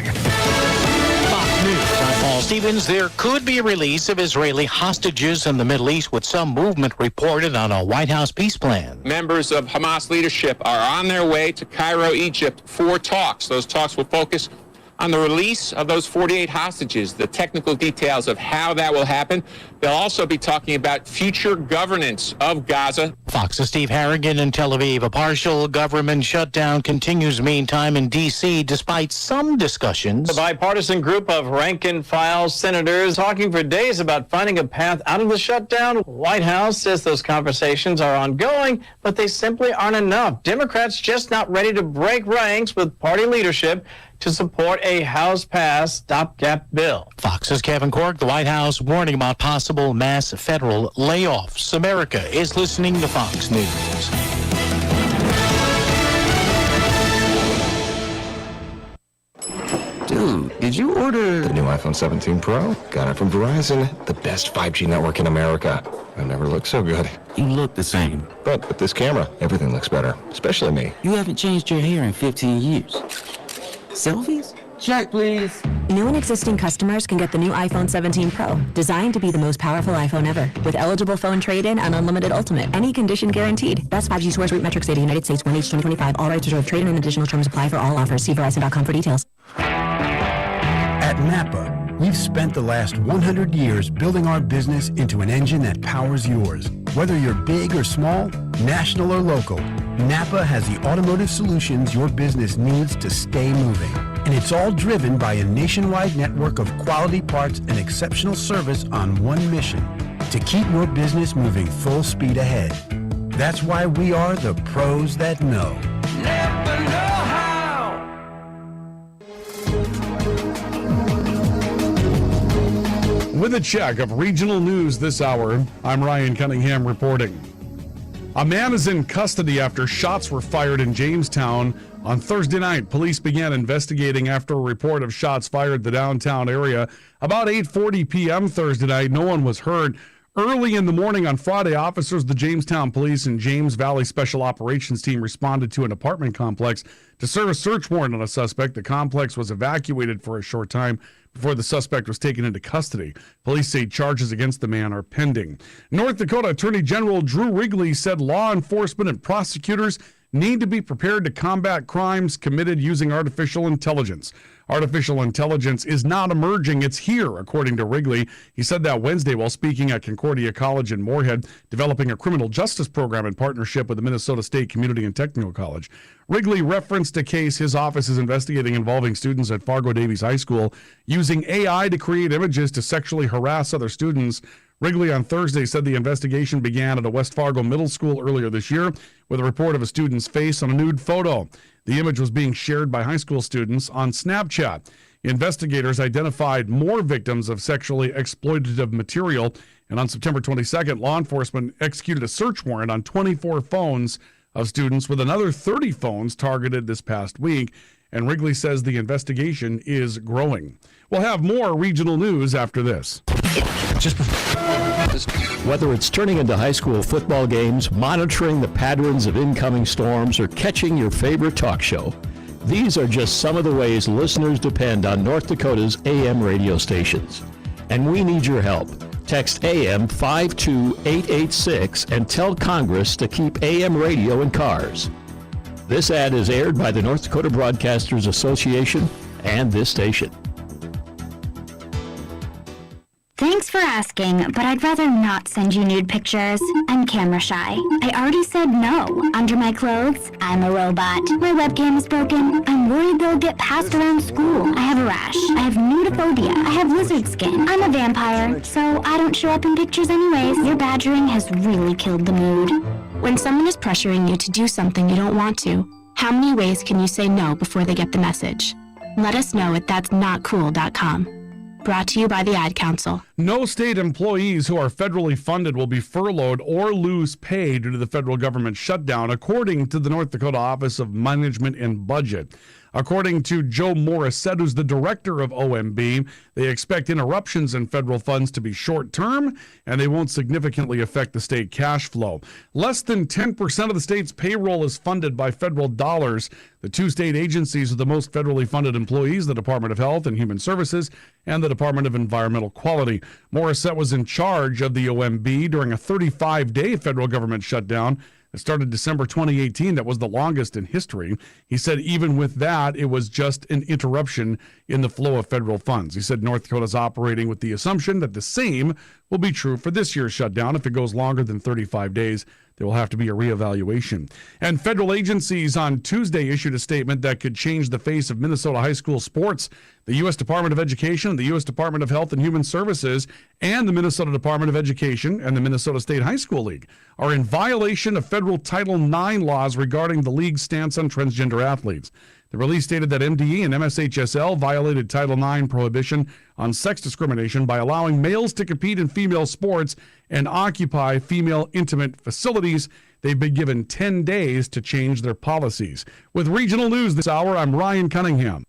[SPEAKER 16] Fox News, I'm Paul Stevens. There could be a release of Israeli hostages in the Middle East with some movement reported on a White House peace plan.
[SPEAKER 17] Members of Hamas leadership are on their way to Cairo, Egypt for talks. Those talks will focus on the release of those 48 hostages, the technical details of how that will happen. They'll also be talking about future governance of Gaza.
[SPEAKER 16] Fox's Steve Harrigan in Tel Aviv. A partial government shutdown continues meantime in D.C. despite some discussions.
[SPEAKER 18] The bipartisan group of rank-and-file senators talking for days about finding a path out of the shutdown. White House says those conversations are ongoing, but they simply aren't enough. Democrats just not ready to break ranks with party leadership to support a House-passed stopgap bill.
[SPEAKER 16] Fox's Kevin Cork, the White House warning about possible mass federal layoffs. America is listening to Fox News.
[SPEAKER 19] Dude, did you order the new iPhone 17 Pro? Got it from Verizon, the best 5G network in America. I've never looked so good.
[SPEAKER 20] You look the same.
[SPEAKER 19] But with this camera, everything looks better, especially me.
[SPEAKER 20] You haven't changed your hair in 15 years. Selfies? Check, please.
[SPEAKER 21] New and existing customers can get the new iPhone 17 Pro, designed to be the most powerful iPhone ever, with eligible phone trade-in and unlimited ultimate. Any condition guaranteed. Best 5G scores, root metrics data, United States, 1H 2025. All rights reserved. Trade-in and additional terms apply for all offers. See Verizon.com for details.
[SPEAKER 22] At Napa, we've spent the last 100 years building our business into an engine that powers yours. Whether you're big or small, national or local, Napa has the automotive solutions your business needs to stay moving. And it's all driven by a nationwide network of quality parts and exceptional service on one mission: to keep your business moving full speed ahead. That's why we are the pros that know.
[SPEAKER 9] Never know how.
[SPEAKER 4] With a check of regional news this hour, I'm Ryan Cunningham reporting. A man is in custody after shots were fired in Jamestown. On Thursday night, police began investigating after a report of shots fired in the downtown area. About 8:40 p.m. Thursday night, no one was hurt. Early in the morning on Friday, officers of the Jamestown Police and James Valley Special Operations Team responded to an apartment complex to serve a search warrant on a suspect. The complex was evacuated for a short time before the suspect was taken into custody. Police say charges against the man are pending. North Dakota Attorney General Drew Wrigley said law enforcement and prosecutors need to be prepared to combat crimes committed using artificial intelligence. Artificial intelligence is not emerging, it's here, according to Wrigley. He said that Wednesday while speaking at Concordia College in Moorhead, developing a criminal justice program in partnership with the Minnesota State Community and Technical College. Wrigley referenced a case his office is investigating involving students at Fargo Davies High School using AI to create images to sexually harass other students. Wrigley on Thursday said the investigation began at a West Fargo middle school earlier this year with a report of a student's face on a nude photo. The image was being shared by high school students on Snapchat. Investigators identified more victims of sexually exploitative material, and on September 22nd, law enforcement executed a search warrant on 24 phones of students with another 30 phones targeted this past week, and Wrigley says the investigation is growing. We'll have more regional news after this.
[SPEAKER 23] Whether it's turning into high school football games, monitoring the patterns of incoming storms, or catching your favorite talk show, these are just some of the ways listeners depend on North Dakota's AM radio stations. And we need your help. Text AM 52886 and tell Congress to keep AM radio in cars. This ad is aired by the North Dakota Broadcasters Association and this station.
[SPEAKER 24] Thanks for asking, but I'd rather not send you nude pictures. I'm camera shy. I already said no. Under my clothes, I'm a robot. My webcam is broken. I'm worried they'll get passed around school. I have a rash. I have nudophobia. I have lizard skin. I'm a vampire, so I don't show up in pictures anyways. Your badgering has really killed the mood. When someone is pressuring you to do something you don't want to, how many ways can you say no before they get the message? Let us know at that'snotcool.com. Brought to you by the Ad Council.
[SPEAKER 4] No state employees who are federally funded will be furloughed or lose pay due to the federal government shutdown, according to the North Dakota Office of Management and Budget. According to Joe Morissette, who's the director of OMB, they expect interruptions in federal funds to be short-term, and they won't significantly affect the state cash flow. Less than 10% of the state's payroll is funded by federal dollars. The two state agencies with the most federally funded employees, the Department of Health and Human Services and the Department of Environmental Quality. Morissette was in charge of the OMB during a 35-day federal government shutdown. It started December 2018. That was the longest in history. He said even with that, it was just an interruption in the flow of federal funds. He said North Dakota is operating with the assumption that the same will be true for this year's shutdown. If it goes longer than 35 days, there will have to be a reevaluation. And federal agencies on Tuesday issued a statement that could change the face of Minnesota high school sports. The U.S. Department of Education, the U.S. Department of Health and Human Services, and the Minnesota Department of Education and the Minnesota State High School League are in violation of federal Title IX laws regarding the league's stance on transgender athletes. The release stated that MDE and MSHSL violated Title IX prohibition on sex discrimination by allowing males to compete in female sports and occupy female intimate facilities. They've been given 10 days to change their policies. With regional news this hour, I'm Ryan Cunningham.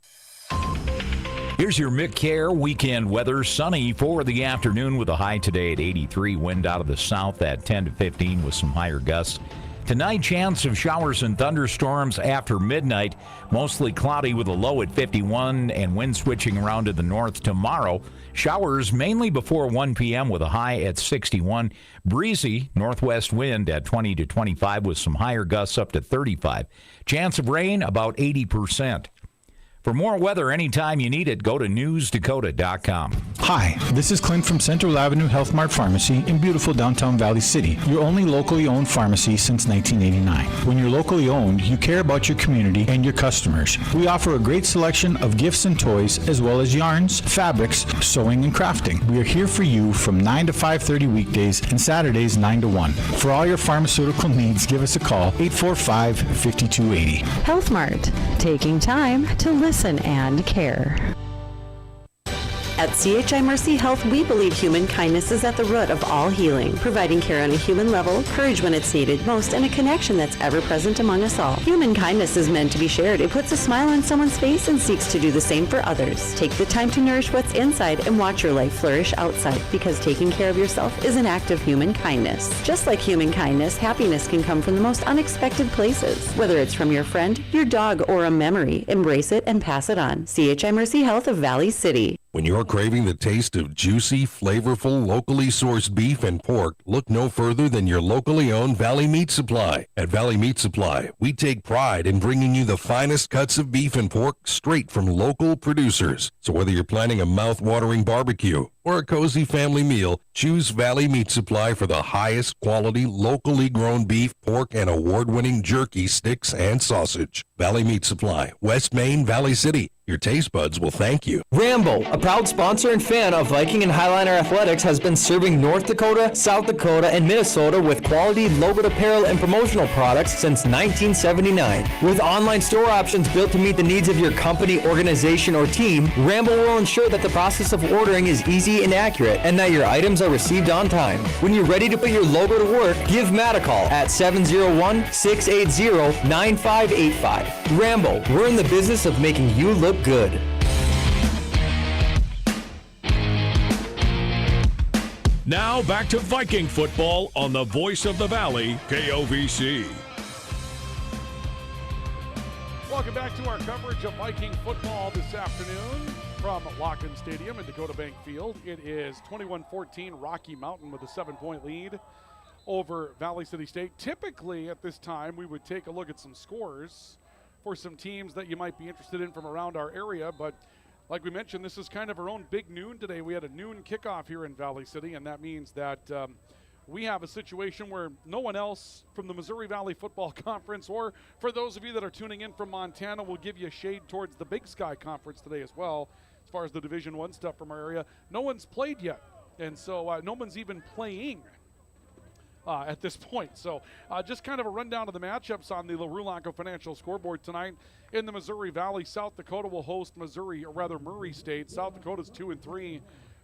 [SPEAKER 25] Here's your mid-care weekend weather. Sunny for the afternoon with a high today at 83. Wind out of the south at 10 to 15 with some higher gusts. Tonight, chance of showers and thunderstorms after midnight. Mostly cloudy with a low at 51 and wind switching around to the north tomorrow. Showers mainly before 1 p.m. with a high at 61. Breezy northwest wind at 20 to 25 with some higher gusts up to 35. Chance of rain about 80%. For more weather anytime you need it, go to newsdakota.com.
[SPEAKER 5] Hi, this is Clint from Central Avenue Health Mart Pharmacy in beautiful downtown Valley City, your only locally owned pharmacy since 1989. When you're locally owned, you care about your community and your customers. We offer a great selection of gifts and toys, as well as yarns, fabrics, sewing, and crafting. We are here for you from 9 to 5:30 weekdays and Saturdays 9 to 1. For all your pharmaceutical needs, give us a call, 845-5280.
[SPEAKER 10] Health Mart, taking time to listen and care. At CHI Mercy Health, we believe human kindness is at the root of all healing, providing care on a human level, courage when it's needed most, and a connection that's ever present among us all. Human kindness is meant to be shared. It puts a smile on someone's face and seeks to do the same for others. Take the time to nourish what's inside and watch your life flourish outside, because taking care of yourself is an act of human kindness. Just like human kindness, happiness can come from the most unexpected places. Whether it's from your friend, your dog, or a memory, embrace it and pass it on. CHI Mercy Health of Valley City.
[SPEAKER 8] When you're craving the taste of juicy, flavorful, locally sourced beef and pork, look no further than your locally owned Valley Meat Supply. At Valley Meat Supply, we take pride in bringing you the finest cuts of beef and pork straight from local producers. So whether you're planning a mouth-watering barbecue or a cozy family meal, choose Valley Meat Supply for the highest quality, locally grown beef, pork, and award-winning jerky, sticks, and sausage. Valley Meat Supply, West Main, Valley City. Your taste buds will thank you.
[SPEAKER 11] Rambo, a proud sponsor and fan of Viking and Highliner Athletics, has been serving North Dakota, South Dakota, and Minnesota with quality logoed apparel and promotional products since 1979. With online store options built to meet the needs of your company, organization, or team, Rambo will ensure that the process of ordering is easy and accurate, and that your items are received on time. When you're ready to put your logo to work, give Matt a call at 701-680-9585. Rambo, we're in the business of making you look good.
[SPEAKER 1] Now back to Viking football on the Voice of the Valley, KOVC.
[SPEAKER 3] Welcome back to our coverage of Viking football this afternoon from Locken Stadium in Dakota Bank Field. It is 21-14 Rocky Mountain with a 7-point lead over Valley City State. Typically at this time we would take a look at some scores for some teams that you might be interested in from around our area, but like we mentioned, this is kind of our own big noon today. We had a noon kickoff here in Valley City, and that means that we have a situation where no one else from the Missouri Valley Football Conference, or for those of you that are tuning in from Montana, will give you a shade towards the Big Sky Conference today as well, as far as the Division I stuff from our area. No one's played yet, and so no one's even playing at this point. So just kind of a rundown of the matchups on the LaRue Financial Scoreboard tonight. In the Missouri Valley, South Dakota will host Murray State. South Dakota's 2-3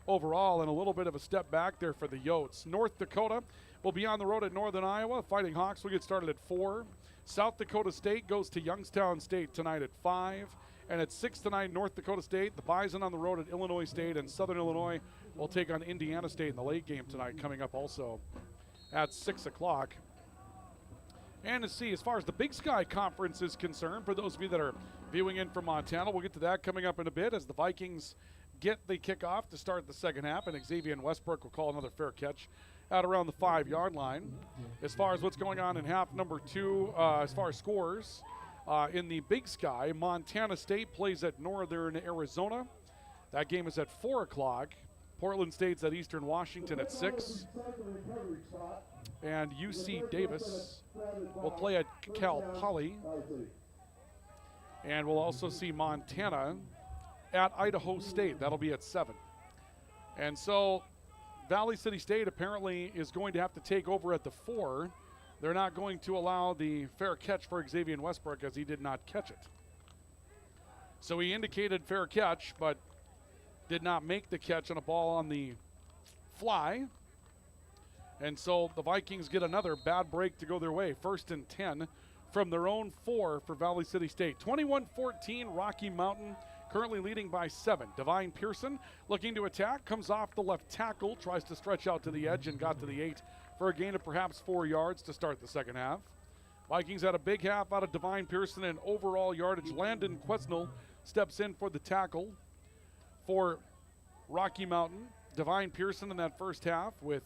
[SPEAKER 3] overall, and a little bit of a step back there for the Yotes. North Dakota will be on the road at Northern Iowa. Fighting Hawks will get started at 4. South Dakota State goes to Youngstown State tonight at 5. And at 6 tonight, North Dakota State, the Bison on the road at Illinois State, and Southern Illinois will take on Indiana State in the late game tonight, coming up also at 6 o'clock. And to see, as far as the Big Sky Conference is concerned, for those of you that are viewing in from Montana, we'll get to that coming up in a bit as the Vikings get the kickoff to start the second half, and Xavier and Westbrook will call another fair catch at around the 5-yard line. As far as what's going on in half number 2, as far as scores, in the Big Sky, Montana State plays at Northern Arizona. That game is at 4 o'clock. Portland State's at Eastern Washington at 6. And UC Davis will play at Cal Poly. And we'll also see Montana at Idaho State. That'll be at 7. And so Valley City State apparently is going to have to take over at the 4. They're not going to allow the fair catch for Xavier Westbrook, as he did not catch it. So he indicated fair catch, but did not make the catch on a ball on the fly. And so the Vikings get another bad break to go their way. 1st and 10 from their own 4 for Valley City State. 21-14 Rocky Mountain, currently leading by 7. Divine Pearson looking to attack, comes off the left tackle, tries to stretch out to the edge and got to the 8 for a gain of perhaps 4 yards to start the second half. Vikings had a big half out of Divine Pearson and overall yardage. Landon Quesnel steps in for the tackle for Rocky Mountain. Divine Pearson in that first half with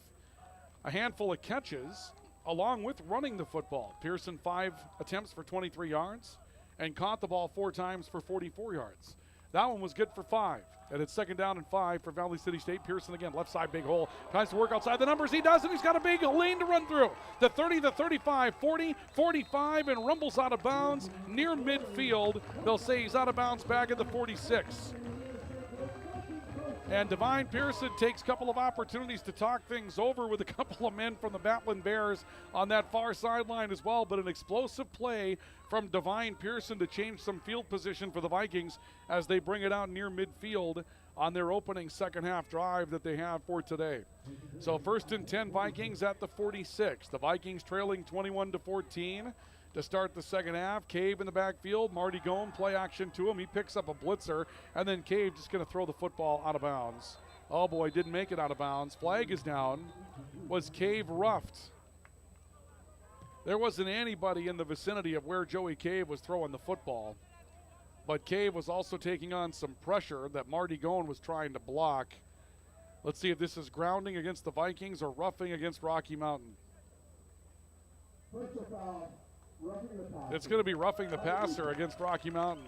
[SPEAKER 3] a handful of catches along with running the football. Pearson 5 attempts for 23 yards and caught the ball 4 times for 44 yards. That one was good for 5. And it's 2nd down and 5 for Valley City State. Pearson again, left side, big hole. Tries to work outside the numbers. He does, and he's got a big lane to run through. The 30, the 35, 40, 45, and rumbles out of bounds near midfield. They'll say he's out of bounds back at the 46. And Divine Pearson takes a couple of opportunities to talk things over with a couple of men from the Batlin Bears on that far sideline as well. But an explosive play from Divine Pearson to change some field position for the Vikings as they bring it out near midfield on their opening second half drive that they have for today. So 1st and 10 Vikings at the 46. The Vikings trailing 21-14. To start the second half. Cave in the backfield. Marty Gomes, play action to him. He picks up a blitzer, and then Cave just going to throw the football out of bounds. Oh boy, didn't make it out of bounds. Flag is down. Was Cave roughed? There wasn't anybody in the vicinity of where Joey Cave was throwing the football, but Cave was also taking on some pressure that Marty Gomes was trying to block. Let's see if this is grounding against the Vikings or roughing against Rocky Mountain. It's going to be roughing the passer against Rocky Mountain.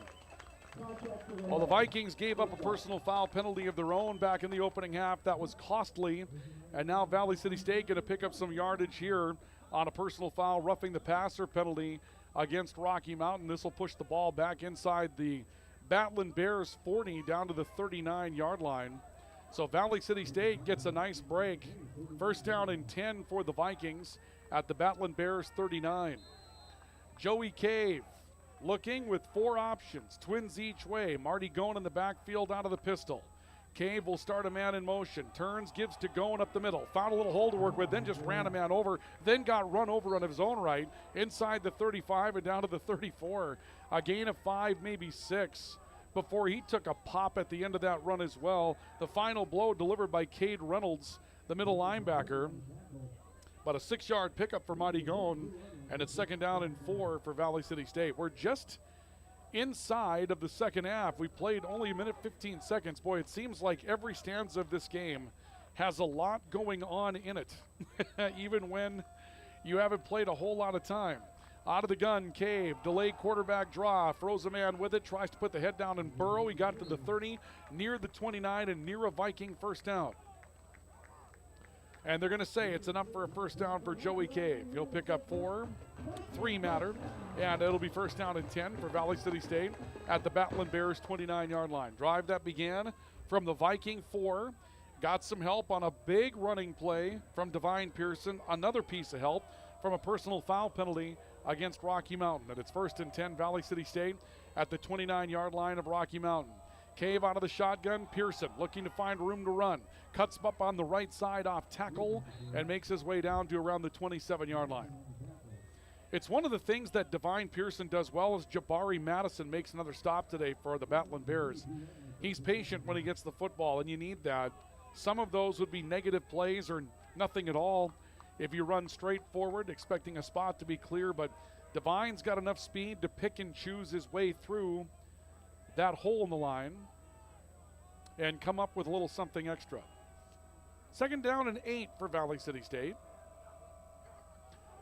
[SPEAKER 3] Well, the Vikings gave up a personal foul penalty of their own back in the opening half. That was costly. And now Valley City State going to pick up some yardage here on a personal foul, roughing the passer penalty against Rocky Mountain. This will push the ball back inside the Batlin Bears 40 down to the 39-yard line. So Valley City State gets a nice break. 1st down and 10 for the Vikings at the Batlin Bears 39. Joey Cave looking with 4 options, twins each way. Marty Goen in the backfield out of the pistol. Cave will start a man in motion, turns, gives to Goen up the middle. Found a little hole to work with, then just ran a man over, then got run over on his own right, inside the 35 and down to the 34. A gain of 5, maybe 6, before he took a pop at the end of that run as well. The final blow delivered by Cade Reynolds, the middle linebacker. But a 6-yard pickup for Marty Goen. And it's 2nd down and 4 for Valley City State. We're just inside of the second half. We played only 1 minute 15 seconds. Boy, it seems like every stanza of this game has a lot going on in it, even when you haven't played a whole lot of time. Out of the gun, Cave, delayed quarterback draw, throws a man with it, tries to put the head down and burrow. He got to the 30, near the 29, and near a Viking first down. And they're going to say it's enough for a first down for Joey Cave. He'll pick up 4, 3 matter, and it'll be 1st down and 10 for Valley City State at the Batlin Bears 29-yard line. Drive that began from the Viking 4. Got some help on a big running play from Divine Pearson. Another piece of help from a personal foul penalty against Rocky Mountain. And it's 1st and 10 Valley City State at the 29-yard line of Rocky Mountain. Cave out of the shotgun. Pearson looking to find room to run. Cuts up on the right side off tackle and makes his way down to around the 27-yard line. It's one of the things that Divine Pearson does well is Jabari Madison makes another stop today for the Batlin Bears. He's patient when he gets the football, and you need that. Some of those would be negative plays or nothing at all if you run straight forward expecting a spot to be clear, but Divine's got enough speed to pick and choose his way through that hole in the line and come up with a little something extra. 2nd down and 8 for Valley City State.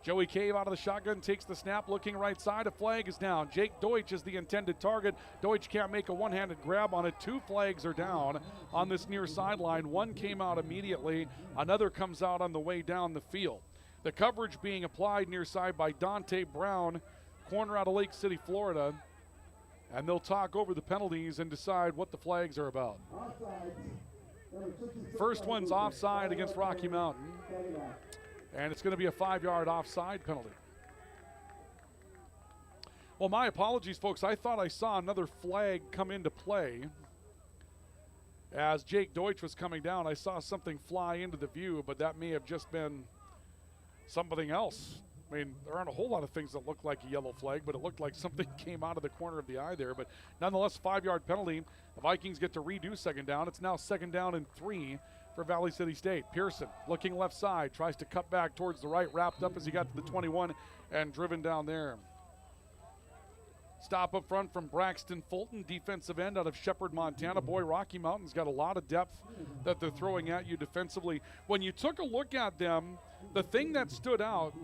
[SPEAKER 3] Joey Cave out of the shotgun, takes the snap, looking right side. A flag is down. Jake Deutsch is the intended target. Deutsch can't make a one-handed grab on it. 2 flags are down on this near sideline. 1 came out immediately. Another comes out on the way down the field. The coverage being applied near side by Dante Brown, corner out of Lake City, Florida. And they'll talk over the penalties and decide what the flags are about. First one's offside against Rocky Mountain. And it's going to be a 5-yard offside penalty. Well, my apologies, folks. I thought I saw another flag come into play. As Jake Deutsch was coming down, I saw something fly into the view, but that may have just been something else. I mean, there aren't a whole lot of things that look like a yellow flag, but it looked like something came out of the corner of the eye there. But nonetheless, 5-yard penalty. The Vikings get to redo 2nd down. It's now 2nd down and 3 for Valley City State. Pearson looking left side, tries to cut back towards the right, wrapped up as he got to the 21 and driven down there. Stop up front from Braxton Fulton, defensive end out of Shepherd, Montana. Boy, Rocky Mountain's got a lot of depth that they're throwing at you defensively. When you took a look at them, the thing that stood out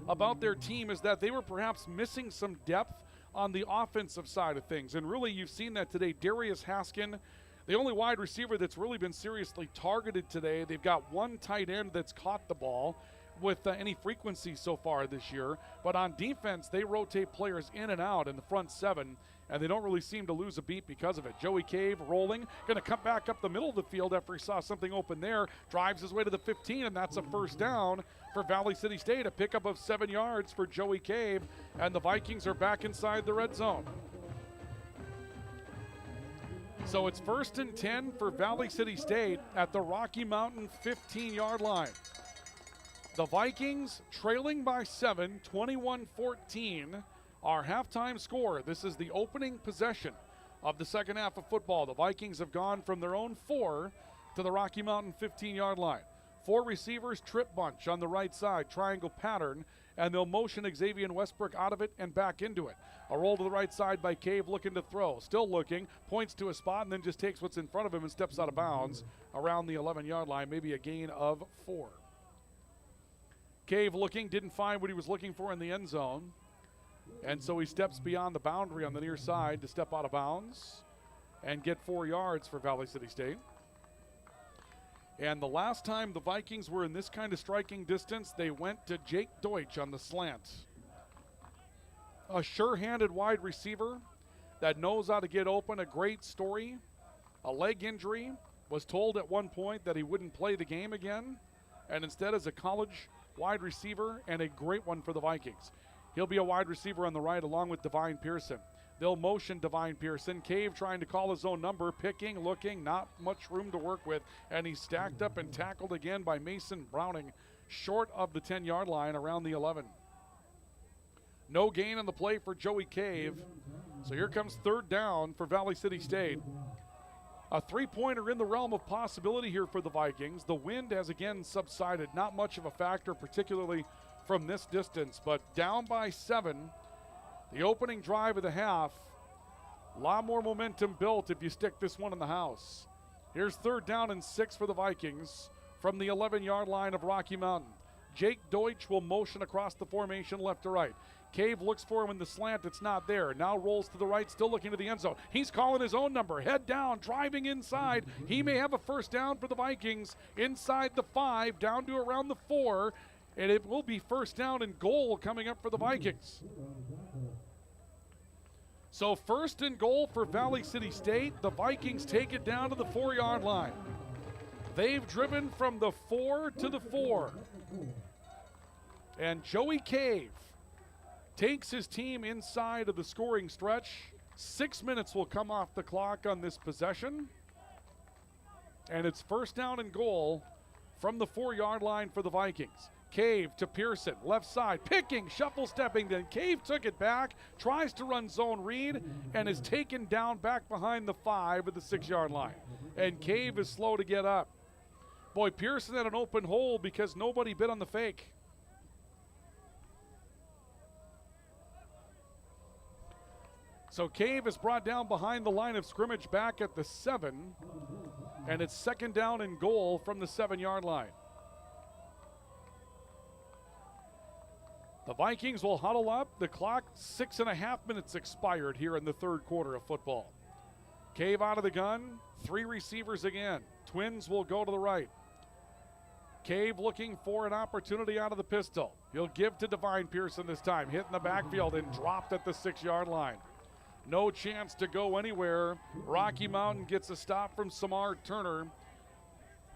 [SPEAKER 3] about their team is that they were perhaps missing some depth on the offensive side of things. And really, you've seen that today. Darius Haskin, the only wide receiver that's really been seriously targeted today. They've got one tight end that's caught the ball with any frequency so far this year. But on defense, they rotate players in and out in the front seven, and they don't really seem to lose a beat because of it. Joey Cave rolling, going to come back up the middle of the field after he saw something open there, drives his way to the 15, and that's a first down for Valley City State, a pickup of 7 yards for Joey Cave, and the Vikings are back inside the red zone. So it's 1st and 10 for Valley City State at the Rocky Mountain 15-yard line. The Vikings trailing by 7, 21-14, our halftime score. This is the opening possession of the second half of football. The Vikings have gone from their own 4 to the Rocky Mountain 15-yard line. 4 receivers, trip bunch on the right side, triangle pattern, and they'll motion Xavier Westbrook out of it and back into it. A roll to the right side by Cave, looking to throw. Still looking, points to a spot, and then just takes what's in front of him and steps out of bounds around the 11-yard line, maybe a gain of 4. Cave looking, didn't find what he was looking for in the end zone. And so he steps beyond the boundary on the near side to step out of bounds and get 4 yards for Valley City State. And the last time the Vikings were in this kind of striking distance, they went to Jake Deutsch on the slant. A sure-handed wide receiver that knows how to get open, a great story. A leg injury, was told at one point that he wouldn't play the game again, and instead is a college wide receiver and a great one for the Vikings. He'll be a wide receiver on the right along with Divine Pearson. They'll motion Divine Pearson. Cave trying to call his own number, picking, looking, not much room to work with, and he's stacked up and tackled again by Mason Browning, short of the 10-yard line around the 11. No gain on the play for Joey Cave. So here comes 3rd down for Valley City State. A 3-pointer in the realm of possibility here for the Vikings. The wind has again subsided. Not much of a factor, particularly from this distance, but down by 7. The opening drive of the half. A lot more momentum built if you stick this one in the house. Here's 3rd down and 6 for the Vikings from the 11-yard line of Rocky Mountain. Jake Deutsch will motion across the formation left to right. Cave looks for him in the slant. It's not there. Now rolls to the right, still looking to the end zone. He's calling his own number. Head down, driving inside. He may have a first down for the Vikings inside the 5, down to around the 4, and it will be 1st down and goal coming up for the Vikings. So 1st and goal for Valley City State. The Vikings take it down to the 4-yard line. They've driven from the 4 to the 4. And Joey Cave takes his team inside of the scoring stretch. 6 minutes will come off the clock on this possession. And it's 1st down and goal from the 4-yard line for the Vikings. Cave to Pearson, left side, picking, shuffle stepping, then Cave took it back, tries to run zone read, and is taken down back behind the 5 at the 6-yard line. And Cave is slow to get up. Boy, Pearson had an open hole because nobody bit on the fake. So Cave is brought down behind the line of scrimmage back at the 7, and it's 2nd down and goal from the 7-yard line. The Vikings will huddle up. The clock, 6.5 minutes expired here in the 3rd quarter of football. Cave out of the gun, 3 receivers again. Twins will go to the right. Cave looking for an opportunity out of the pistol. He'll give to Divine Pearson this time, hit in the backfield and dropped at the 6-yard line. No chance to go anywhere. Rocky Mountain gets a stop from Samar Turner,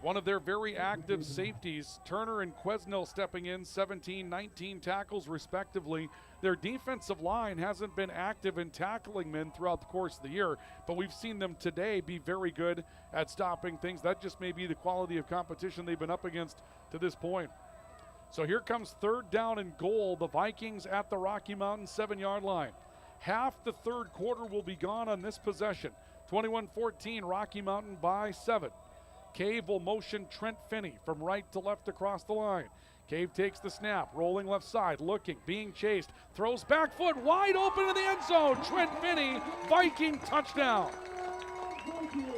[SPEAKER 3] one of their very active safeties. Turner and Quesnel stepping in, 17, 19 tackles respectively. Their defensive line hasn't been active in tackling men throughout the course of the year, but we've seen them today be very good at stopping things. That just may be the quality of competition they've been up against to this point. So here comes 3rd down and goal. The Vikings at the Rocky Mountain 7-yard line. Half the 3rd quarter will be gone on this possession. 21-14, Rocky Mountain by 7. Cave will motion Trent Finney from right to left across the line. Cave takes the snap, rolling left side, looking, being chased, throws back foot, wide open in the end zone. Trent Finney, Viking touchdown.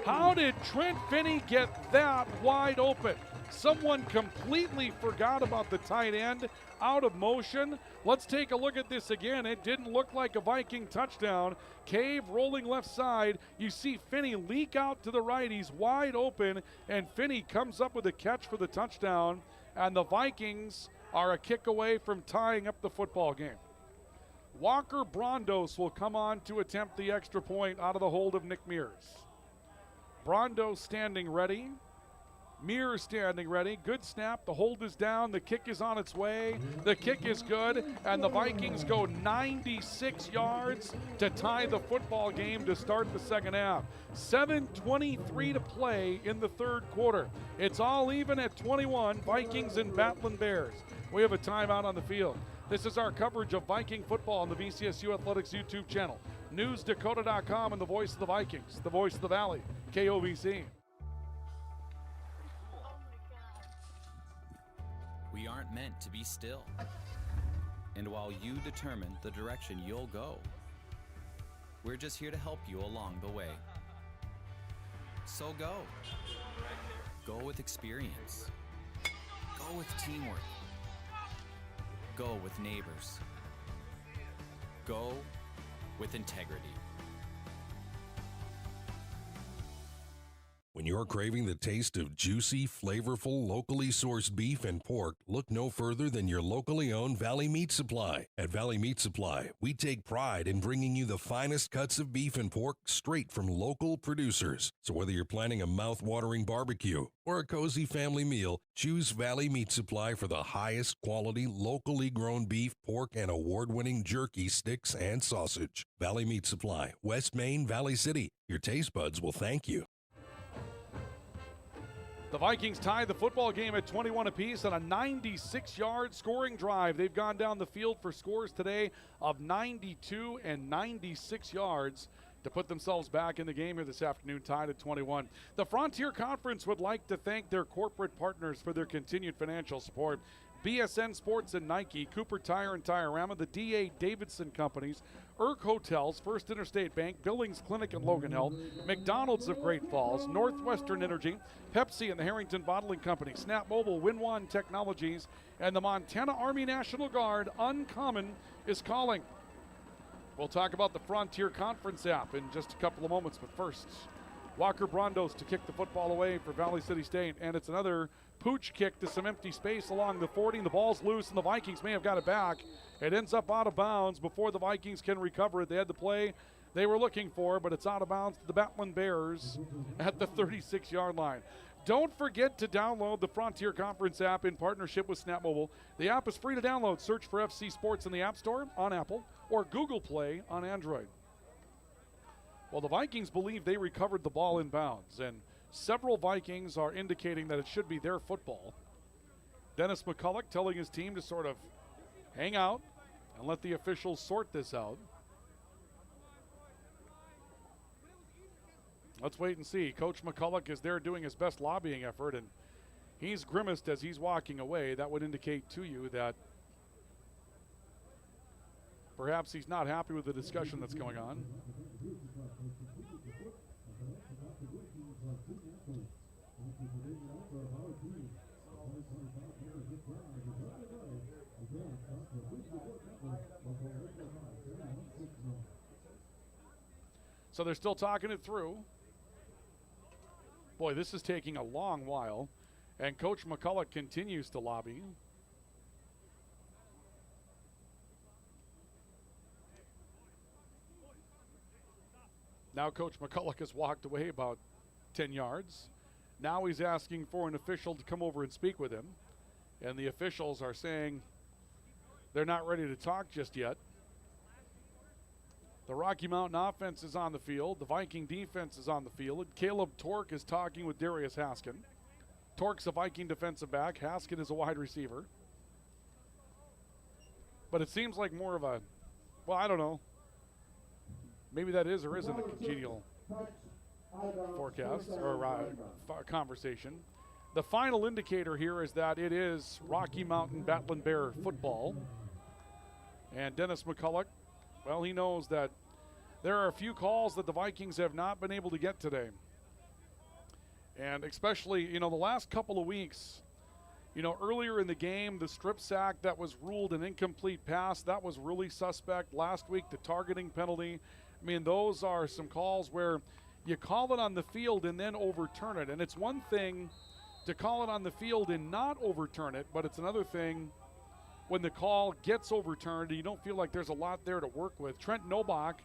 [SPEAKER 3] How did Trent Finney get that wide open? Someone completely forgot about the tight end, out of motion. Let's take a look at this again. It didn't look like a Viking touchdown. Cave rolling left side. You see Finney leak out to the right. He's wide open, and Finney comes up with a catch for the touchdown, and the Vikings are a kick away from tying up the football game. Walker Brondos will come on to attempt the extra point out of the hold of Nick Mears. Brondos standing ready. Mears standing ready. Good snap. The hold is down. The kick is on its way. The kick is good. And the Vikings go 96 yards to tie the football game to start the second half. 7:23 to play in the third quarter. It's all even at 21. Vikings and Battling Bears. We have a timeout on the field. This is our coverage of Viking football on the VCSU Athletics YouTube channel. NewsDakota.com and the voice of the Vikings, the voice of the Valley, KOVC.
[SPEAKER 7] We aren't meant to be still. And while you determine the direction you'll go, we're just here to help you along the way. So go. Go with experience. Go with teamwork. Go with neighbors. Go with integrity.
[SPEAKER 8] When you're craving the taste of juicy, flavorful, locally sourced beef and pork, look no further than your locally owned Valley Meat Supply. At Valley Meat Supply, we take pride in bringing you the finest cuts of beef and pork straight from local producers. So whether you're planning a mouth-watering barbecue or a cozy family meal, choose Valley Meat Supply for the highest quality, locally grown beef, pork, and award-winning jerky, sticks, and sausage. Valley Meat Supply, West Main, Valley City. Your taste buds will thank you.
[SPEAKER 3] The Vikings tied the football game at 21 apiece on a 96-yard scoring drive. They've gone down the field for scores today of 92 and 96 yards to put themselves back in the game here this afternoon, tied at 21. The Frontier Conference would like to thank their corporate partners for their continued financial support. BSN Sports and Nike, Cooper Tire and Tire-Rama, the D.A. Davidson Companies, Erk Hotels, First Interstate Bank, Billings Clinic and Logan Health, McDonald's of Great Falls, Northwestern Energy, Pepsi and the Harrington Bottling Company, Snap Mobile, Winwan Technologies, and the Montana Army National Guard. Uncommon is calling. We'll talk about the Frontier Conference app in just a couple of moments, but first, Walker Brondos to kick the football away for Valley City State, and it's another pooch kick to some empty space along the 40, and the ball's loose, and the Vikings may have got it back. It ends up out of bounds before the Vikings can recover it. They had the play they were looking for, but it's out of bounds to the Battling Bears at the 36-yard line. Don't forget to download the Frontier Conference app in partnership with Snap Mobile. The app is free to download. Search for FC Sports in the App Store on Apple or Google Play on Android. Well, the Vikings believe they recovered the ball in bounds, and several Vikings are indicating that it should be their football. Dennis McCulloch telling his team to sort of hang out and let the officials sort this out. Let's wait and see. Coach McCulloch is there doing his best lobbying effort, and he's grimaced as he's walking away. That would indicate to you that perhaps he's not happy with the discussion that's going on. So they're still talking it through. Boy, this is taking a long while, and Coach McCulloch continues to lobby. Now Coach McCulloch has walked away about 10 yards. Now he's asking for an official to come over and speak with him, and the officials are saying they're not ready to talk just yet. The Rocky Mountain offense is on the field. The Viking defense is on the field. Caleb Tork is talking with Darius Haskin. Tork's a Viking defensive back. Haskin is a wide receiver. But it seems like more of a, well, I don't know. Maybe that is or isn't a congenial forecast or conversation. The final indicator here is that it is Rocky Mountain Battling Bear football. And Dennis McCulloch, well, he knows that there are a few calls that the Vikings have not been able to get today. And especially, the last couple of weeks, earlier in the game, the strip sack that was ruled an incomplete pass, that was really suspect. Last week, the targeting penalty. I mean, those are some calls where you call it on the field and then overturn it. And it's one thing to call it on the field and not overturn it, but it's another thing when the call gets overturned and you don't feel like there's a lot there to work with. Trent Nobach,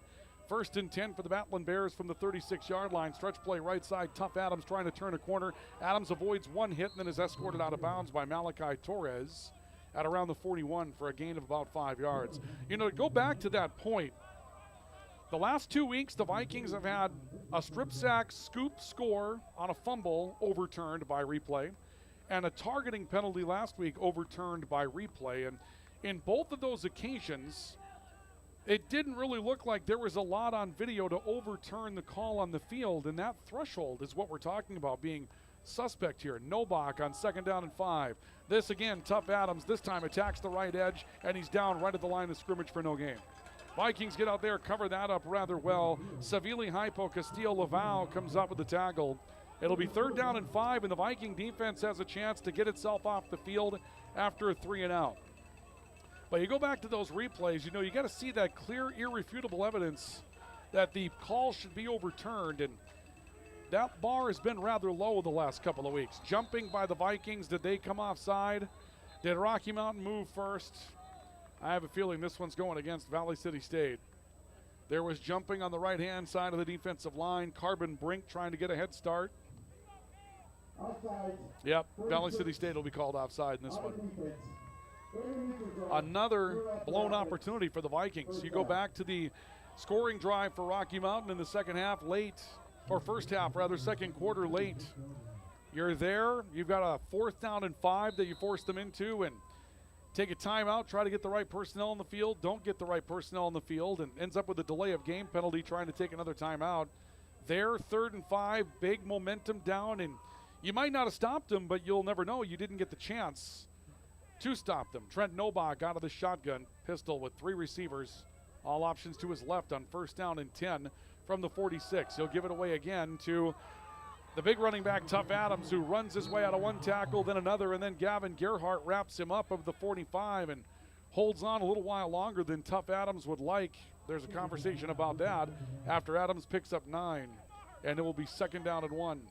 [SPEAKER 3] 1st and 10 for the Battling Bears from the 36-yard line. Stretch play right side. Tough Adams trying to turn a corner. Adams avoids one hit and then is escorted out of bounds by Malachi Torres at around the 41 for a gain of about 5 yards. To go back to that point, the last 2 weeks, the Vikings have had a strip sack scoop score on a fumble overturned by replay and a targeting penalty last week overturned by replay. And in both of those occasions, it didn't really look like there was a lot on video to overturn the call on the field, and that threshold is what we're talking about being suspect here. Nobach on 2nd down and 5. This again, Tough Adams this time attacks the right edge, and he's down right at the line of scrimmage for no gain. Vikings get out there, cover that up rather well. Savili Hypo Castillo Laval comes up with the tackle. It'll be 3rd down and 5, and the Viking defense has a chance to get itself off the field after a 3 and out. But you go back to those replays, you got to see that clear, irrefutable evidence that the call should be overturned, and that bar has been rather low the last couple of weeks. Jumping by the Vikings, did they come offside? Did Rocky Mountain move first? I have a feeling this one's going against Valley City State. There was jumping on the right-hand side of the defensive line. Carbon Brink trying to get a head start.
[SPEAKER 6] Offside.
[SPEAKER 3] Yep, Valley City State will be called offside in this one. Another blown opportunity for the Vikings. You go back to the scoring drive for Rocky Mountain in the second half late, or first half rather, second quarter late. You're there, you've got a 4th down and 5 that you force them into, and take a timeout, try to get the right personnel on the field, don't get the right personnel on the field, and ends up with a delay of game penalty trying to take another timeout. There, 3rd and 5, big momentum down, and you might not have stopped them, but you'll never know. You didn't get the chance to stop them. Trent Nobach out of the shotgun pistol with 3 receivers, all options to his left on 1st down and 10 from the 46. He'll give it away again to the big running back, Tough Adams, who runs his way out of one tackle, then another, and then Gavin Gerhardt wraps him up of the 45 and holds on a little while longer than Tough Adams would like. There's a conversation about that after Adams picks up 9, and it will be 2nd down and 1.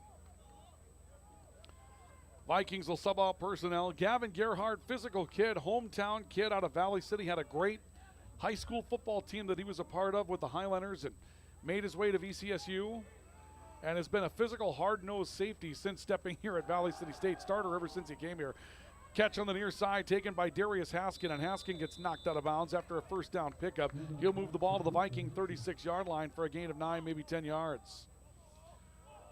[SPEAKER 3] Vikings will sub out personnel. Gavin Gerhardt, physical kid, hometown kid out of Valley City, had a great high school football team that he was a part of with the Highlanders and made his way to VCSU and has been a physical, hard-nosed safety since stepping here at Valley City State. Starter ever since he came here. Catch on the near side taken by Darius Haskin, and Haskin gets knocked out of bounds after a 1st down pickup. He'll move the ball to the Viking 36-yard line for a gain of 9, maybe 10 yards.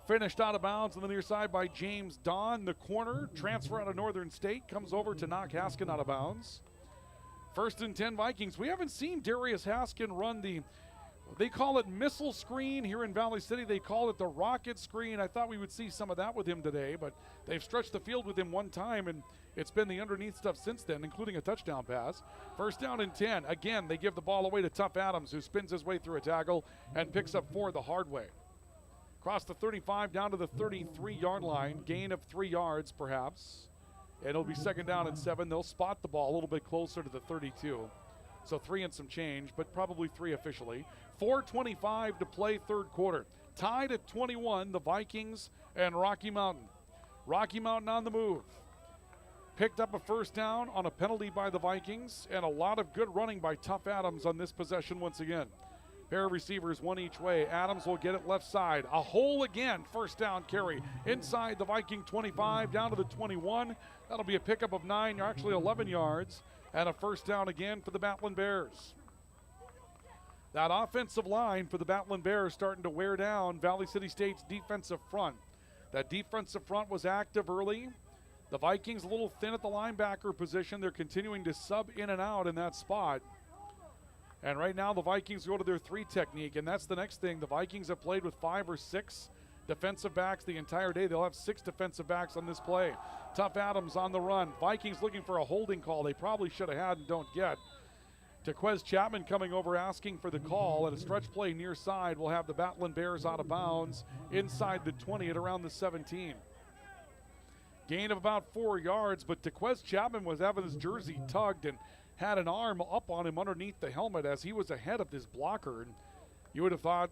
[SPEAKER 3] Finished out of bounds on the near side by James Don, the corner. Transfer out of Northern State, comes over to knock Haskin out of bounds. 1st and 10 Vikings. We haven't seen Darius Haskin run they call it missile screen here in Valley City. They call it the rocket screen. I thought we would see some of that with him today, but they've stretched the field with him one time, and it's been the underneath stuff since then, including a touchdown pass. 1st down and 10. Again, they give the ball away to Tough Adams, who spins his way through a tackle and picks up 4 the hard way. Across the 35 down to the 33-yard line. Gain of 3 yards, perhaps. And it'll be 2nd down and 7. They'll spot the ball a little bit closer to the 32. So 3 and some change, but probably 3 officially. 4:25 to play, 3rd quarter. Tied at 21, the Vikings and Rocky Mountain. Rocky Mountain on the move. Picked up a 1st down on a penalty by the Vikings, and a lot of good running by Tough Adams on this possession once again. Pair of receivers, one each way. Adams will get it left side. A hole again, 1st down carry. Inside the Viking 25, down to the 21. That'll be a pickup of 9, or actually 11 yards, and a 1st down again for the Battling Bears. That offensive line for the Battling Bears starting to wear down Valley City State's defensive front. That defensive front was active early. The Vikings a little thin at the linebacker position. They're continuing to sub in and out in that spot. And right now the Vikings go to their 3 technique, and that's the next thing. The Vikings have played with 5 or 6 defensive backs the entire day. They'll have 6 defensive backs on this play. Tough Adams on the run. Vikings looking for a holding call they probably should have had and don't get. Tequez Chapman coming over asking for the call, and a stretch play near side will have the Battling Bears out of bounds inside the 20 at around the 17. Gain of about 4 yards, but Tequez Chapman was having his jersey tugged and had an arm up on him underneath the helmet as he was ahead of this blocker. And you would have thought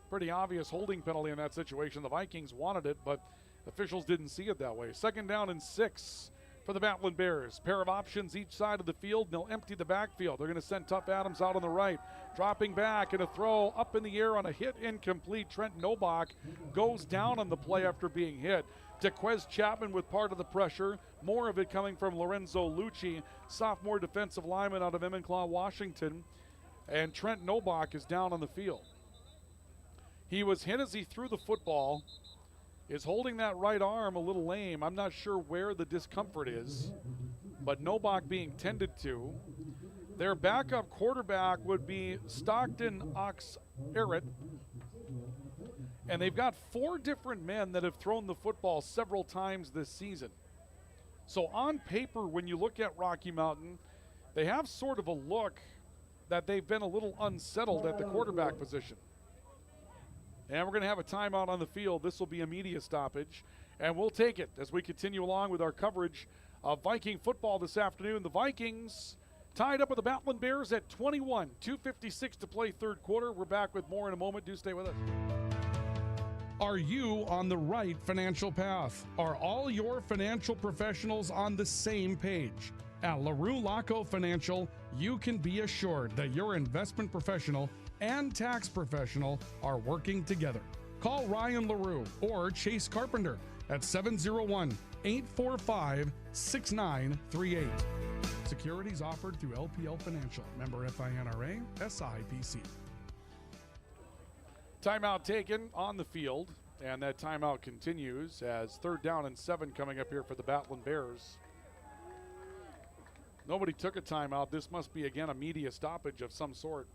[SPEAKER 3] pretty obvious holding penalty in that situation. The Vikings wanted it, but officials didn't see it that way. 2nd down and 6 for the Battling Bears. Pair of options each side of the field, and they'll empty the backfield. They're going to send Tough Adams out on the right. Dropping back and a throw up in the air on a hit incomplete. Trent Nobach goes down on the play after being hit. Tequez Chapman with part of the pressure. More of it coming from Lorenzo Lucci, sophomore defensive lineman out of Enumclaw, Washington. And Trent Nobach is down on the field. He was hit as he threw the football. Is holding that right arm a little lame. I'm not sure where the discomfort is, but Nobach being tended to. Their backup quarterback would be Stockton Ox-Errett. And they've got 4 different men that have thrown the football several times this season. So on paper, when you look at Rocky Mountain, they have sort of a look that they've been a little unsettled at the quarterback position. And we're going to have a timeout on the field. This will be a media stoppage, and we'll take it as we continue along with our coverage of Viking football this afternoon. The Vikings tied up with the Battling Bears at 21, 2:56 to play third quarter. We're back with more in a moment. Do stay with us.
[SPEAKER 4] Are you on the right financial path? Are all your financial professionals on the same page? At LaRue Laco Financial, you can be assured that your investment professional and tax professional are working together. Call Ryan LaRue or Chase Carpenter at 701-845-6938. Securities offered through LPL Financial. Member FINRA, SIPC.
[SPEAKER 3] Timeout taken on the field, and that timeout continues as 3rd down and 7 coming up here for the Battling Bears. Nobody took a timeout. This must be, again, a media stoppage of some sort.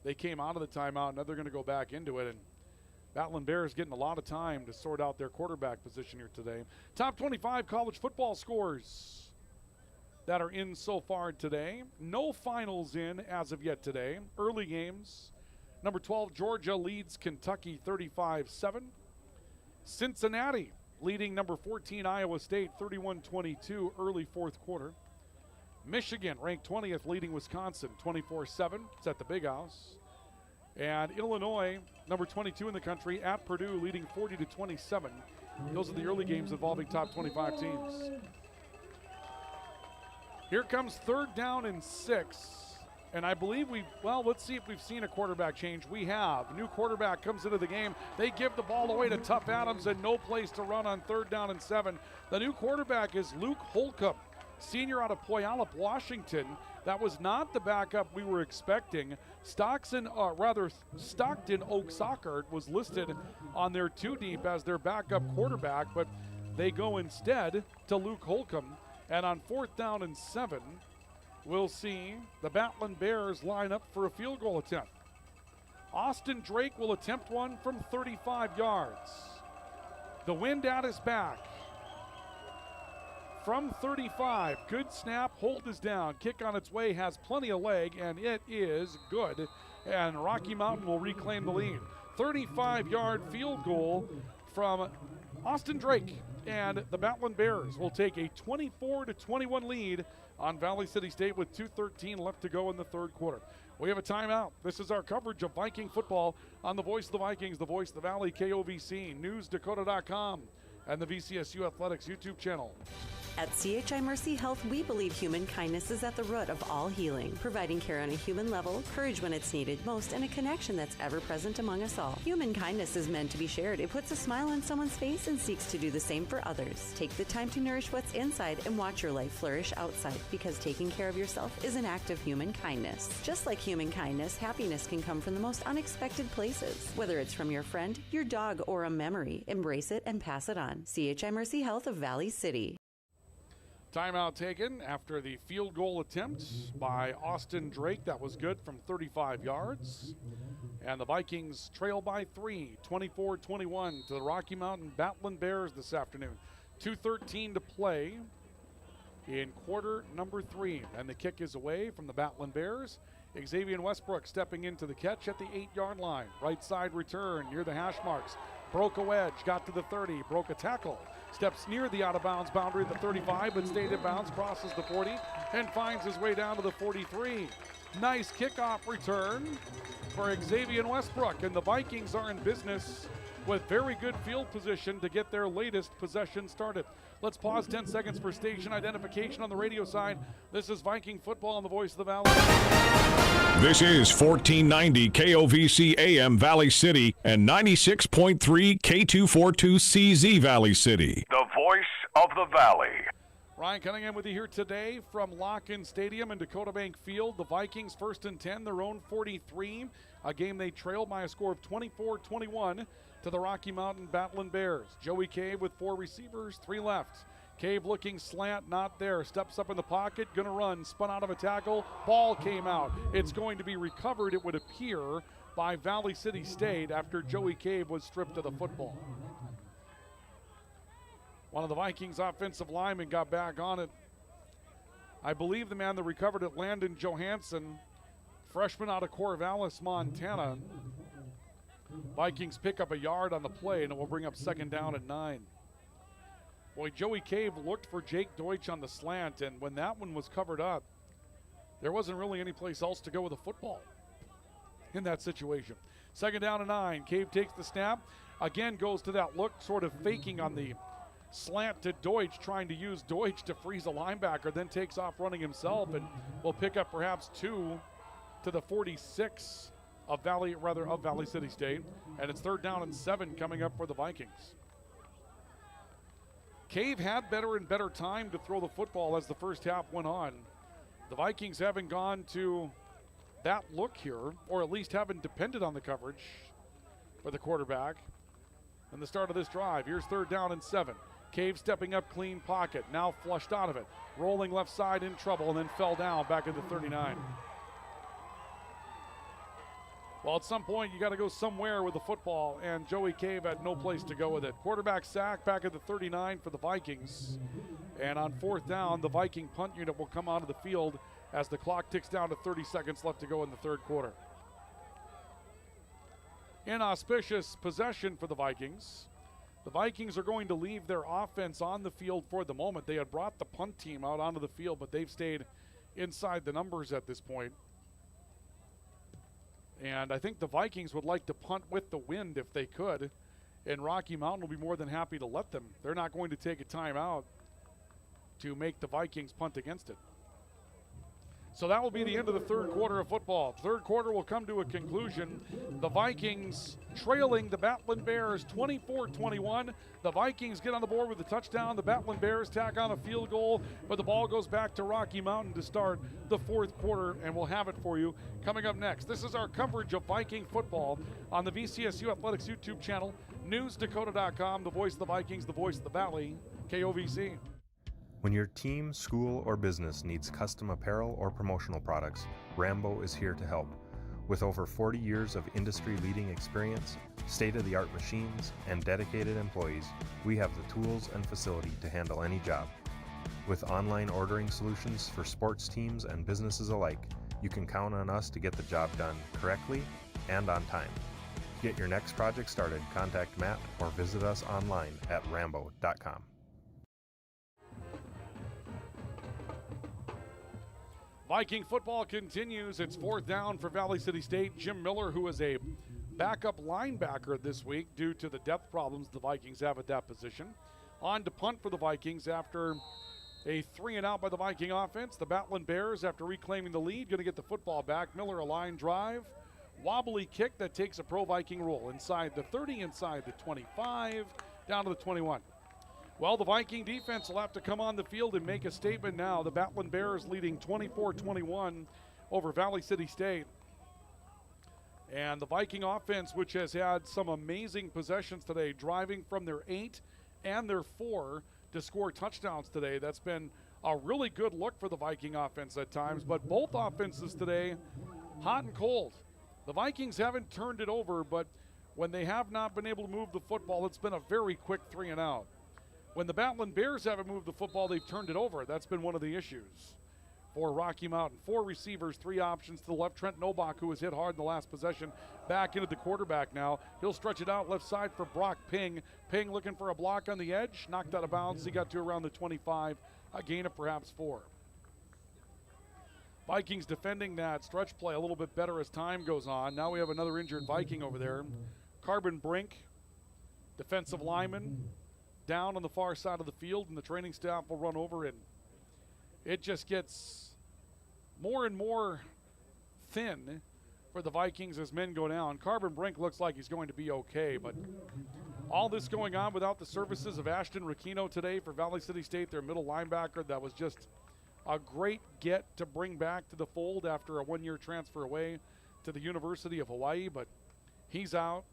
[SPEAKER 3] They came out of the timeout, now they're going to go back into it, and Battling Bears getting a lot of time to sort out their quarterback position here today. Top 25 college football scores that are in so far today. No finals in as of yet today. Early games. Number 12, Georgia leads Kentucky 35-7. Cincinnati leading number 14, Iowa State 31-22 early 4th quarter. Michigan ranked 20th leading Wisconsin 24-7. It's at the Big House. And Illinois, number 22 in the country, at Purdue leading 40-27. Those are the early games involving top 25 teams. Here comes 3rd down and 6. And I believe let's see if we've seen a quarterback change. We have. New quarterback comes into the game. They give the ball away to Tough Adams and no place to run on 3rd down and 7. The new quarterback is Luke Holcomb, senior out of Puyallup, Washington. That was not the backup we were expecting. Stockton Oak-Sockert was listed on their 2 deep as their backup quarterback, but they go instead to Luke Holcomb. And on 4th down and 7, we'll see the Battling Bears line up for a field goal attempt. Austin Drake will attempt one from 35 yards. The wind at his back. From 35, good snap, hold is down. Kick on its way, has plenty of leg, and it is good. And Rocky Mountain will reclaim the lead. 35-yard field goal from Austin Drake. And the Battling Bears will take a 24-21 lead on Valley City State with 2:13 left to go in the 3rd quarter. We have a timeout. This is our coverage of Viking football on the Voice of the Vikings, the Voice of the Valley, KOVC, NewsDakota.com, and the VCSU Athletics YouTube channel.
[SPEAKER 10] At CHI Mercy Health, we believe human kindness is at the root of all healing, providing care on a human level, courage when it's needed most, and a connection that's ever present among us all. Human kindness is meant to be shared. It puts a smile on someone's face and seeks to do the same for others. Take the time to nourish what's inside and watch your life flourish outside, because taking care of yourself is an act of human kindness. Just like human kindness, happiness can come from the most unexpected places. Whether it's from your friend, your dog, or a memory, embrace it and pass it on. CHI Mercy Health of Valley City.
[SPEAKER 3] Timeout taken after the field goal attempt by Austin Drake. That was good from 35 yards. And the Vikings trail by 3, 24-21 to the Rocky Mountain Battling Bears this afternoon. 2:13 to play in quarter number 3. And the kick is away from the Battling Bears. Xavier Westbrook stepping into the catch at the 8-yard line. Right side return near the hash marks. Broke a wedge, got to the 30, broke a tackle. Steps near the out-of-bounds boundary at the 35, but stayed in bounds, crosses the 40, and finds his way down to the 43. Nice kickoff return for Xavier Westbrook, and the Vikings are in business with very good field position to get their latest possession started. Let's pause 10 seconds for station identification on the radio side. This is Viking football on the Voice of the Valley.
[SPEAKER 1] This is 1490 KOVC AM Valley City and 96.3 K242CZ Valley City.
[SPEAKER 2] The Voice of the Valley.
[SPEAKER 3] Ryan Cunningham with you here today from Lock-In Stadium in Dakota Bank Field. The Vikings first and 10, their own 43. A game they trailed by a score of 24-21 to the Rocky Mountain Battling Bears. Joey Cave with 4 receivers, 3 left. Cave looking slant, not there. Steps up in the pocket, gonna run, spun out of a tackle. Ball came out. It's going to be recovered, it would appear, by Valley City State after Joey Cave was stripped of the football. One of the Vikings offensive linemen got back on it. I believe the man that recovered it, Landon Johansson, freshman out of Corvallis, Montana. Vikings pick up a yard on the play, and it will bring up second down at 9. Boy, Joey Cave looked for Jake Deutsch on the slant, and when that one was covered up, there wasn't really any place else to go with the football in that situation. Second down and 9. Cave takes the snap, again goes to that look, sort of faking on the slant to Deutsch, trying to use Deutsch to freeze a linebacker, then takes off running himself and will pick up perhaps 2 to the 46 of Valley City State. And it's third down and 7 coming up for the Vikings. Cave had better and better time to throw the football as the first half went on. The Vikings haven't gone to that look here, or at least haven't depended on the coverage for the quarterback in the start of this drive. Here's third down and 7. Cave stepping up, clean pocket, now flushed out of it. Rolling left side in trouble and then fell down back at the 39. Well, at some point, you got to go somewhere with the football, and Joey Cave had no place to go with it. Quarterback sack back at the 39 for the Vikings. And on fourth down, the Viking punt unit will come onto the field as the clock ticks down to 30 seconds left to go in the third quarter. Inauspicious possession for the Vikings. The Vikings are going to leave their offense on the field for the moment. They had brought the punt team out onto the field, but they've stayed inside the numbers at this point. And I think the Vikings would like to punt with the wind if they could, and Rocky Mountain will be more than happy to let them. They're not going to take a timeout to make the Vikings punt against it. So that will be the end of the third quarter of football. Third quarter will come to a conclusion. The Vikings trailing the Battling Bears 24-21. The Vikings get on the board with a touchdown. The Battling Bears tack on a field goal, but the ball goes back to Rocky Mountain to start the fourth quarter, and we'll have it for you coming up next. This is our coverage of Viking football on the VCSU Athletics YouTube channel, newsdakota.com, the voice of the Vikings, the voice of the Valley, KOVC.
[SPEAKER 6] When your team, school, or business needs custom apparel or promotional products, Rambo is here to help. With over 40 years of industry-leading experience, state-of-the-art machines, and dedicated employees, we have the tools and facility to handle any job. With online ordering solutions for sports teams and businesses alike, you can count on us to get the job done correctly and on time. To get your next project started, contact Matt or visit us online at rambo.com.
[SPEAKER 3] Viking football continues. It's fourth down for Valley City State. Jim Miller, who is a backup linebacker this week due to the depth problems the Vikings have at that position, on to punt for the Vikings after a 3-and-out by the Viking offense. The Battling Bears, after reclaiming the lead, going to get the football back. Miller, a line drive. Wobbly kick that takes a pro-Viking roll. Inside the 30, inside the 25, down to the 21. Well, the Viking defense will have to come on the field and make a statement now. The Battling Bears leading 24-21 over Valley City State. And the Viking offense, which has had some amazing possessions today, driving from their 8 and their 4 to score touchdowns today. That's been a really good look for the Viking offense at times, but both offenses today, hot and cold. The Vikings haven't turned it over, but when they have not been able to move the football, it's been a very quick 3 and out. When the Battling Bears haven't moved the football, they've turned it over. That's been one of the issues for Rocky Mountain. 4 receivers, 3 options to the left. Trent Nobach, who was hit hard in the last possession, back into the quarterback now. He'll stretch it out left side for Brock Ping. Ping looking for a block on the edge, knocked out of bounds. He got to around the 25, a gain of perhaps 4. Vikings defending that stretch play a little bit better as time goes on. Now we have another injured Viking over there. Carbon Brink, defensive lineman, down on the far side of the field, and the training staff will run over it. It just gets more and more thin for the Vikings as men go down. Carbon Brink looks like he's going to be okay, but all this going on without the services of Ashton Rakino today for Valley City State, their middle linebacker. That was just a great get to bring back to the fold after a 1-year transfer away to the University of Hawaii, but he's out.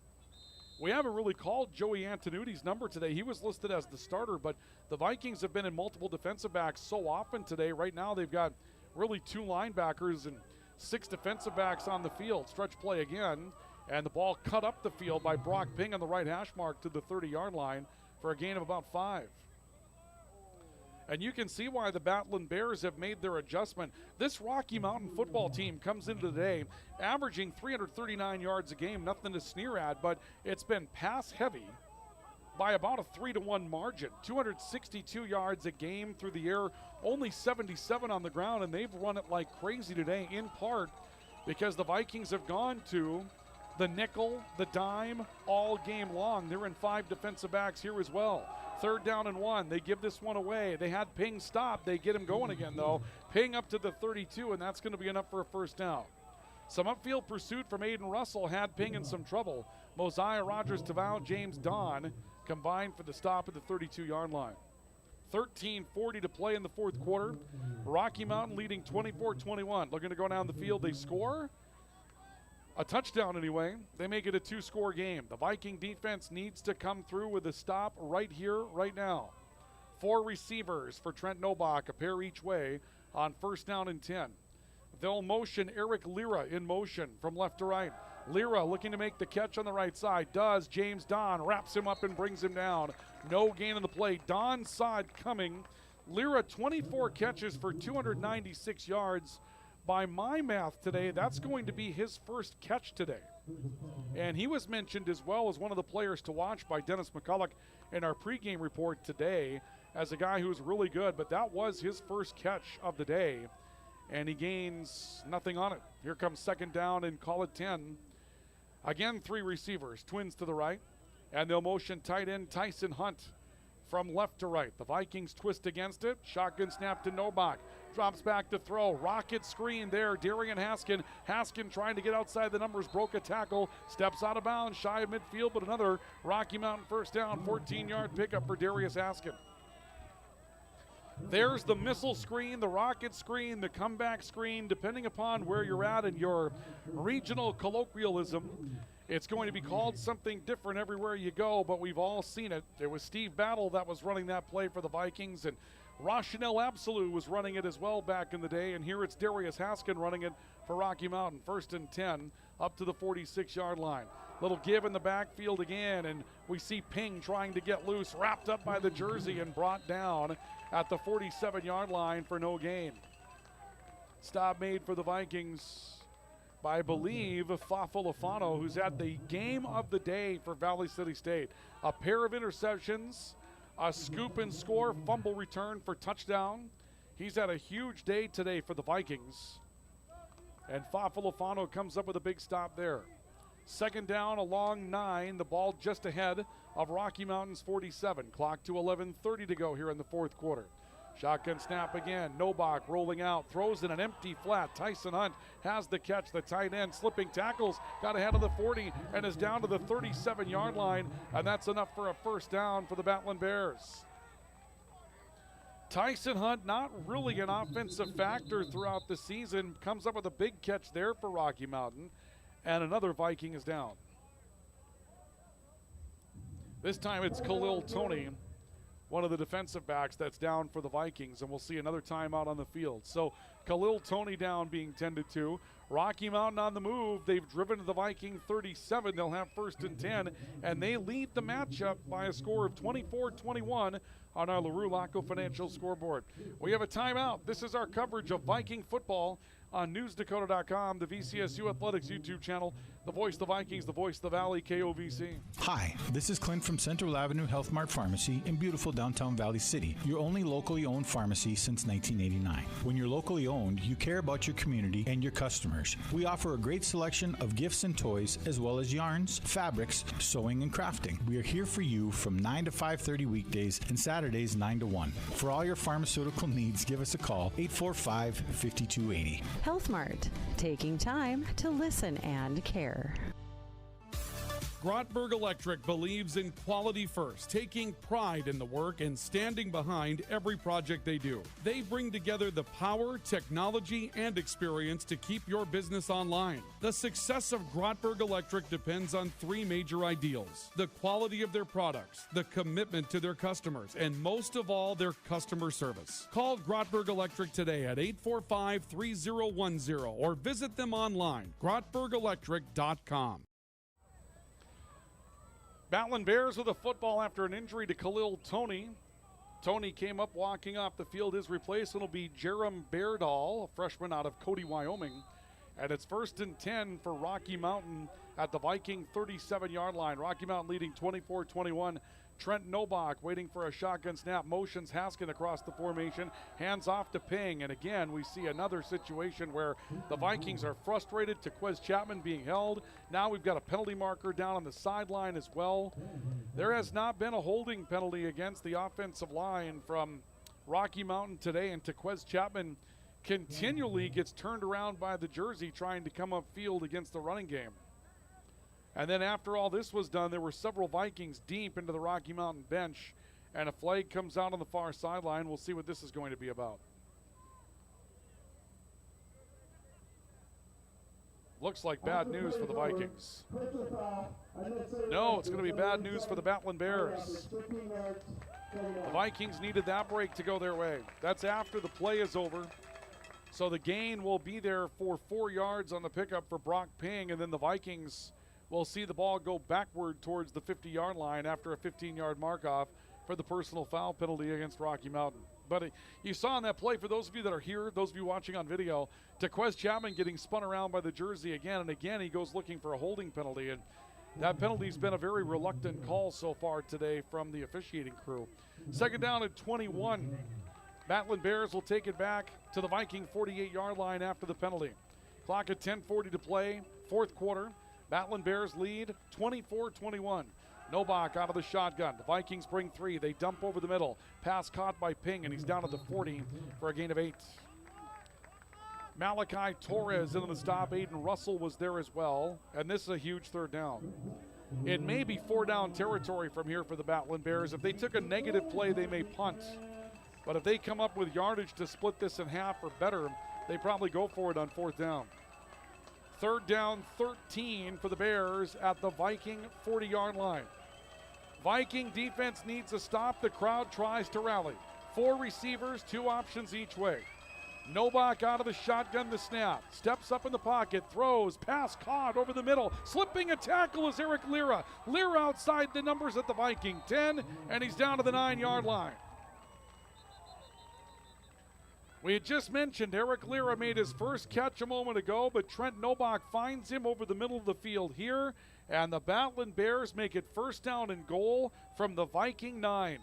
[SPEAKER 3] We haven't really called Joey Antonuti's number today. He was listed as the starter, but the Vikings have been in multiple defensive backs so often today. Right now they've got really 2 linebackers and 6 defensive backs on the field. Stretch play again, and the ball cut up the field by Brock Ping on the right hash mark to the 30-yard line for a gain of about 5. And you can see why the Battling Bears have made their adjustment. This Rocky Mountain football team comes into today averaging 339 yards a game, nothing to sneer at, but it's been pass heavy by about a 3-1 margin. 262 yards a game through the air, only 77 on the ground, and they've run it like crazy today, in part because the Vikings have gone to the nickel, the dime, all game long. They're in 5 defensive backs here as well. 3rd down and 1. They give this one away. They had Ping stop. They get him going again, though. Ping up to the 32, and that's going to be enough for a first down. Some upfield pursuit from Aiden Russell had Ping in some trouble. Mosiah Rogers-Tavau, James Don combined for the stop at the 32-yard line. 13:40 to play in the 4th quarter. Rocky Mountain leading 24-21. Looking to go down the field. They score a touchdown anyway. They make it a 2-score game. The Viking defense needs to come through with a stop right here, right now. 4 receivers for Trent Nobach, a pair each way on 1st down and 10. They'll motion Eric Lira in motion from left to right. Lira looking to make the catch on the right side. Does. James Don wraps him up and brings him down. No gain on the play. Don saw it coming. Lira 24 catches for 296 yards. By my math today, that's going to be his first catch today. And he was mentioned as well as one of the players to watch by Dennis McCulloch in our pregame report today as a guy who's really good, but that was his first catch of the day, and he gains nothing on it. Here comes 2nd down and call it 10. Again, 3 receivers, twins to the right, and they'll motion tight end Tyson Hunt from left to right. The Vikings twist against it. Shotgun snap to Nobach. Drops back to throw. Rocket screen there. Darian Haskin. Haskin trying to get outside the numbers. Broke a tackle. Steps out of bounds. Shy of midfield, but another Rocky Mountain first down. 14-yard pickup for Darius Haskin. There's the missile screen, the rocket screen, the comeback screen. Depending upon where you're at in your regional colloquialism, it's going to be called something different everywhere you go, but we've all seen it. It was Steve Battle that was running that play for the Vikings, and Rochanel Absolu was running it as well back in the day, and here it's Darius Haskin running it for Rocky Mountain. 1st and 10 up to the 46-yard line. Little give in the backfield again, and we see Ping trying to get loose, wrapped up by the jersey and brought down at the 47-yard line for no gain. Stop made for the Vikings by, I believe, Fafalafano, who's had the game of the day for Valley City State. A pair of interceptions, a scoop and score, fumble return for touchdown. He's had a huge day today for the Vikings. And Fafalafano comes up with a big stop there. 2nd down, a long 9. The ball just ahead of Rocky Mountain's 47. Clock to 11:30 to go here in the 4th quarter. Shotgun snap again. Nobach rolling out. Throws in an empty flat. Tyson Hunt has the catch. The tight end slipping tackles. Got ahead of the 40 and is down to the 37-yard line. And that's enough for a first down for the Battling Bears. Tyson Hunt, not really an offensive factor throughout the season, comes up with a big catch there for Rocky Mountain. And another Viking is down. This time it's Khalil Toney one of the defensive backs that's down for the Vikings, and we'll see another timeout on the field. So Khalil Toney down being tended to. Rocky Mountain on the move. They've driven to the Viking 37. They'll have 1st and 10, and they lead the matchup by a score of 24-21 on our LaRue Laco Financial scoreboard. We have a timeout. This is our coverage of Viking football on NewsDakota.com, the VCSU Athletics YouTube channel, the voice of the Vikings, the voice of the Valley, KOVC.
[SPEAKER 5] Hi, this is Clint from Central Avenue Health Mart Pharmacy in beautiful downtown Valley City, your only locally owned pharmacy since 1989. When you're locally owned, you care about your community and your customers. We offer a great selection of gifts and toys, as well as yarns, fabrics, sewing, and crafting. We are here for you from 9 to 5:30 weekdays and Saturdays 9 to 1. For all your pharmaceutical needs, give us a call, 845-5280.
[SPEAKER 10] Health Mart, taking time to listen and care.
[SPEAKER 3] Grotberg Electric believes in quality first, taking pride in the work and standing behind every project they do. They bring together the power, technology, and experience to keep your business online. The success of Grotberg Electric depends on 3 major ideals: the quality of their products, the commitment to their customers, and most of all, their customer service. Call Grotberg Electric today at 845-3010 or visit them online, grotbergelectric.com. Batlin Bears with a football after an injury to Khalil Toney. Toney came up walking off the field. His replacement will be Jerem Beardall, a freshman out of Cody, Wyoming. And it's 1st and 10 for Rocky Mountain at the Viking 37-yard line. Rocky Mountain leading 24-21. Trent Nobach waiting for a shotgun snap. Motions Haskin across the formation. Hands off to Ping. And again, we see another situation where the Vikings are frustrated. Tequez Chapman being held. Now we've got a penalty marker down on the sideline as well. There has not been a holding penalty against the offensive line from Rocky Mountain today. And Tequez Chapman continually gets turned around by the jersey trying to come upfield against the running game. And then after all this was done, there were several Vikings deep into the Rocky Mountain bench, and a flag comes out on the far sideline. We'll see what this is going to be about. Looks like bad news for the Vikings. No, it's going to be bad news for the Batlin Bears. The Vikings needed that break to go their way. That's after the play is over. So the gain will be there for 4 yards on the pickup for Brock Ping, and then the Vikings will see the ball go backward towards the 50-yard line after a 15-yard mark-off for the personal foul penalty against Rocky Mountain. But you saw in that play, for those of you that are here, those of you watching on video, Tequez Chapman getting spun around by the jersey again and again. He goes looking for a holding penalty, and that penalty's been a very reluctant call so far today from the officiating crew. 2nd down at 21. Batlin Bears will take it back to the Viking 48-yard line after the penalty. Clock at 10:40 to play, 4th quarter. Batlin Bears lead 24-21. Nobach out of the shotgun. The Vikings bring 3. They dump over the middle. Pass caught by Ping, and he's down at the 40 for a gain of 8. Malachi Torres into the stop. Aiden Russell was there as well, and this is a huge 3rd down. It may be 4-down territory from here for the Batlin Bears. If they took a negative play, they may punt. But if they come up with yardage to split this in half or better, they probably go for it on 4th down. 3rd down, 13 for the Bears at the Viking 40-yard line. Viking defense needs a stop. The crowd tries to rally. 4 receivers, 2 options each way. Nobach out of the shotgun, the snap. Steps up in the pocket, throws, pass caught over the middle. Slipping a tackle is Eric Lira. Lira outside the numbers at the Viking 10, and he's down to the 9-yard line. We had just mentioned Eric Lira made his first catch a moment ago, but Trent Nobach finds him over the middle of the field here, and the Batlin Bears make it 1st down and goal from the Viking 9.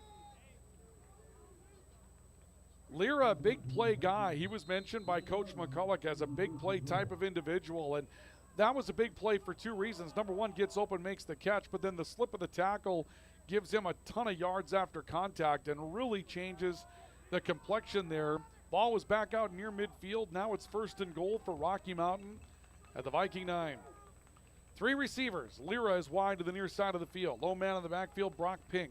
[SPEAKER 3] Lira, a big play guy. He was mentioned by Coach McCulloch as a big play type of individual, and that was a big play for 2 reasons. Number 1, gets open, makes the catch, but then the slip of the tackle gives him a ton of yards after contact and really changes the complexion there. Ball was back out near midfield. Now it's 1st and goal for Rocky Mountain at the Viking 9. 3 receivers. Lira is wide to the near side of the field. Low man in the backfield, Brock Ping.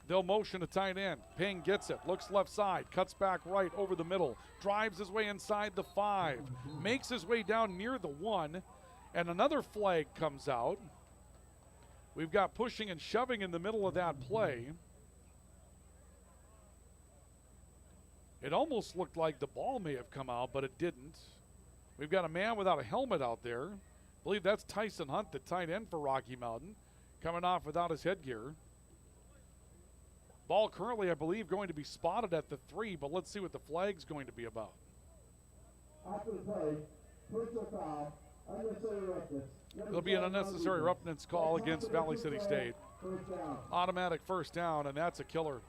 [SPEAKER 3] They'll motion a tight end. Ping gets it, looks left side, cuts back right over the middle, drives his way inside the 5, makes his way down near the 1, and another flag comes out. We've got pushing and shoving in the middle of that play. It almost looked like the ball may have come out, but it didn't. We've got a man without a helmet out there. I believe that's Tyson Hunt, the tight end for Rocky Mountain, coming off without his headgear. Ball currently, I believe, going to be spotted at the 3, but let's see what the flag's going to be about.
[SPEAKER 12] After the play, personal foul, unnecessary roughness.
[SPEAKER 3] There'll be an unnecessary roughness call against Valley City State. Automatic first down, and that's a killer.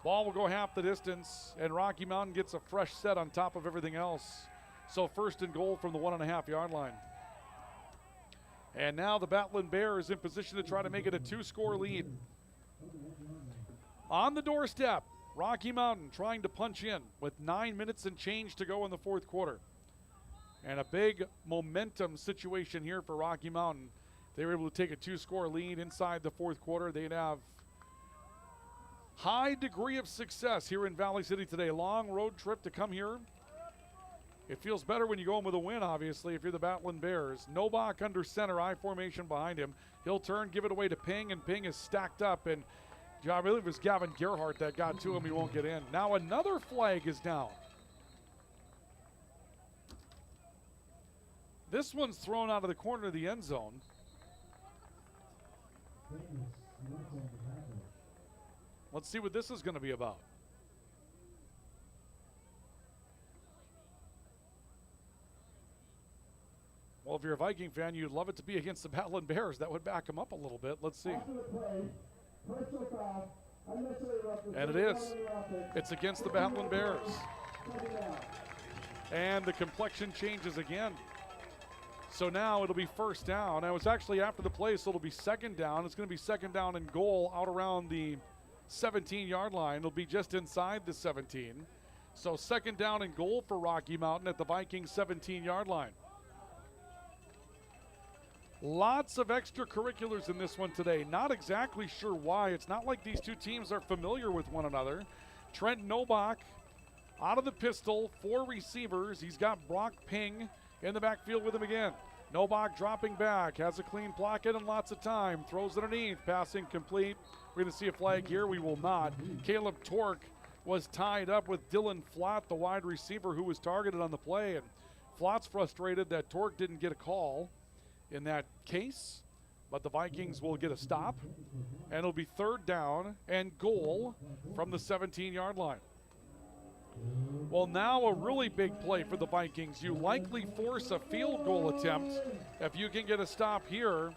[SPEAKER 3] Ball will go half the distance, and Rocky Mountain gets a fresh set on top of everything else. So first and goal from the 1.5-yard line. And now the Battling Bears in position to try to make it a 2-score lead. On the doorstep, Rocky Mountain trying to punch in with 9 minutes and change to go in the fourth quarter. And a big momentum situation here for Rocky Mountain. They were able to take a 2-score lead inside the fourth quarter. They'd have high degree of success here in Valley City today. Long road trip to come here. It feels better when you go in with a win, obviously, if you're the Battling Bears. Novak under center, I formation behind him. He'll turn, give it away to Ping, and Ping is stacked up. And I believe it was Gavin Gerhardt that got to him. He won't get in. Now another flag is down. This one's thrown out of the corner of the end zone. Let's see what this is going to be about. Well, if you're a Viking fan, you'd love it to be against the Battling Bears. That would back them up a little bit. Let's see. And it is. It's against the Battling Bears. And the complexion changes again. So now it'll be first down. And it was actually after the play, so it'll be second down. It's going to be second down and goal out around the 17-yard line. It'll be just inside the 17. So second down and goal for Rocky Mountain at the Vikings 17-yard line. Lots of extracurriculars in this one today. Not exactly sure why. It's not like these two teams are familiar with one another. Trent Nobach out of the pistol, 4 receivers. He's got Brock Ping in the backfield with him again. Nobach dropping back, has a clean pocket and lots of time. Throws underneath, passing complete. We're going to see a flag here. We will not. Caleb Tork was tied up with Dylan Flott, the wide receiver who was targeted on the play. And Flott's frustrated that Tork didn't get a call in that case, but the Vikings will get a stop, and it'll be third down and goal from the 17-yard line. Well, now a really big play for the Vikings. You likely force a field goal attempt if you can get a stop here,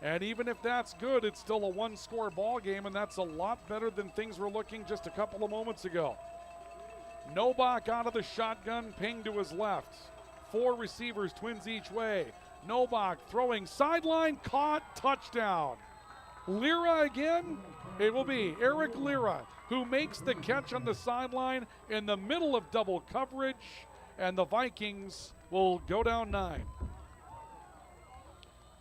[SPEAKER 3] and even if that's good, it's still a 1-score ball game, and that's a lot better than things were looking just a couple of moments ago. Nobach out of the shotgun, Ping to his left. 4 receivers, twins each way. Nobach throwing sideline, caught, touchdown. Lira again? It will be Eric Lira who makes the catch on the sideline in the middle of double coverage, and the Vikings will go down 9.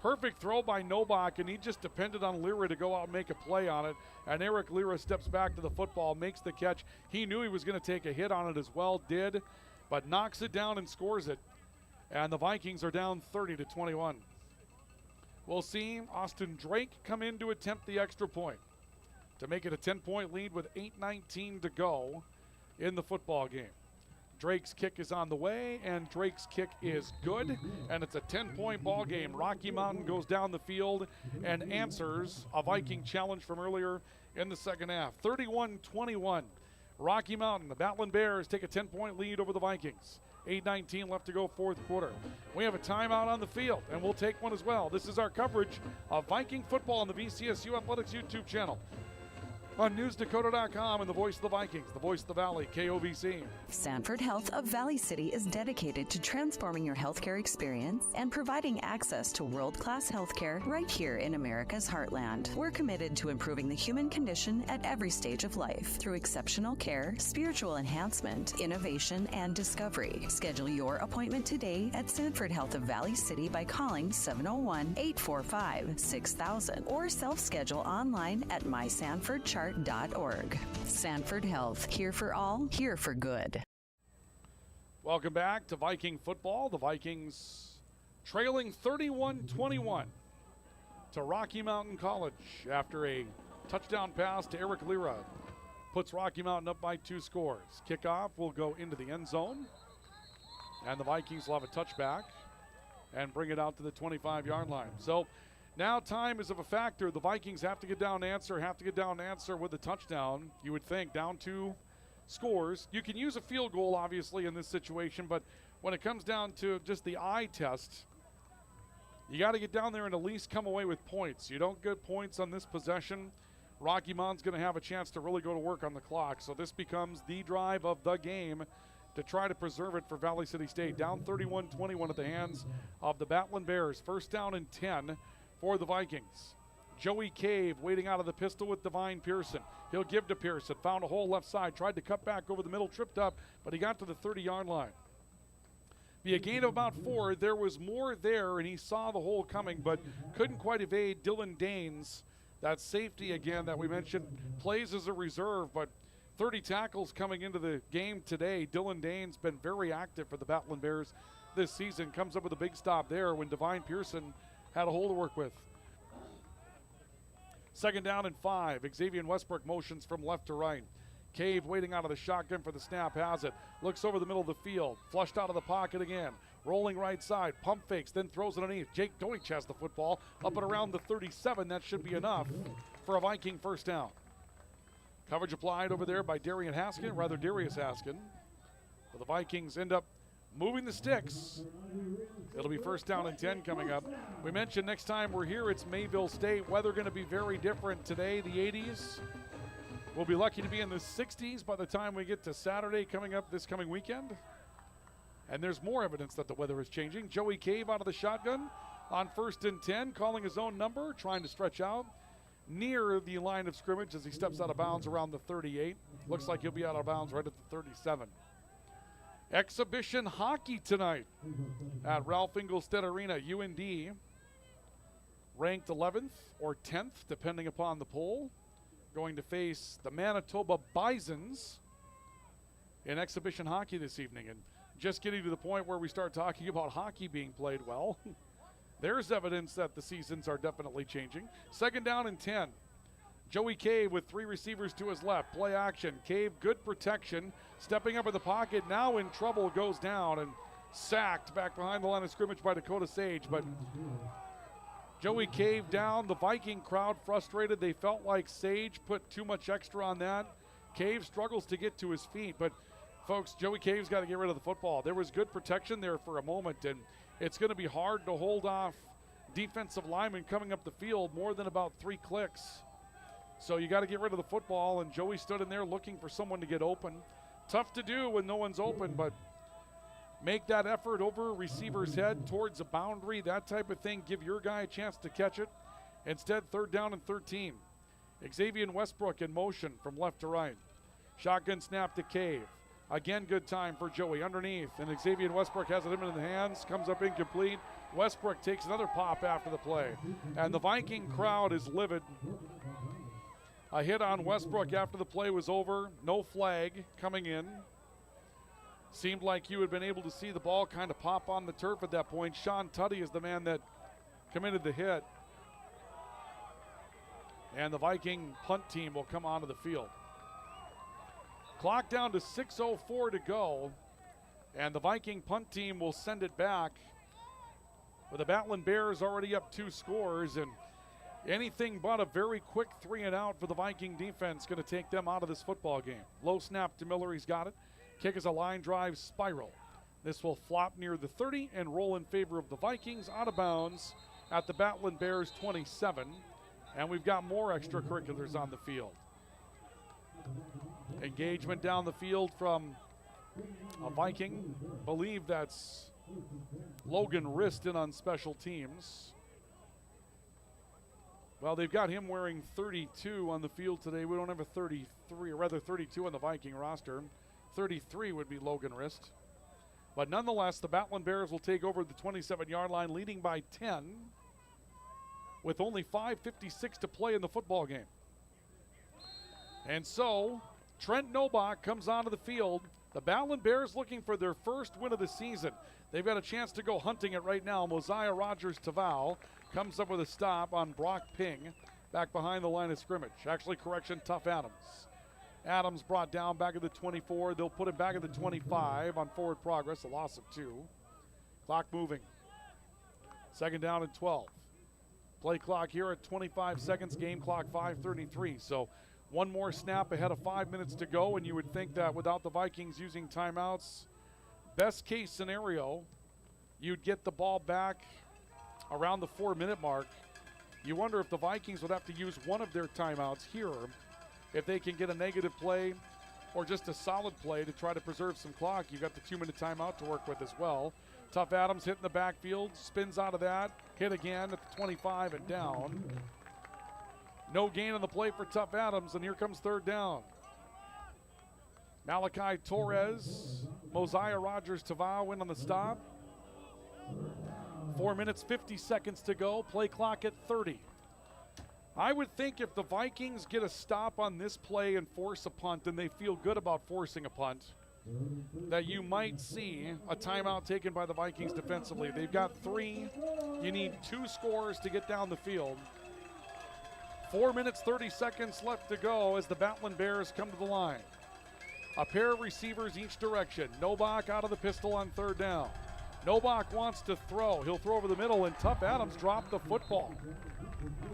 [SPEAKER 3] Perfect throw by Nobach, and he just depended on Lira to go out and make a play on it, and Eric Lira steps back to the football, makes the catch. He knew he was going to take a hit on it as well, did, but knocks it down and scores it. And the Vikings are down 30-21. We'll see Austin Drake come in to attempt the extra point to make it a 10-point lead with 8:19 to go in the football game. Drake's kick is on the way, and Drake's kick is good, and it's a 10-point ball game. Rocky Mountain goes down the field and answers a Viking challenge from earlier in the second half. 31-21. Rocky Mountain, the Battling Bears take a 10-point lead over the Vikings. 8:19 left to go, fourth quarter. We have a timeout on the field, and we'll take one as well. This is our coverage of Viking football on the VCSU Athletics YouTube channel. On NewsDakota.com and the voice of the Vikings, the voice of the Valley, KOVC.
[SPEAKER 10] Sanford Health of Valley City is dedicated to transforming your healthcare experience and providing access to world-class healthcare right here in America's heartland. We're committed to improving the human condition at every stage of life through exceptional care, spiritual enhancement, innovation, and discovery. Schedule your appointment today at Sanford Health of Valley City by calling 701-845-6000 or self-schedule online at mysanfordchart.org. Sanford Health, here for all, here for good.
[SPEAKER 3] Welcome back to Viking football. The Vikings trailing 31-21 to Rocky Mountain College after a touchdown pass to Eric Lira. puts Rocky Mountain up by 2 scores. Kickoff will go into the end zone, and the Vikings will have a touchback and bring it out to the 25-yard line. So now time is of a factor. The Vikings have to get down and answer with a touchdown. You would think down 2 scores. You can use a field goal, obviously, in this situation, but when it comes down to just the eye test, you got to get down there and at least come away with points. You don't get points on this possession, Rocky Mountain's going to have a chance to really go to work on the clock. So this becomes the drive of the game to try to preserve it for Valley City State. Down 31-21 at the hands of the Battling Bears. First down and 10 for the Vikings. Joey Cave waiting out of the pistol with Divine Pearson. He'll give to Pearson. Found a hole left side. Tried to cut back over the middle. Tripped up, but he got to the 30-yard line. Be a gain of about 4. There was more there, and he saw the hole coming, but couldn't quite evade Dylan Danes. That safety, again, that we mentioned, plays as a reserve, but 30 tackles coming into the game today. Dylan Danes been very active for the Battling Bears this season. Comes up with a big stop there when Divine Pearson had a hole to work with. Second down and 5. Xavier Westbrook motions from left to right. Cave waiting out of the shotgun for the snap, has it. Looks over the middle of the field. Flushed out of the pocket again. Rolling right side. Pump fakes, then throws it underneath. Jake Deutsch has the football up and around the 37. That should be enough for a Viking first down. Coverage applied over there by Darius Haskin. But the Vikings end up moving the sticks. It'll be first down and 10 coming up. We mentioned next time we're here, it's Mayville State. Weather going to be very different today. The 80s. We'll be lucky to be in the 60s by the time we get to Saturday coming up this coming weekend. And there's more evidence that the weather is changing. Joey Cave out of the shotgun on first and 10, calling his own number, trying to stretch out near the line of scrimmage as he steps out of bounds around the 38. Looks like he'll be out of bounds right at the 37. Exhibition hockey tonight at Ralph Engelstedt Arena. UND ranked 11th or 10th, depending upon the poll, going to face the Manitoba Bisons in exhibition hockey this evening. And just getting to the point where we start talking about hockey being played well, there's evidence that the seasons are definitely changing. Second down and 10. Joey Cave with 3 receivers to his left. Play action. Cave, good protection. Stepping up in the pocket. Now in trouble, goes down and sacked back behind the line of scrimmage by Dakota Sage. But Joey Cave down. The Viking crowd frustrated. They felt like Sage put too much extra on that. Cave struggles to get to his feet. But, folks, Joey Cave's got to get rid of the football. There was good protection there for a moment, and it's going to be hard to hold off defensive linemen coming up the field more than about 3 clicks. So you got to get rid of the football, and Joey stood in there looking for someone to get open. Tough to do when no one's open, but make that effort over a receiver's head towards a boundary, that type of thing. Give your guy a chance to catch it. Instead, third down and 13. Xavier Westbrook in motion from left to right. Shotgun snap to Cave. Again, good time for Joey underneath, and Xavier Westbrook has it in the hands, comes up incomplete. Westbrook takes another pop after the play, and the Viking crowd is livid. A hit on Westbrook after the play was over. No flag coming in. Seemed like you had been able to see the ball kind of pop on the turf at that point. Sean Tuddy is the man that committed the hit. And the Viking punt team will come onto the field. Clock down to 6:04 to go. And the Viking punt team will send it back with the Battling Bears already up 2 scores. And anything but a very quick 3 and out for the Viking defense going to take them out of this football game. Low snap to Miller, he's got it. Kick is a line drive spiral. This will flop near the 30 and roll in favor of the Vikings out of bounds at the Battling Bears 27. And we've got more extracurriculars on the field. Engagement down the field from a Viking. Believe that's Logan Riston on special teams. Well, they've got him wearing 32 on the field today. We don't have a 33, or rather 32 on the Viking roster. 33 would be Logan Rist. But nonetheless, the Battling Bears will take over the 27-yard line, leading by 10, with only 5:56 to play in the football game. And so, Trent Nobach comes onto the field. The Battling Bears looking for their first win of the season. They've got a chance to go hunting it right now. Mosiah Rogers-Tavau comes up with a stop on Brock Ping back behind the line of scrimmage. Actually, correction, Tuff Adams. Adams brought down back at the 24. They'll put him back at the 25 on forward progress, a loss of 2. Clock moving. Second down and 12. Play clock here at 25 seconds, game clock 5:33. So one more snap ahead of 5 minutes to go, and you would think that without the Vikings using timeouts, best case scenario, you'd get the ball back around the 4-minute mark. You wonder if the Vikings would have to use one of their timeouts here if they can get a negative play or just a solid play to try to preserve some clock. You've got the 2-minute timeout to work with as well. Tough Adams hitting the backfield, spins out of that, hit again at the 25 and down. No gain on the play for Tough Adams, and here comes third down. Malachi Torres, Mosiah Rogers-Tavau in on the stop. 4 minutes, 50 seconds to go. Play clock at 30. I would think if the Vikings get a stop on this play and force a punt, and they feel good about forcing a punt, that you might see a timeout taken by the Vikings defensively. They've got 3. You need 2 scores to get down the field. 4 minutes, 30 seconds left to go as the Battling Bears come to the line. A pair of receivers each direction. Novak out of the pistol on third down. Novak wants to throw. He'll throw over the middle, and Tough Adams dropped the football.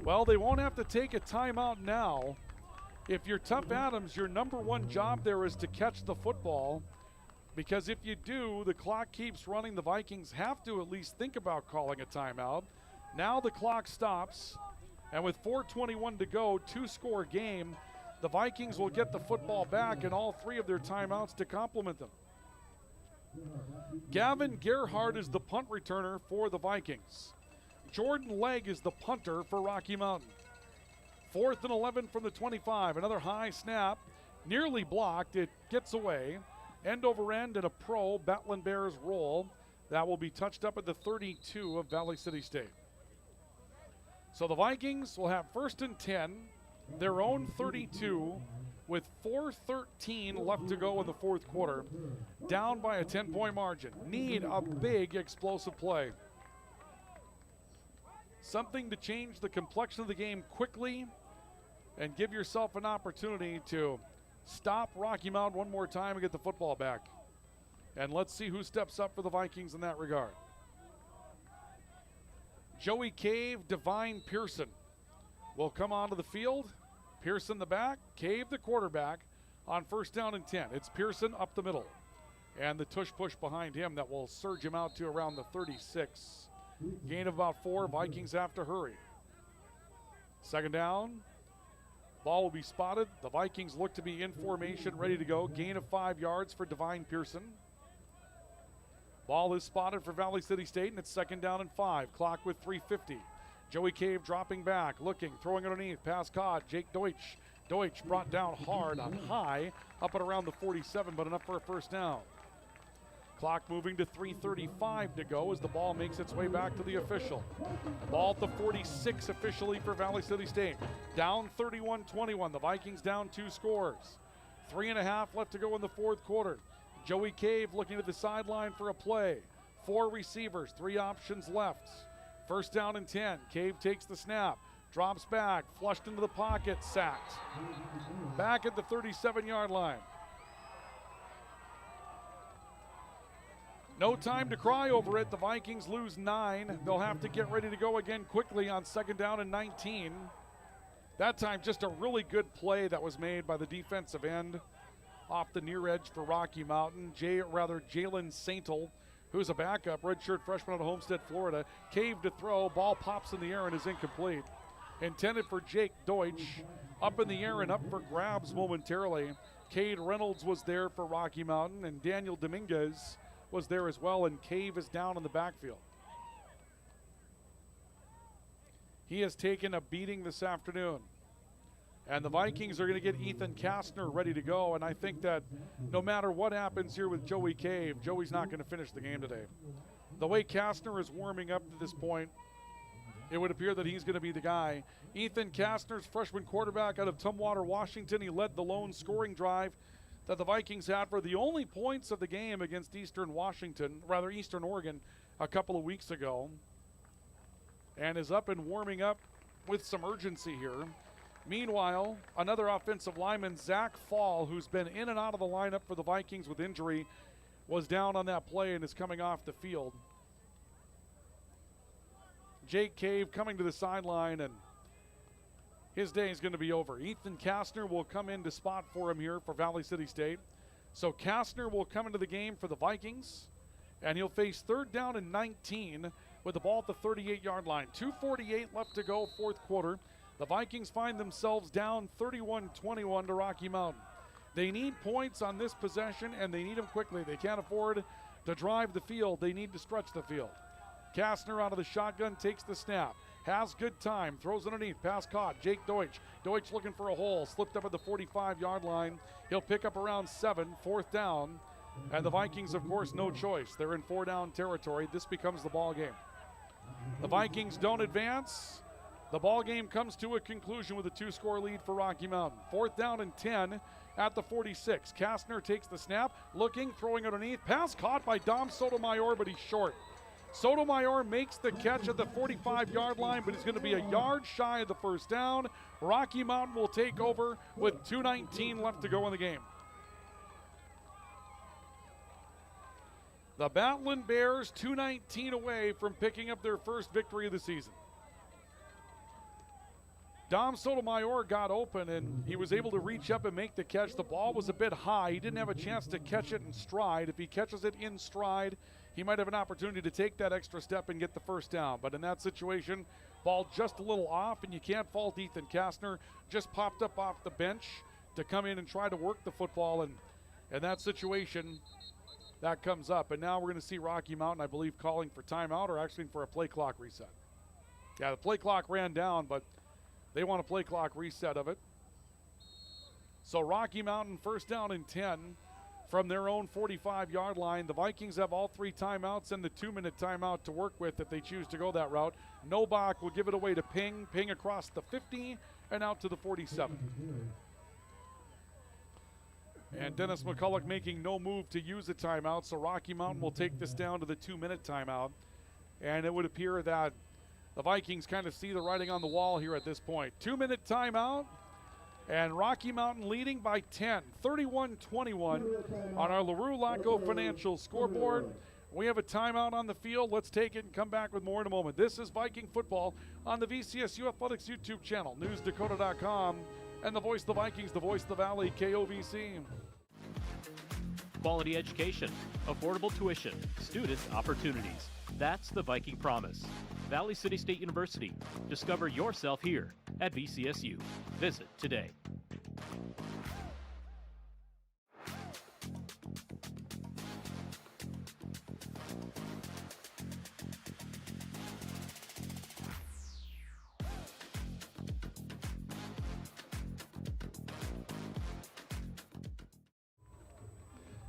[SPEAKER 3] Well, they won't have to take a timeout now. If you're Tough Adams, your number one job there is to catch the football, because if you do, the clock keeps running. The Vikings have to at least think about calling a timeout. Now the clock stops, and with 4:21 to go, 2-score game, the Vikings will get the football back and all 3 of their timeouts to complement them. Gavin Gerhardt is the punt returner for the Vikings. Jordan Legg is the punter for Rocky Mountain. 4th and 11 from the 25. Another high snap, nearly blocked. It gets away. End over end and a pro Battling Bears roll. That will be touched up at the 32 of Valley City State. So the Vikings will have 1st and 10, their own 32, with 4:13 left to go in the fourth quarter. Down by a 10-point margin. Need a big explosive play. Something to change the complexion of the game quickly and give yourself an opportunity to stop Rocky Mountain one more time and get the football back. And let's see who steps up for the Vikings in that regard. Joey Cave, Divine Pearson will come onto the field. Pearson the back, Cave the quarterback on 1st down and 10. It's Pearson up the middle. And the tush push behind him that will surge him out to around the 36. Gain of about 4. Vikings have to hurry. 2nd down. Ball will be spotted. The Vikings look to be in formation, ready to go. Gain of 5 yards for Divine Pearson. Ball is spotted for Valley City State, and it's 2nd down and 5. Clock with 3:50. Joey Cave dropping back, looking, throwing underneath. Pass caught. Jake Deutsch. Deutsch brought down hard on high, up at around the 47, but enough for a 1st down. Clock moving to 3:35 to go as the ball makes its way back to the official. Ball at the 46 officially for Valley City State. Down 31-21. The Vikings down 2 scores. 3.5 left to go in the fourth quarter. Joey Cave looking at the sideline for a play. 4 receivers, 3 options left. 1st down and 10. Cave takes the snap, drops back, flushed into the pocket, sacked. Back at the 37-yard line. No time to cry over it. The Vikings lose 9. They'll have to get ready to go again quickly on 2nd down and 19. That time just a really good play that was made by the defensive end off the near edge for Rocky Mountain. Jalen Saintel, who's a backup, redshirt freshman out of Homestead, Florida. Cave to throw, ball pops in the air and is incomplete. Intended for Jake Deutsch, up in the air and up for grabs momentarily. Cade Reynolds was there for Rocky Mountain, and Daniel Dominguez was there as well, and Cave is down in the backfield. He has taken a beating this afternoon. And the Vikings are going to get Ethan Kastner ready to go, and I think that no matter what happens here with Joey Cave, Joey's not going to finish the game today. The way Kastner is warming up to this point, it would appear that he's going to be the guy. Ethan Kastner's freshman quarterback out of Tumwater, Washington. He led the lone scoring drive that the Vikings had for the only points of the game against Eastern Oregon a couple of weeks ago, and is up and warming up with some urgency here. Meanwhile, another offensive lineman, Zach Fall, who's been in and out of the lineup for the Vikings with injury, was down on that play and is coming off the field. Jake Cave coming to the sideline, and his day is going to be over. Ethan Kastner will come in to spot for him here for Valley City State. So Kastner will come into the game for the Vikings, and he'll face 3rd down and 19 with the ball at the 38-yard line. 2:48 left to go, fourth quarter. The Vikings find themselves down 31-21 to Rocky Mountain. They need points on this possession, and they need them quickly. They can't afford to drive the field. They need to stretch the field. Kastner out of the shotgun, takes the snap. Has good time, throws underneath, pass caught. Jake Deutsch. Deutsch looking for a hole, slipped up at the 45-yard line. He'll pick up around 7, 4th down. And the Vikings, of course, no choice. They're in 4-down territory. This becomes the ball game. The Vikings don't advance. The ball game comes to a conclusion with a 2-score lead for Rocky Mountain. 4th down and 10 at the 46. Kastner takes the snap, looking, throwing underneath. Pass caught by Dom Sotomayor, but he's short. Sotomayor makes the catch at the 45-yard line, but he's going to be a yard shy of the 1st down. Rocky Mountain will take over with 2:19 left to go in the game. The Battling Bears 2:19 away from picking up their first victory of the season. Dom Sotomayor got open, and he was able to reach up and make the catch. The ball was a bit high. He didn't have a chance to catch it in stride. If he catches it in stride, he might have an opportunity to take that extra step and get the 1st down. But in that situation, ball just a little off, and you can't fault Ethan Kastner. Just popped up off the bench to come in and try to work the football, and in that situation, that comes up. And now we're going to see Rocky Mountain, I believe, calling for timeout, or actually for a play clock reset. Yeah, the play clock ran down, but they want a play clock reset of it. So Rocky Mountain 1st down and 10 from their own 45-yard line. The Vikings have all 3 timeouts and the 2-minute timeout to work with if they choose to go that route. Novak will give it away to Ping. Ping across the 50 and out to the 47. And Dennis McCulloch making no move to use a timeout, so Rocky Mountain will take this down to the 2-minute timeout. And it would appear that the Vikings kind of see the writing on the wall here at this point. 2-minute timeout, and Rocky Mountain leading by 10, 31-21 on our LaRue Laco Financial scoreboard. We have a timeout on the field. Let's take it and come back with more in a moment. This is Viking football on the VCSU Athletics YouTube channel, newsdakota.com, and the voice of the Vikings, the voice of the Valley, KOVC.
[SPEAKER 13] Quality education, affordable tuition, student opportunities. That's the Viking promise. Valley City State University. Discover yourself here at VCSU. Visit today.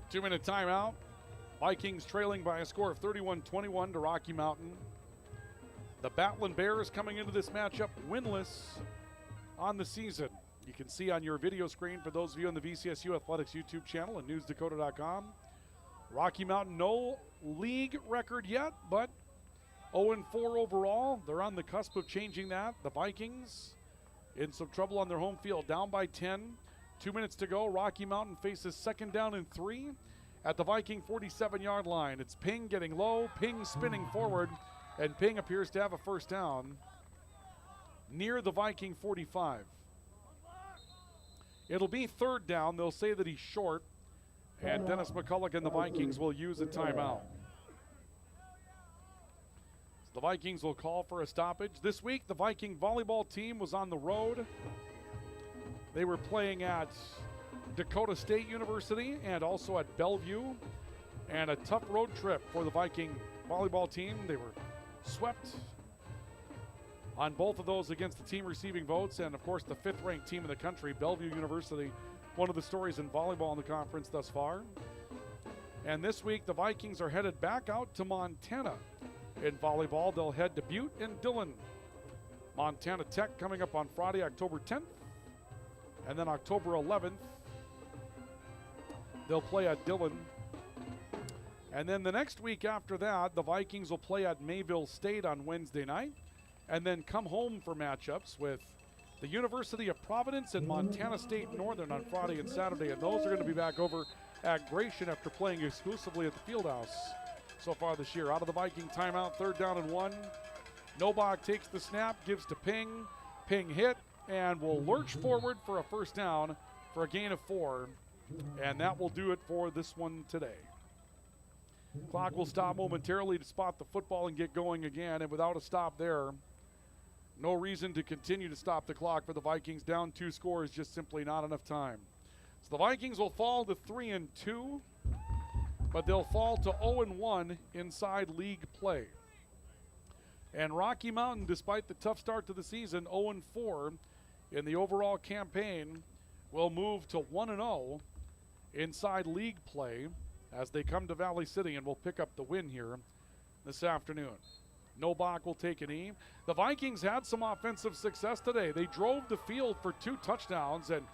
[SPEAKER 3] Two-minute timeout. Vikings trailing by a score of 31-21 to Rocky Mountain. The Battling Bears coming into this matchup winless on the season. You can see on your video screen for those of you on the VCSU Athletics YouTube channel and newsdakota.com. Rocky Mountain, no league record yet, but 0-4 overall. They're on the cusp of changing that. The Vikings in some trouble on their home field, down by 10. 2 minutes to go. Rocky Mountain faces 2nd down and 3 at the Viking 47-yard line. It's Ping getting low, Ping spinning forward, and Ping appears to have a 1st down near the Viking 45. It'll be 3rd down. They'll say that he's short, and Dennis McCulloch and the Vikings will use a timeout. So the Vikings will call for a stoppage. This week, the Viking volleyball team was on the road. They were playing at Dakota State University and also at Bellevue, and a tough road trip for the Viking volleyball team. They were swept on both of those against the team receiving votes, and of course the 5th ranked team in the country, Bellevue University, one of the stories in volleyball in the conference thus far. And this week the Vikings are headed back out to Montana in volleyball. They'll head to Butte and Dillon. Montana Tech coming up on Friday, October 10th, and then October 11th they'll play at Dillon. And then the next week after that, the Vikings will play at Mayville State on Wednesday night, and then come home for matchups with the University of Providence and Montana State Northern on Friday and Saturday, and those are going to be back over at Gratian after playing exclusively at the Fieldhouse so far this year. Out of the Viking timeout, 3rd down and 1. Nobach takes the snap, gives to Ping. Ping hit, and will lurch forward for a 1st down for a gain of 4. And that will do it for this one today. Clock will stop momentarily to spot the football and get going again, and without a stop there, no reason to continue to stop the clock for the Vikings. Down 2 scores, just simply not enough time. So the Vikings will fall to 3-2, but they'll fall to 0-1 inside league play. And Rocky Mountain, despite the tough start to the season, 0-4 in the overall campaign, will move to 1-0 inside league play as they come to Valley City and will pick up the win here this afternoon. Nobach will take a knee. The Vikings had some offensive success today. They drove the field for 2 touchdowns, and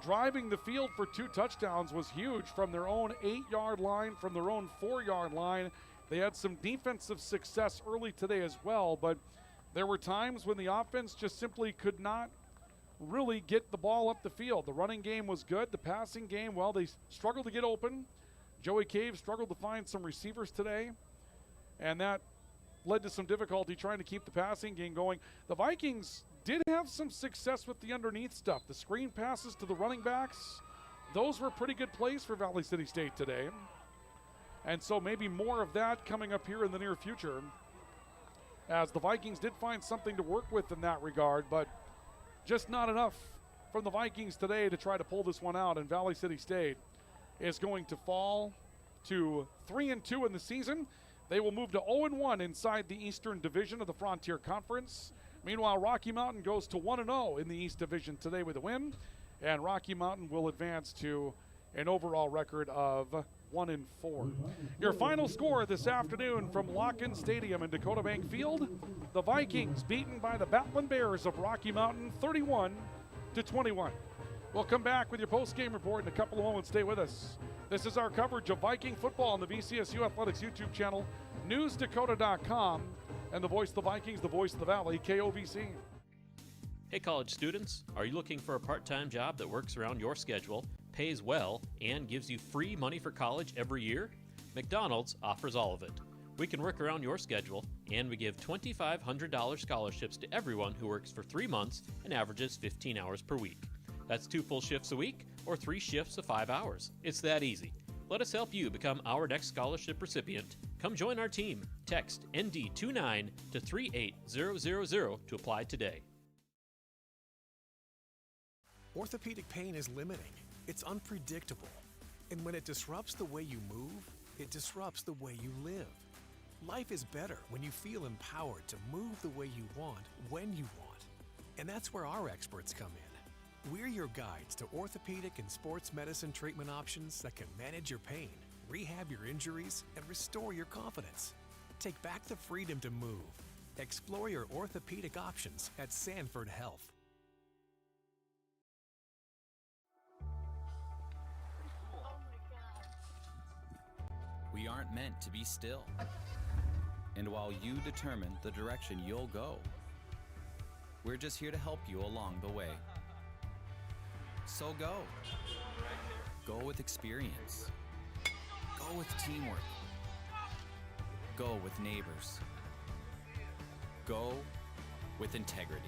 [SPEAKER 3] driving the field for 2 touchdowns was huge from their own 8-yard line, from their own 4-yard line. They had some defensive success early today as well, but there were times when the offense just simply could not really get the ball up the field. The running game was good. The passing game, well, they struggled to get open. Joey Cave struggled to find some receivers today, and that led to some difficulty trying to keep the passing game going. The Vikings did have some success with the underneath stuff. The screen passes to the running backs, those were pretty good plays for Valley City State today. And so maybe more of that coming up here in the near future, as the Vikings did find something to work with in that regard, but just not enough from the Vikings today to try to pull this one out. And Valley City State is going to fall to 3-2 in the season. They will move to 0-1 inside the Eastern Division of the Frontier Conference. Meanwhile, Rocky Mountain goes to 1-0 in the East Division today with a win, and Rocky Mountain will advance to an overall record of 1-4. Your final score this afternoon from Locken Stadium in Dakota Bank Field: the Vikings beaten by the Battling Bears of Rocky Mountain 31-21. We'll come back with your post-game report in a couple of moments. Stay with us. This is our coverage of Viking football on the VCSU Athletics YouTube channel, newsdakota.com, and the voice of the Vikings, the voice of the Valley, KOVC.
[SPEAKER 13] Hey college students, are you looking for a part-time job that works around your schedule, pays well, and gives you free money for college every year? McDonald's offers all of it. We can work around your schedule, and we give $2,500 scholarships to everyone who works for 3 months and averages 15 hours per week. That's 2 full shifts a week or 3 shifts of 5 hours. It's that easy. Let us help you become our next scholarship recipient. Come join our team. Text ND29 to 38000 to apply today.
[SPEAKER 14] Orthopedic pain is limiting. It's unpredictable. And when it disrupts the way you move, it disrupts the way you live. Life is better when you feel empowered to move the way you want, when you want. And that's where our experts come in. We're your guides to orthopedic and sports medicine treatment options that can manage your pain, rehab your injuries, and restore your confidence. Take back the freedom to move. Explore your orthopedic options at Sanford Health.
[SPEAKER 7] We aren't meant to be still. And while you determine the direction you'll go, we're just here to help you along the way. So go. Go with experience. Go with teamwork. Go with neighbors. Go with integrity.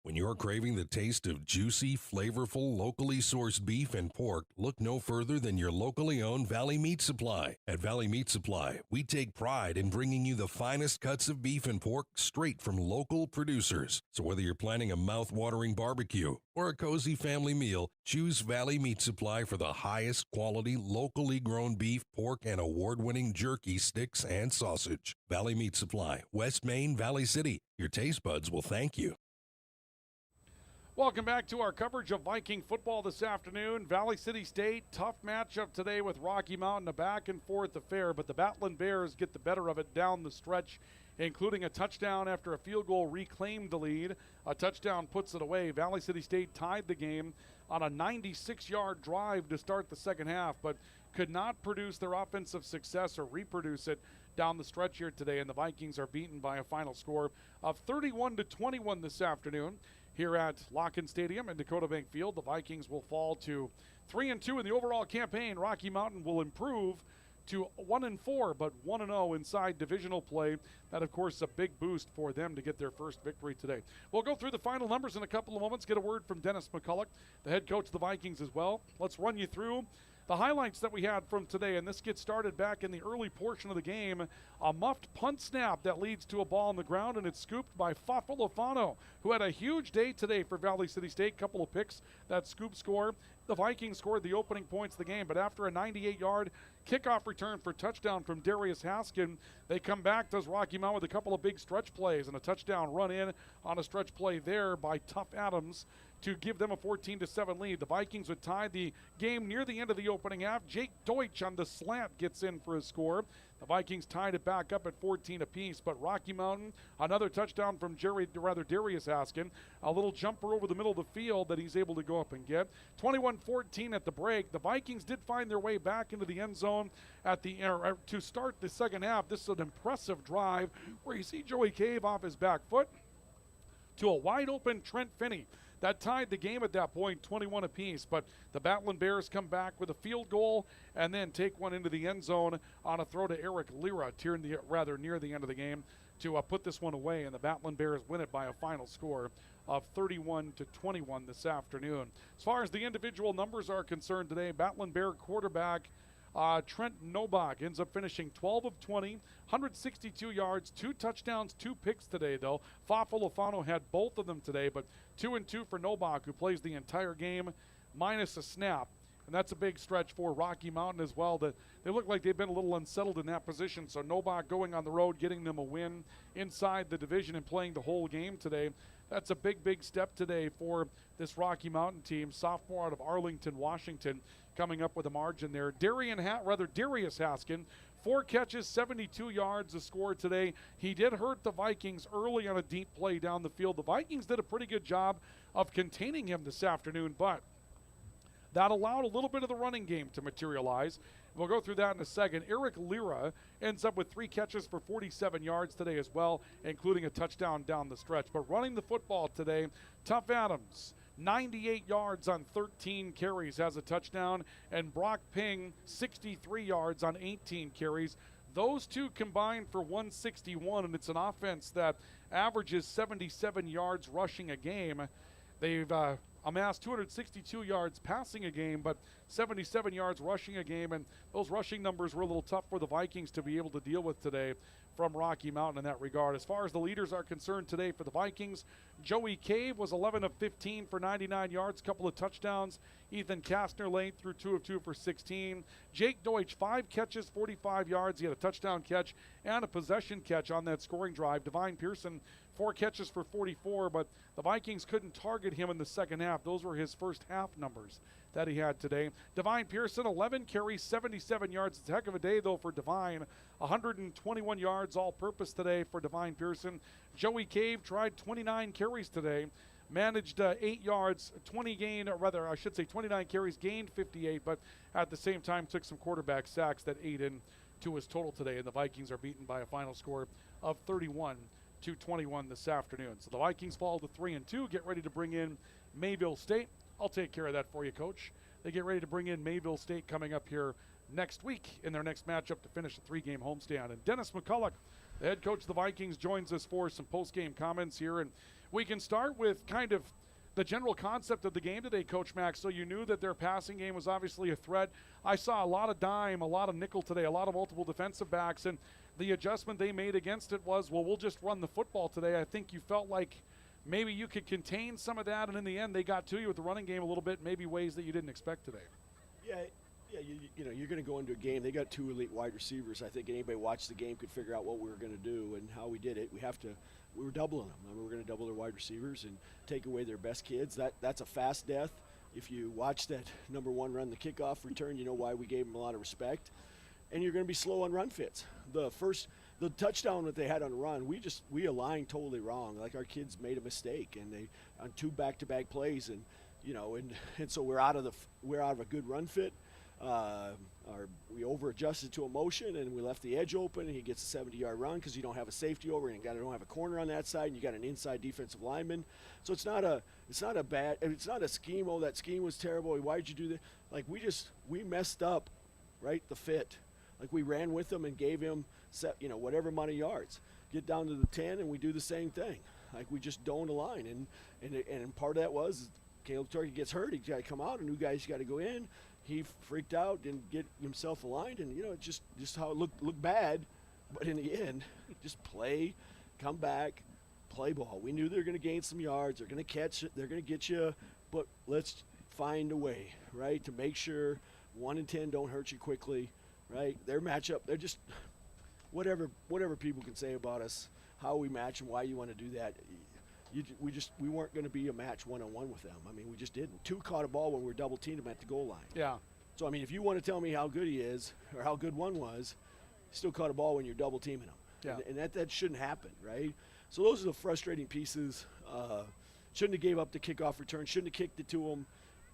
[SPEAKER 8] When you're craving the taste of juicy, flavorful, locally sourced beef and pork, look no further than your locally owned Valley Meat Supply. At Valley Meat Supply, we take pride in bringing you the finest cuts of beef and pork straight from local producers. So whether you're planning a mouth-watering barbecue or a cozy family meal, choose Valley Meat Supply for the highest quality, locally grown beef, pork, and award-winning jerky, sticks, and sausage. Valley Meat Supply, West Main, Valley City. Your taste buds will thank you.
[SPEAKER 3] Welcome back to our coverage of Viking football this afternoon. Valley City State, tough matchup today with Rocky Mountain, a back-and-forth affair, but the Battling Bears get the better of it down the stretch, including a touchdown after a field goal reclaimed the lead. A touchdown puts it away. Valley City State tied the game on a 96-yard drive to start the second half, but could not produce their offensive success or reproduce it down the stretch here today, and the Vikings are beaten by a final score of 31-21 this afternoon here at Locken Stadium and Dakota Bank Field. The Vikings will fall to 3-2 in the overall campaign. Rocky Mountain will improve to 1-4, but 1-0 inside divisional play. That, of course, is a big boost for them to get their first victory today. We'll go through the final numbers in a couple of moments, get a word from Dennis McCulloch, the head coach of the Vikings as well. Let's run you through the highlights that we had from today, and this gets started back in the early portion of the game. A muffed punt snap that leads to a ball on the ground, and it's scooped by Fafalofano, who had a huge day today for Valley City State. Couple of picks, that scoop score. The Vikings scored the opening points of the game, but after a 98-yard kickoff return for touchdown from Darius Haskin, they come back, does Rocky Mount with a couple of big stretch plays and a touchdown run in on a stretch play there by Tough Adams to give them a 14-7 lead. The Vikings would tie the game near the end of the opening half. Jake Deutsch on the slant gets in for his score. The Vikings tied it back up at 14 apiece, but Rocky Mountain, another touchdown from Darius Haskin, a little jumper over the middle of the field that he's able to go up and get. 21-14 at the break. The Vikings did find their way back into the end zone at the to start the second half. This is an impressive drive where you see Joey Cave off his back foot to a wide open Trent Finney. That tied the game at that point, 21 apiece. But the Battling Bears come back with a field goal and then take one into the end zone on a throw to Eric Lira near the end of the game to put this one away. And the Battling Bears win it by a final score of 31-21 this afternoon. As far as the individual numbers are concerned today, Battling Bear quarterback Trent Nobach ends up finishing 12 of 20, 162 yards, 2 touchdowns, 2 picks today, though. Fafalofano had both of them today, but 2 and 2 for Nobach, who plays the entire game minus a snap. And that's a big stretch for Rocky Mountain as well. That they look like they've been a little unsettled in that position. So Nobach going on the road, getting them a win inside the division and playing the whole game today. That's a big, big step today for this Rocky Mountain team. Sophomore out of Arlington, Washington, coming up with a margin there. Darius Haskin, 4 catches, 72 yards to score today. He did hurt the Vikings early on a deep play down the field. The Vikings did a pretty good job of containing him this afternoon, but that allowed a little bit of the running game to materialize. We'll go through that in a second. Eric Lira ends up with 3 catches for 47 yards today as well, including a touchdown down the stretch. But running the football today, Tough Adams, 98 yards on 13 carries, has a touchdown, and Brock Ping, 63 yards on 18 carries. Those two combined for 161, and it's an offense that averages 77 yards rushing a game. They've amassed 262 yards passing a game, but 77 yards rushing a game, and those rushing numbers were a little tough for the Vikings to be able to deal with today from Rocky Mountain in that regard. As far as the leaders are concerned today for the Vikings, Joey Cave was 11 of 15 for 99 yards, couple of touchdowns. Ethan Kastner late through 2 of 2 for 16. Jake Deutsch, 5 catches, 45 yards. He had a touchdown catch and a possession catch on that scoring drive. Divine Pearson, 4 catches for 44, but the Vikings couldn't target him in the second half. Those were his first half numbers that he had today. Divine Pearson, 11 carries, 77 yards. It's a heck of a day, though, for Divine. 121 yards all-purpose today for Divine Pearson. Joey Cave tried 29 carries today, managed 8 yards, 29 carries, gained 58, but at the same time took some quarterback sacks that ate into his total today, and the Vikings are beaten by a final score of 31-21 this afternoon. So the Vikings fall to 3-2, get ready to bring in Mayville State. I'll take care of that for you, Coach. They get ready to bring in Mayville State coming up here next week in their next matchup to finish the 3-game homestand. And Dennis McCulloch, the head coach of the Vikings, joins us for some post-game comments here. And we can start with kind of the general concept of the game today, Coach Max. So you knew that their passing game was obviously a threat. I saw a lot of dime, a lot of nickel today, a lot of multiple defensive backs. And the adjustment they made against it was, well, we'll just run the football today. I think you felt like maybe you could contain some of that, and in the end, they got to you with the running game a little bit, maybe ways that you didn't expect today.
[SPEAKER 15] Yeah, you know, you're going to go into a game. They got 2 elite wide receivers. I think anybody watched the game could figure out what we were going to do and how we did it. We were doubling them. I mean, we were going to double their wide receivers and take away their best kids. That's a fast death. If you watch that number 1 run, the kickoff return, you know why we gave them a lot of respect. And you're going to be slow on run fits. The touchdown that they had on the run, we aligned totally wrong. Like our kids made a mistake, and they on 2 back-to-back plays, and you know, and so we're out of a good run fit. We over-adjusted to a motion, and we left the edge open, and he gets a 70-yard run because you don't have a safety over, and you don't have a corner on that side, and you got an inside defensive lineman. So it's not a scheme. Oh, that scheme was terrible. Why did you do that? Like we messed up, right? The fit. Like we ran with him and gave him whatever amount of yards. Get down to the 10, and we do the same thing. Like we just don't align, and part of that was Caleb Turkey gets hurt. He's got to come out. A new guy's got to go in. He freaked out, didn't get himself aligned, and just how it looked bad. But in the end, just play, come back, play ball. We knew they were going to gain some yards. They're going to catch it. They're going to get you. But let's find a way, right, to make sure 1 and 10 don't hurt you quickly, right? Their matchup, they're just whatever people can say about us, how we match and why you want to do that. We weren't going to be a match one-on-one with them. I mean, we just didn't. 2 caught a ball when we were double-teamed him at the goal line.
[SPEAKER 3] Yeah.
[SPEAKER 15] So, I mean, if you want to tell me how good he is or how good one was, he still caught a ball when you're double-teaming him.
[SPEAKER 3] Yeah.
[SPEAKER 15] And that shouldn't happen, right? So those are the frustrating pieces. Shouldn't have gave up the kickoff return. Shouldn't have kicked it to him.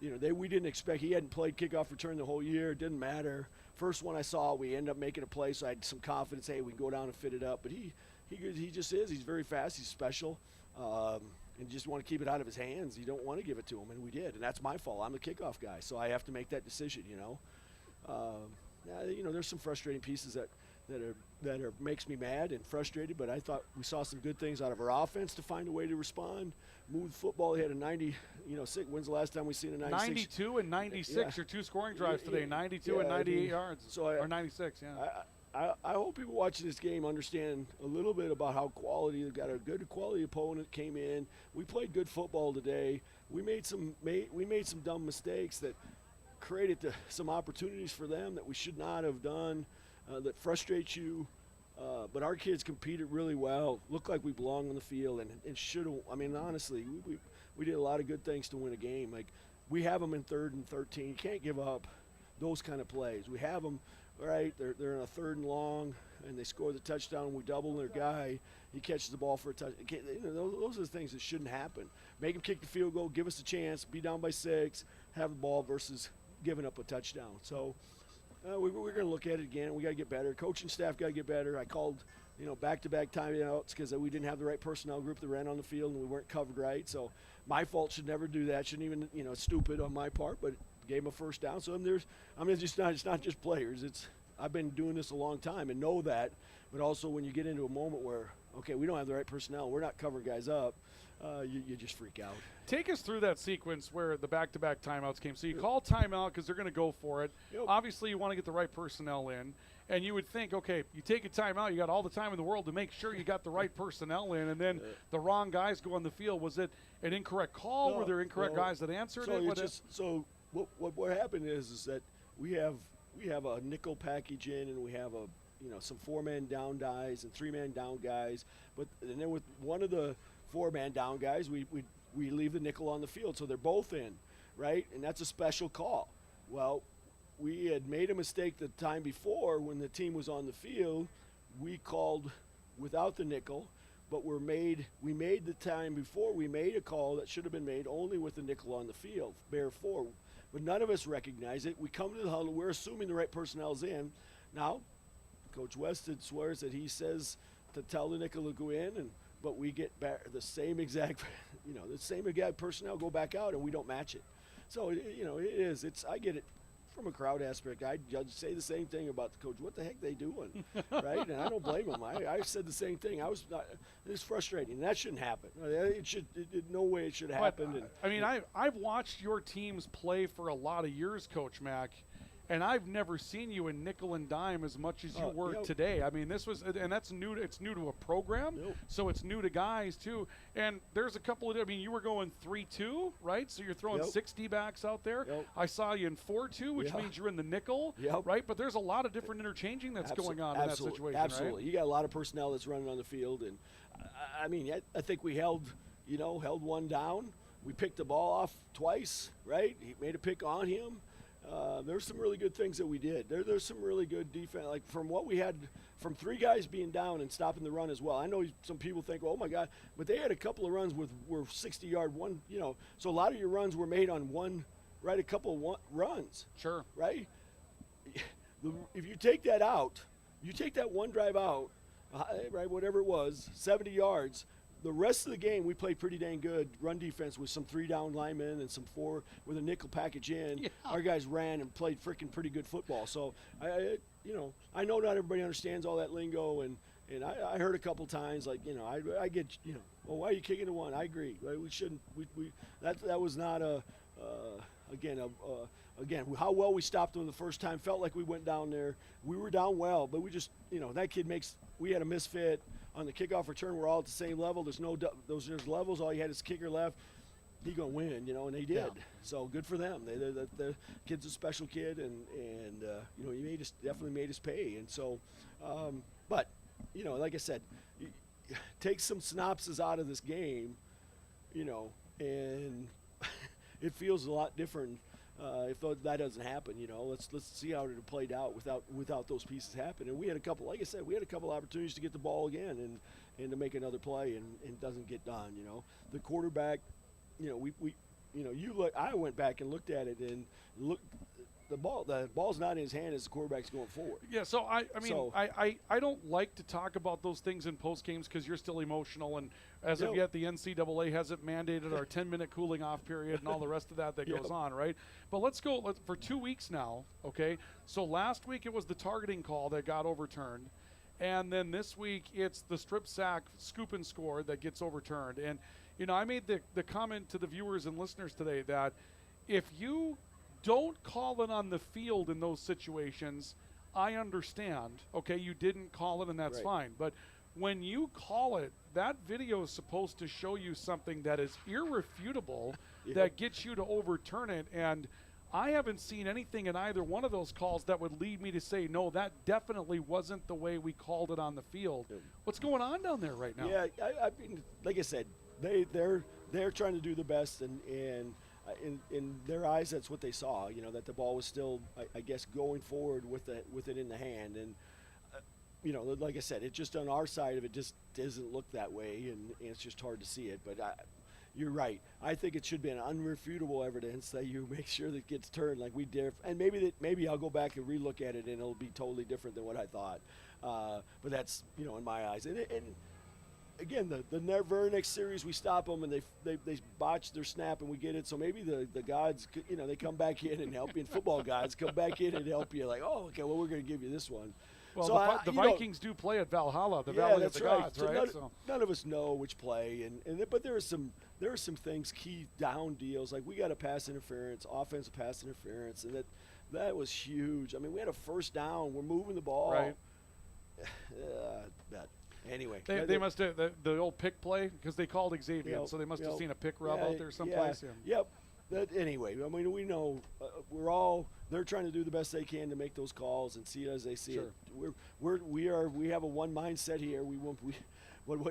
[SPEAKER 15] We didn't expect. He hadn't played kickoff return the whole year. It didn't matter. First one I saw, we ended up making a play, so I had some confidence. Hey, we can go down and fit it up. But he just is. He's very fast. He's special. And just want to keep it out of his hands. You don't want to give it to him, and we did. And that's my fault. I'm the kickoff guy, so I have to make that decision. There's some frustrating pieces that makes me mad and frustrated. But I thought we saw some good things out of our offense to find a way to respond. Move the football. He had a 90. When's the last time we seen a 96?
[SPEAKER 3] 92 and 96. Your 2 scoring drives today. 92 and 98 yards. Or 96. Yeah.
[SPEAKER 15] I hope people watching this game understand a little bit about how quality. They've got a good quality opponent came in. We played good football today. We made some dumb mistakes that created some opportunities for them that we should not have done. That frustrates you. But our kids competed really well. Looked like we belonged on the field and should have. I mean, honestly, we did a lot of good things to win a game. Like we have them in 3rd and 13. You can't give up those kind of plays. We have them. Right, they're in a 3rd and long, and they score the touchdown. We double their guy. He catches the ball for a touchdown. Those are the things that shouldn't happen. Make him kick the field goal, give us a chance, be down by 6, have the ball versus giving up a touchdown. So we're going to look at it again. We got to get better. Coaching staff got to get better. I called, back-to-back timeouts because we didn't have the right personnel group that ran on the field and we weren't covered right. So my fault. Should never do that. Shouldn't even, stupid on my part, but gave him a first down. So it's not just players. I've been doing this a long time and know that, but also when you get into a moment where, okay, we don't have the right personnel, we're not covering guys up, you just freak out.
[SPEAKER 3] Take us through that sequence where the back-to-back timeouts came. So you call timeout because they're going to go for it.
[SPEAKER 15] Yep.
[SPEAKER 3] Obviously, you want to get the right personnel in, and you would think, okay, you take a timeout, you got all the time in the world to make sure you got the right personnel in, and then the wrong guys go on the field. Was it an incorrect call? Were there incorrect guys that answered it?
[SPEAKER 15] What happened is that we have a nickel package in, and we have some 4-man down guys and 3-man down guys. And then with one of the 4-man down guys, we leave the nickel on the field, so they're both in, right? And that's a special call. Well, we had made a mistake the time before when the team was on the field. We called without the nickel, but we made the time before we made a call that should have been made only with the nickel on the field, bear 4. But none of us recognize it. We come to the huddle. We're assuming the right personnel's in. Now, Coach Weston swears that he says to tell the nickel to go in, but we get back the same exact personnel go back out, and we don't match it. So it is. I get it from a crowd aspect. I say the same thing about the coach. What the heck they doing, right? And I don't blame them. I said the same thing. It's frustrating. That shouldn't happen. No way it should happen.
[SPEAKER 3] I've watched your teams play for a lot of years, Coach Mack, and I've never seen you in nickel and dime as much as you were today. I mean, that's new. It's new to a program, so it's new to guys too. And there's a couple of. You were going 3-2, right? So you're throwing 60 backs out there. I saw you in 4-2, which means you're in the nickel, right? But there's a lot of different interchanging that's going on in that situation.
[SPEAKER 15] Absolutely,
[SPEAKER 3] right?
[SPEAKER 15] You got a lot of personnel that's running on the field, and I think we held one down. We picked the ball off twice, right? He made a pick on him. There's some really good things that we did. There's some really good defense, like from what we had, from 3 guys being down and stopping the run as well. I know some people think, oh my God, but they had a couple of runs were 60-yard one, so a lot of your runs were made on one, right? A couple of runs.
[SPEAKER 3] Sure.
[SPEAKER 15] Right? if you take that out, you take that one drive out, right, whatever it was, 70 yards. The rest of the game, we played pretty dang good run defense with some 3-down linemen and some 4 with a nickel package in. Yeah. Our guys ran and played freaking pretty good football. So, I know not everybody understands all that lingo, and I heard a couple times, like, I get, well, why are you kicking to one? I agree. Right? We shouldn't. That was not again, how well we stopped them the first time. Felt like we went down there. We were down well, but we just, that kid we had a misfit. On the kickoff return, we're all at the same level. There's there's levels. All you had is kicker left. He gonna win, and they did. Yeah. So good for them. The kid's a special kid, and he definitely made us pay. And so, but like I said, take some synopsis out of this game, and it feels a lot different. If that doesn't happen, let's see how it played out without those pieces happening. And we had a couple, like I said, opportunities to get the ball again and to make another play, and it doesn't get done. The quarterback, I went back and looked at it and the ball's not in his hand as the quarterback's going forward.
[SPEAKER 3] Yeah, so I don't like to talk about those things in post games because you're still emotional, and as of yet the NCAA hasn't mandated our 10-minute cooling off period and all the rest of that goes on, right? But let's go for 2 weeks now, okay? So last week it was the targeting call that got overturned, and then this week it's the strip sack scoop and score that gets overturned. And I made the comment to the viewers and listeners today that if you don't call it on the field in those situations, I understand. Okay, you didn't call it, and that's fine. But when you call it, that video is supposed to show you something that is irrefutable that gets you to overturn it. And I haven't seen anything in either one of those calls that would lead me to say, no, that definitely wasn't the way we called it on the field. What's going on down there right now?
[SPEAKER 15] Yeah, I mean, like I said, they're trying to do the best, and in their eyes, that's what they saw. That the ball was still, I guess, going forward with it in the hand, and like I said, it just on our side of it just doesn't look that way, and it's just hard to see it. But you're right. I think it should be an unrefutable evidence that you make sure that it gets turned like we did, and maybe I'll go back and relook at it, and it'll be totally different than what I thought. But that's in my eyes, and again, the very next series we stop them and they botch their snap and we get it. So maybe the gods, they come back in and help you. And football gods come back in and help you. Like, oh, okay, well, we're going to give you this one.
[SPEAKER 3] Well, so the Vikings do play at Valhalla, the Valley of the Gods, right?
[SPEAKER 15] So none of us know which play, but there are some things, key down deals. Like we got a pass interference, offensive pass interference, and that was huge. I mean, we had a first down. We're moving the ball.
[SPEAKER 3] Right.
[SPEAKER 15] Anyway,
[SPEAKER 3] they must have the old pick play because they called Xavier, so they must have seen a pick rub out there someplace.
[SPEAKER 15] Yep. Anyway, I mean, we know they're trying to do the best they can to make those calls and see it as they see it. We have a one mindset here.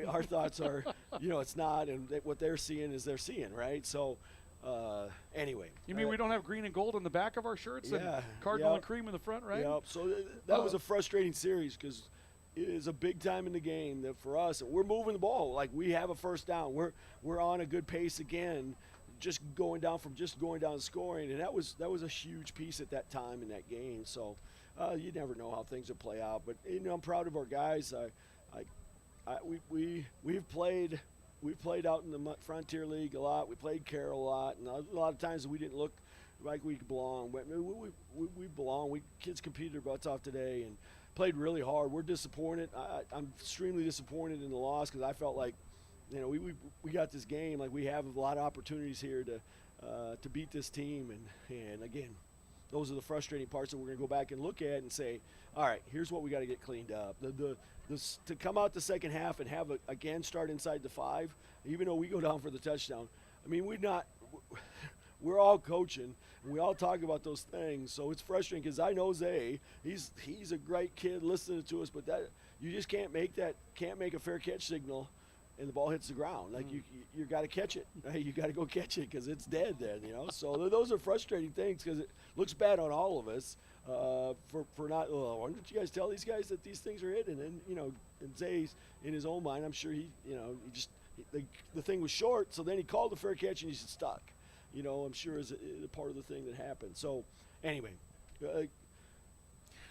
[SPEAKER 15] Our thoughts are, it's not, and what they're seeing is they're seeing, right? So. Anyway.
[SPEAKER 3] You mean we don't have green and gold on the back of our shirts and cardinal and cream in the front, right?
[SPEAKER 15] Yep. So that was a frustrating series because it is a big time in the game that for us, we're moving the ball. Like we have a first down. We're on a good pace again, just going down and scoring, and that was a huge piece at that time in that game. So you never know how things will play out. But I'm proud of our guys. We've played out in the Frontier League a lot. We played Carroll a lot, and a lot of times we didn't look like we belong. But we belong. Kids competed their butts off today and played really hard. We're disappointed. I'm extremely disappointed in the loss because I felt like, we got this game. Like we have a lot of opportunities here to beat this team, and again, those are the frustrating parts that we're going to go back and look at and say, all right, here's what we got to get cleaned up. To come out the second half and have again start inside the 5, even though we go down for the touchdown. I mean, we're all coaching and we all talk about those things, so it's frustrating because I know Zay, he's a great kid listening to us, but that you just can't make a fair catch signal and the ball hits the ground. Like you got to catch it. Right? You got to go catch it because it's dead then. So those are frustrating things because it looks bad on all of us for not. Why don't you guys tell these guys that these things are hidden? And and Zay's in his own mind, I'm sure the thing was short, so then he called the fair catch and he's stuck. I'm sure is a part of the thing that happened. So anyway.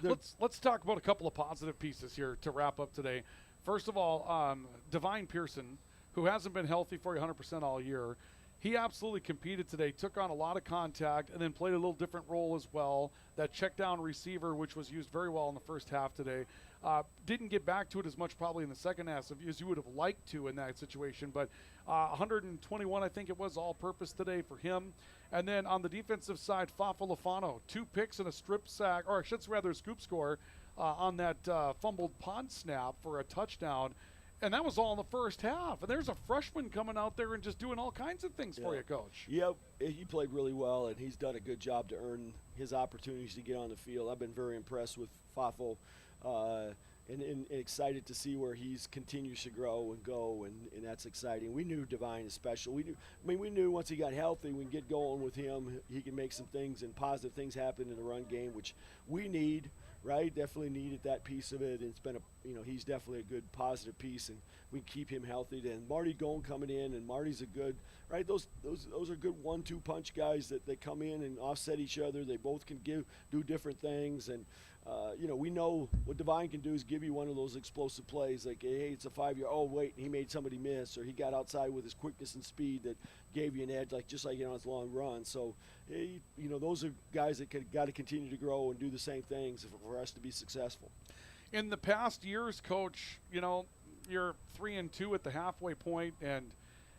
[SPEAKER 3] Let's talk about a couple of positive pieces here to wrap up today. First of all, Divine Pearson, who hasn't been healthy for you 100% all year, he absolutely competed today, took on a lot of contact, and then played a little different role as well. That check down receiver, which was used very well in the first half today, didn't get back to it as much probably in the second half as you would have liked to in that situation. But 121, I think it was, all-purpose today for him. And then on the defensive side, Fafa Lafano, 2 picks and a strip sack, or I should say rather a scoop score on that fumbled punt snap for a touchdown. And that was all in the first half. And there's a freshman coming out there and just doing all kinds of things for you, Coach.
[SPEAKER 15] Yep, he played really well, and he's done a good job to earn his opportunities to get on the field. I've been very impressed with Fafo and excited to see where he continues to grow and go, and that's exciting. We knew Divine is special. We knew once he got healthy, we can get going with him. He can make some things and positive things happen in the run game, which we need. Right, definitely needed that piece of it. And it's been he's definitely a good positive piece, and we keep him healthy. Then Marty Goen coming in, and Marty's a good, right? Those are good 1-2 punch guys that come in and offset each other. They both can do different things, and we know what Divine can do is give you one of those explosive plays, like hey, it's a 5-yard. Oh wait, he made somebody miss, or he got outside with his quickness and speed that gave you an edge, just like on his long run. So those are guys that got to continue to grow and do the same things for us to be successful.
[SPEAKER 3] In the past years, Coach, you're 3-2 at the halfway point, and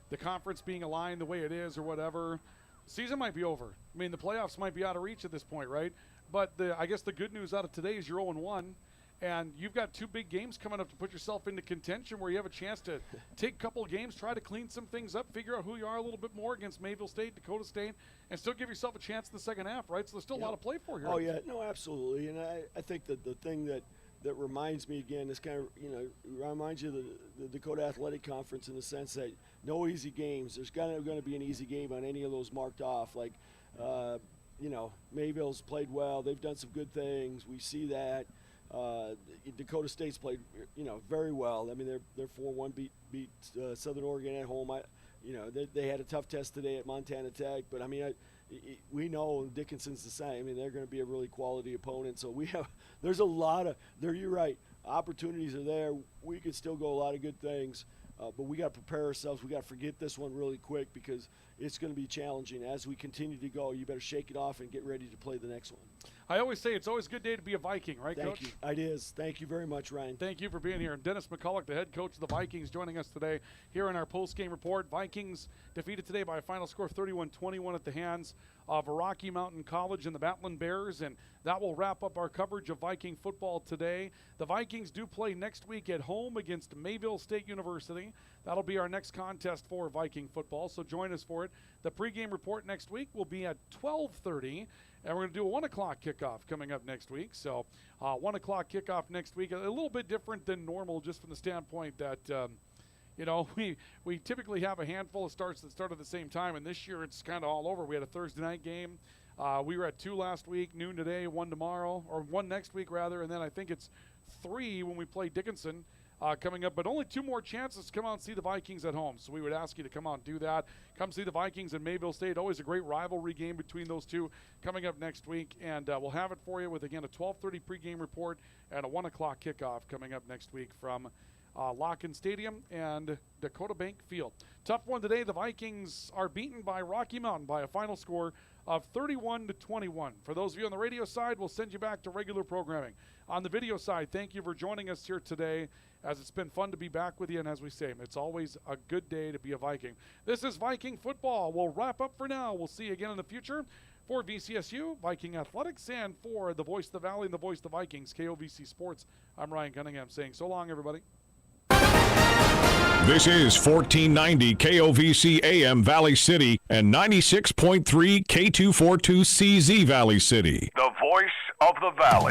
[SPEAKER 3] the conference being aligned the way it is or whatever, season might be over. I mean, the playoffs might be out of reach at this point, right? But I guess the good news out of today is you're 0-1, and you've got 2 big games coming up to put yourself into contention where you have a chance to take a couple of games, try to clean some things up, figure out who you are a little bit more against Mayville State, Dakota State, and still give yourself a chance in the second half, right? So there's still a lot to play for here.
[SPEAKER 15] Oh, yeah, no, absolutely. And I think that the thing that reminds me again is kind of, reminds you of the Dakota Athletic Conference in the sense that no easy games. There's going to be an easy game on any of those marked off. Like, Mayville's played well. They've done some good things. We see that. Dakota State's played, very well. I mean, they're 4-1, beat Southern Oregon at home. They had a tough test today at Montana Tech, but I mean, we know Dickinson's the same. I mean, they're going to be a really quality opponent. So there's a lot of there. You're right. Opportunities are there. We could still go a lot of good things. But we got to prepare ourselves. We got to forget this one really quick because it's going to be challenging. As we continue to go, you better shake it off and get ready to play the next one.
[SPEAKER 3] I always say it's always a good day to be a Viking, right, Coach?
[SPEAKER 15] Thank you. It is. Thank you very much, Ryan.
[SPEAKER 3] Thank you for being here. And Dennis McCulloch, the head coach of the Vikings, joining us today here in our post-game report. Vikings defeated today by a final score of 31-21 at the hands of Rocky Mountain College and the Battling Bears, and that will wrap up our coverage of Viking football today. The Vikings do play next week at home against Mayville State University. That'll be our next contest for Viking football, so join us for it. The pregame report next week will be at 12:30, and we're going to do a 1 o'clock kickoff coming up next week. So 1 o'clock kickoff next week, a little bit different than normal just from the standpoint that we typically have a handful of starts that start at the same time, and this year it's kind of all over. We had a Thursday night game. We were at 2 last week, noon today, 1 tomorrow, or 1 next week rather, and then I think it's 3 when we play Dickinson coming up, but only 2 more chances to come out and see the Vikings at home. So we would ask you to come out and do that. Come see the Vikings and Mayville State. Always a great rivalry game between those two coming up next week, and we'll have it for you with, again, a 12:30 pregame report and a 1 o'clock kickoff coming up next week from Locken Stadium and Dakota Bank Field. Tough one today. The Vikings are beaten by Rocky Mountain by a final score of 31-21. For those of you on the radio side, we'll send you back to regular programming. On the video side, thank you for joining us here today, as it's been fun to be back with you, and as we say, it's always a good day to be a Viking. This is Viking football. We'll wrap up for now. We'll see you again in the future. For VCSU, Viking Athletics, and for the voice of the Valley and the voice of the Vikings, KOVC Sports, I'm Ryan Cunningham saying so long, everybody.
[SPEAKER 1] This is 1490 KOVC AM Valley City and 96.3 K242CZ Valley City.
[SPEAKER 2] The voice of the Valley.